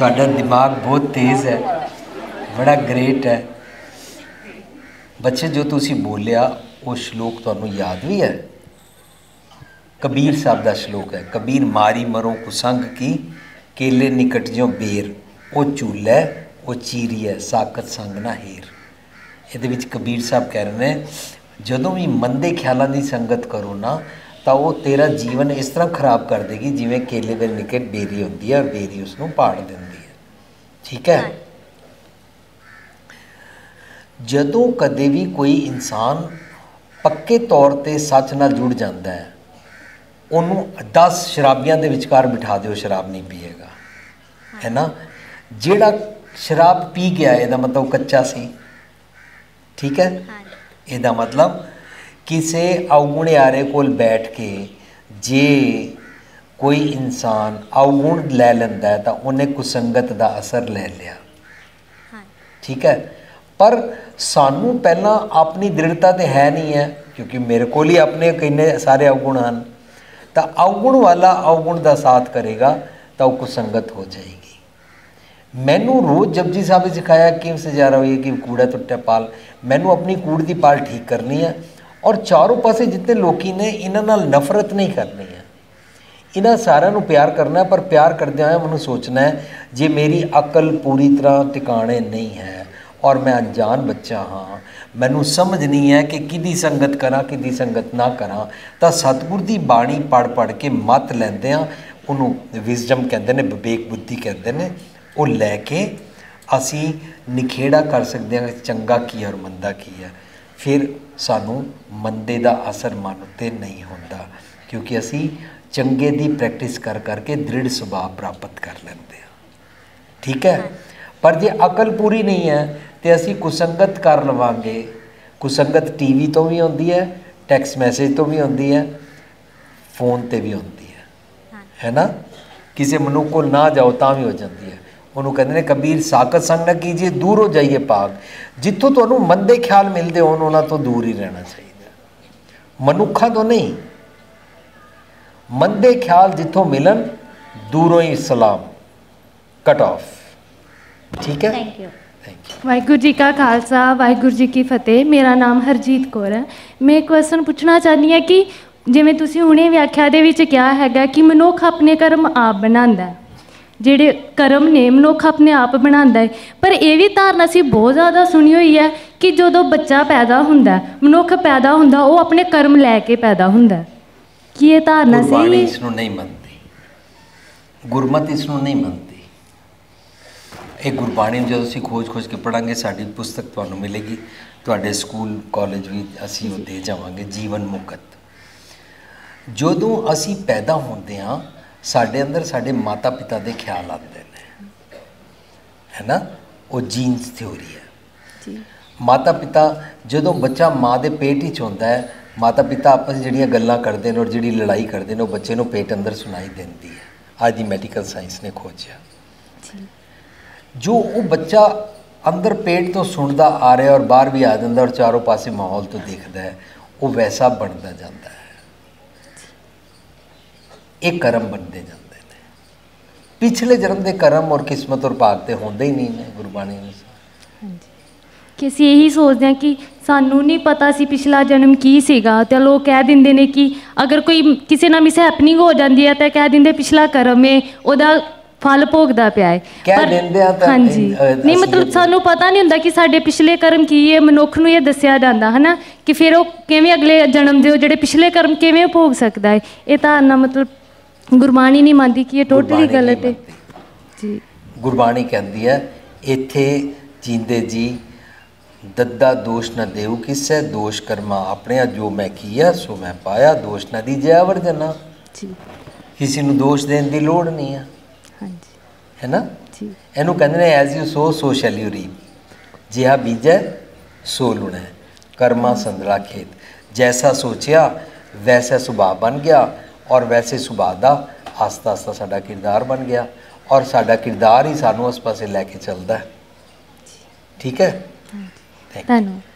ਤੁਹਾਡਾ ਦਿਮਾਗ ਬਹੁਤ ਤੇਜ਼ ਹੈ, ਬੜਾ ਗ੍ਰੇਟ ਹੈ। ਬੱਚੇ ਜੋ ਤੁਸੀਂ ਬੋਲਿਆ ਉਹ ਸ਼ਲੋਕ ਤੁਹਾਨੂੰ ਯਾਦ ਵੀ ਹੈ? ਕਬੀਰ ਸਾਹਿਬ ਦਾ ਸ਼ਲੋਕ ਹੈ, ਕਬੀਰ ਮਾਰੀ ਮਰੋ ਕੁਸੰਗ ਕੀ, ਕੇਲੇ ਨਿਕਟ ਜਿਉ ਬੇਰ, ਉਹ ਝੂਲੇ ਉਹ ਚੀਰੀਐ, ਸਾਕਤ ਸੰਗ ਨਾ ਹੀਰ। ਇਹਦੇ ਵਿੱਚ ਕਬੀਰ ਸਾਹਿਬ ਕਹਿ ਰਹੇ ਨੇ ਜਦੋਂ ਵੀ ਮੰਦੇ ਖਿਆਲਾਂ ਦੀ ਸੰਗਤ ਕਰੋ ਨਾ ਤਾਂ ਉਹ ਤੇਰਾ ਜੀਵਨ ਇਸ ਤਰ੍ਹਾਂ ਖਰਾਬ ਕਰ ਦੇਗੀ ਜਿਵੇਂ ਕੇਲੇ ਦੇ ਨਿਕਟ ਬੇਰੀ ਹੁੰਦੀ ਹੈ ਔਰ ਬੇਰੀ ਉਸ ਨੂੰ ਪਾੜ ਦਿੰਦੀ ਹੈ। ਠੀਕ ਹੈ। ਜਦੋਂ ਕਦੇ ਵੀ ਕੋਈ ਇਨਸਾਨ ਪੱਕੇ ਤੌਰ 'ਤੇ ਸੱਚ ਨਾਲ ਜੁੜ ਜਾਂਦਾ ਹੈ, ਉਹਨੂੰ 10 ਸ਼ਰਾਬੀਆਂ ਦੇ ਵਿਚਕਾਰ ਬਿਠਾ ਦਿਓ, ਸ਼ਰਾਬ ਨਹੀਂ ਪੀਏਗਾ, ਹੈ ਨਾ। ਜਿਹੜਾ ਸ਼ਰਾਬ ਪੀ ਗਿਆ ਇਹਦਾ ਮਤਲਬ ਕੱਚਾ ਸੀ। ਠੀਕ ਹੈ। ਇਹਦਾ ਮਤਲਬ ਕਿਸੇ ਅਵਗੁਣਿਆਰੇ ਕੋਲ ਬੈਠ ਕੇ ਜੇ ਕੋਈ ਇਨਸਾਨ ਅਵਗੁਣ ਲੈ ਲੈਂਦਾ ਹੈ ਤਾਂ ਉਹਨੇ ਕੁਸੰਗਤ ਦਾ ਅਸਰ ਲੈ ਲਿਆ। ਠੀਕ ਹੈ। ਪਰ ਸਾਨੂੰ ਪਹਿਲਾਂ ਆਪਣੀ ਦ੍ਰਿੜਤਾ ਤਾਂ ਹੈ ਨਹੀਂ ਹੈ, ਕਿਉਂਕਿ ਮੇਰੇ ਕੋਲ ਹੀ ਆਪਣੇ ਕਿੰਨੇ ਸਾਰੇ ਅਵਗੁਣ ਹਨ। ਤਾਂ ਅਵਗੁਣ ਵਾਲਾ ਅਵਗੁਣ ਦਾ ਸਾਥ ਕਰੇਗਾ ਤਾਂ ਉਹ ਕੁਸੰਗਤ ਹੋ ਜਾਏਗੀ। ਮੈਨੂੰ ਰੋਜ਼ ਜਪਜੀ ਸਾਹਿਬ ਨੇ ਸਿਖਾਇਆ ਕਿ ਸਜਾਰਾ ਹੋਈ ਕਿ ਕੂੜਾ ਟੁੱਟਿਆ ਪਾਲ, ਮੈਨੂੰ ਆਪਣੀ ਕੂੜ ਦੀ ਪਾਲ ਠੀਕ ਕਰਨੀ ਹੈ। ਔਰ ਚਾਰੋਂ ਪਾਸੇ ਜਿੱਤੇ ਲੋਕੀ ਨੇ ਇਹਨਾਂ ਨਾਲ ਨਫ਼ਰਤ ਨਹੀਂ ਕਰਨੀ ਹੈ, ਇਹਨਾਂ ਸਾਰਿਆਂ ਨੂੰ ਪਿਆਰ ਕਰਨਾ। ਪਰ ਪਿਆਰ ਕਰਦਿਆਂ ਹੋਇਆ ਮੈਨੂੰ ਸੋਚਣਾ ਹੈ ਜੇ ਮੇਰੀ ਅਕਲ ਪੂਰੀ ਤਰ੍ਹਾਂ ਟਿਕਾਣੇ ਨਹੀਂ ਹੈ ਔਰ ਮੈਂ ਅਣਜਾਣ ਬੱਚਾ ਹਾਂ, ਮੈਨੂੰ ਸਮਝ ਨਹੀਂ ਹੈ ਕਿ ਕਿਹਦੀ ਸੰਗਤ ਕਰਾਂ ਕਿਹਦੀ ਸੰਗਤ ਨਾ ਕਰਾਂ, ਤਾਂ ਸਤਿਗੁਰ ਦੀ ਬਾਣੀ ਪੜ੍ਹ ਕੇ ਮੱਤ ਲੈਂਦੇ ਹਾਂ, ਉਹਨੂੰ ਵਿਜ਼ਡਮ ਕਹਿੰਦੇ ਨੇ, ਵਿਵੇਕ ਬੁੱਧੀ ਕਹਿੰਦੇ ਨੇ, ਉਹ ਲੈ ਕੇ ਅਸੀਂ ਨਿਖੇੜਾ ਕਰ ਸਕਦੇ ਹਾਂ ਚੰਗਾ ਕੀ ਹੈ ਔਰ ਮੰਦਾ ਕੀ ਹੈ। ਫਿਰ ਸਾਨੂੰ ਮੰਦੇ ਦਾ ਅਸਰ ਮਨ ਉੱਤੇ ਨਹੀਂ ਹੁੰਦਾ, ਕਿਉਂਕਿ ਅਸੀਂ ਚੰਗੇ ਦੀ ਪ੍ਰੈਕਟਿਸ ਕਰਕੇ ਦ੍ਰਿੜ ਸੁਭਾਅ ਪ੍ਰਾਪਤ ਕਰ ਲੈਂਦੇ ਹਾਂ। ਠੀਕ ਹੈ। ਪਰ ਜੇ ਅਕਲ ਪੂਰੀ ਨਹੀਂ ਹੈ ਤੇ ਅਸੀਂ ਕੁਸੰਗਤ ਕਰ ਲਵਾਂਗੇ। ਕੁਸੰਗਤ ਟੀਵੀ ਤੋਂ ਵੀ ਆਉਂਦੀ ਹੈ, ਟੈਕਸਟ ਮੈਸੇਜ ਤੋਂ ਵੀ ਆਉਂਦੀ ਹੈ, ਫੋਨ 'ਤੇ ਵੀ ਆਉਂਦੀ ਹੈ ਨਾ। ਕਿਸੇ ਮਨੁੱਖ ਕੋਲ ਨਾ ਜਾਓ ਤਾਂ ਵੀ ਹੋ ਜਾਂਦੀ ਹੈ। ਉਹਨੂੰ ਕਹਿੰਦੇ ਨੇ ਕਬੀਰ ਸਾਕਤ ਸੰਗ ਨਾ ਕੀਜੀਏ, ਦੂਰ ਹੋ ਜਾਈਏ ਭਾਗ। ਜਿੱਥੋਂ ਤੁਹਾਨੂੰ ਮੰਦੇ ਖਿਆਲ ਮਿਲਦੇ ਹੋਣ ਉਹਨਾਂ ਤੋਂ ਦੂਰ ਹੀ ਰਹਿਣਾ ਚਾਹੀਦਾ, ਮਨੁੱਖਾਂ ਤੋਂ ਨਹੀਂ। ਮੰਦੇ ਖਿਆਲ ਜਿੱਥੋਂ ਮਿਲਣ ਦੂਰੋਂ ਹੀ ਸਲਾਮ, ਕਟ ਆਫ। ਠੀਕ ਹੈ। Thank you. ਵਾਹਿਗੁਰੂ ਜੀ ਕਾ ਖਾਲਸਾ, ਵਾਹਿਗੁਰੂ ਜੀ ਕੀ ਫਤਿਹ। ਮੇਰਾ ਨਾਮ ਹਰਜੀਤ ਕੌਰ ਹੈ। ਮੈਂ ਇੱਕ ਕੁਐਸਚਨ ਪੁੱਛਣਾ ਚਾਹੁੰਦੀ ਹਾਂ ਕਿ ਜਿਵੇਂ ਤੁਸੀਂ ਹੁਣੇ ਵਿਆਖਿਆ ਦੇ ਵਿੱਚ ਕਿਹਾ ਹੈਗਾ ਕਿ ਮਨੁੱਖ ਆਪਣੇ ਕਰਮ ਆਪ ਬਣਾਉਂਦਾ ਹੈ, ਜਿਹੜੇ ਕਰਮ ਨੇ ਮਨੁੱਖ ਆਪਣੇ ਆਪ ਬਣਾਉਂਦਾ ਹੈ। ਪਰ ਇਹ ਵੀ ਧਾਰਨਾ ਅਸੀਂ ਬਹੁਤ ਜ਼ਿਆਦਾ ਸੁਣੀ ਹੋਈ ਹੈ ਕਿ ਜਦੋਂ ਬੱਚਾ ਪੈਦਾ ਹੁੰਦਾ, ਮਨੁੱਖ ਪੈਦਾ ਹੁੰਦਾ, ਉਹ ਆਪਣੇ ਕਰਮ ਲੈ ਕੇ ਪੈਦਾ ਹੁੰਦਾ। ਕੀ ਇਹ ਧਾਰਨਾ ਸਹੀ ਹੈ? ਇਸ ਨੂੰ ਨਹੀਂ ਮੰਨਦੀ, ਗੁਰਮਤਿ ਇਸ ਨੂੰ ਨਹੀਂ ਮੰਨਦੀ। ਇਹ ਗੁਰਬਾਣੀ ਨੂੰ ਜਦੋਂ ਅਸੀਂ ਖੋਜ ਕੇ ਪੜ੍ਹਾਂਗੇ, ਸਾਡੀ ਪੁਸਤਕ ਤੁਹਾਨੂੰ ਮਿਲੇਗੀ, ਤੁਹਾਡੇ ਸਕੂਲ ਕਾਲਜ ਵੀ ਅਸੀਂ ਉਹ ਦੇ ਜਾਵਾਂਗੇ, ਜੀਵਨ ਮੁਕਤ। ਜਦੋਂ ਅਸੀਂ ਪੈਦਾ ਹੁੰਦੇ ਹਾਂ ਸਾਡੇ ਅੰਦਰ ਸਾਡੇ ਮਾਤਾ ਪਿਤਾ ਦੇ ਖਿਆਲ ਆਉਂਦੇ ਨੇ, ਹੈ ਨਾ। ਉਹ ਜੀਨਸ ਥਿਊਰੀ ਹੈ। ਮਾਤਾ ਪਿਤਾ ਜਦੋਂ ਬੱਚਾ ਮਾਂ ਦੇ ਪੇਟ ਵਿੱਚ ਹੁੰਦਾ ਹੈ, ਮਾਤਾ ਪਿਤਾ ਆਪਸ ਜਿਹੜੀਆਂ ਗੱਲਾਂ ਕਰਦੇ ਨੇ ਔਰ ਜਿਹੜੀ ਲੜਾਈ ਕਰਦੇ ਨੇ ਉਹ ਬੱਚੇ ਨੂੰ ਪੇਟ ਅੰਦਰ ਸੁਣਾਈ ਦਿੰਦੀ ਹੈ। ਅੱਜ ਦੀ ਮੈਡੀਕਲ ਸਾਇੰਸ ਨੇ ਖੋਜਿਆ ਜੋ ਉਹ ਬੱਚਾ ਅੰਦਰ ਪੇਟ ਤੋਂ ਸੁਣਦਾ ਆ ਰਿਹਾ ਔਰ ਬਾਹਰ ਵੀ ਆ ਜਾਂਦਾ ਔਰ ਚਾਰੋਂ ਪਾਸੇ ਮਾਹੌਲ ਤੋਂ ਦੇਖਦਾ ਹੈ, ਉਹ ਵੈਸਾ ਬਣਦਾ ਜਾਂਦਾ ਹੈ। ਇਹ ਕਰਮ ਬਣਦੇ ਜਾਂਦੇ ਨੇ। ਪਿਛਲੇ ਜਨਮ ਦੇ ਕਰਮ ਔਰ ਕਿਸਮਤ ਔਰ ਭਾਗ ਤੇ ਹੁੰਦੇ ਹੀ ਨਹੀਂ ਨੇ ਗੁਰਬਾਣੀ ਅਨੁਸਾਰ। ਕਿ ਅਸੀਂ ਇਹੀ ਸੋਚਦੇ ਹਾਂ ਕਿ ਸਾਨੂੰ ਨਹੀਂ ਪਤਾ ਸੀ ਪਿਛਲਾ ਜਨਮ ਕੀ ਸੀਗਾ, ਤੇ ਲੋਕ ਕਹਿ ਦਿੰਦੇ ਨੇ ਕਿ ਅਗਰ ਕੋਈ ਕਿਸੇ ਨਾਲ ਮਿਸ ਹੈਪਨਿੰਗ ਹੋ ਜਾਂਦੀ ਹੈ ਤਾਂ ਕਹਿ ਦਿੰਦੇ ਪਿਛਲਾ ਕਰਮ ਹੈ, ਉਹਦਾ ਫਲ ਭੋਗਦਾ ਪਿਆ ਹੈ। ਕਹਿ ਦਿੰਦੇ ਆ ਤਾਂ ਹਾਂਜੀ, ਨਹੀਂ ਮਤਲਬ ਸਾਨੂੰ ਪਤਾ ਨਹੀਂ ਹੁੰਦਾ ਕਿ ਸਾਡੇ ਪਿਛਲੇ ਕਰਮ ਕੀ ਹੈ। ਮਨੁੱਖ ਨੂੰ ਇਹ ਦੱਸਿਆ ਜਾਂਦਾ ਹੈ ਨਾ ਕਿ ਫਿਰ ਉਹ ਕਿਵੇਂ ਅਗਲੇ ਜਨਮ ਦੇ ਉਹ ਜਿਹੜੇ ਪਿਛਲੇ ਕਰਮ ਕਿਵੇਂ ਭੋਗ ਸਕਦਾ ਹੈ। ਇਹ ਧਾਰਨਾ ਮਤਲਬ ਗੁਰਬਾਣੀ ਨਹੀਂ ਮੰਨਦੀ ਕਿ ਇਹ ਟੋਟਲੀ ਗਲਤ ਹੈ ਜੀ। ਗੁਰਬਾਣੀ ਕਹਿੰਦੀ ਹੈ ਇੱਥੇ ਜੀਂਦੇ ਜੀ ਦੱਦਾ ਦੋਸ਼ ਨਾ ਦੇਉ ਕਿਸੈ, ਦੋਸ਼ ਕਰਮਾ ਆਪਣਿਆ, ਜੋ ਮੈਂ ਕੀਆ ਸੋ ਮੈਂ ਪਾਇਆ, ਦੋਸ਼ ਨਾ ਦੀਜੈ ਅਵਰਜਨਾ। ਕਿਸੇ ਨੂੰ ਦੋਸ਼ ਦੇਣ ਦੀ ਲੋੜ ਨਹੀਂ ਹੈ, ਹੈ ਨਾ। ਇਹਨੂੰ ਕਹਿੰਦੇ ਨੇ as you so so shell you reap, ਜਿਹਾ ਬੀਜੈ ਸੋ ਲੁਣੈ, ਕਰਮਾ ਸੰਦਲਾ ਖੇਤ। ਜੈਸਾ ਸੋਚਿਆ ਵੈਸਾ ਸੁਭਾਅ ਬਣ ਗਿਆ ਔਰ ਵੈਸੇ ਸੁਭਾਅ ਦਾ ਆਸਤਾ ਆਸਤਾ ਸਾਡਾ ਕਿਰਦਾਰ ਬਣ ਗਿਆ ਔਰ ਸਾਡਾ ਕਿਰਦਾਰ ਹੀ ਸਾਨੂੰ ਉਸ ਪਾਸੇ ਲੈ ਕੇ ਚੱਲਦਾ ਹੈ। ਠੀਕ ਹੈ। ਧੰਨਵਾਦ।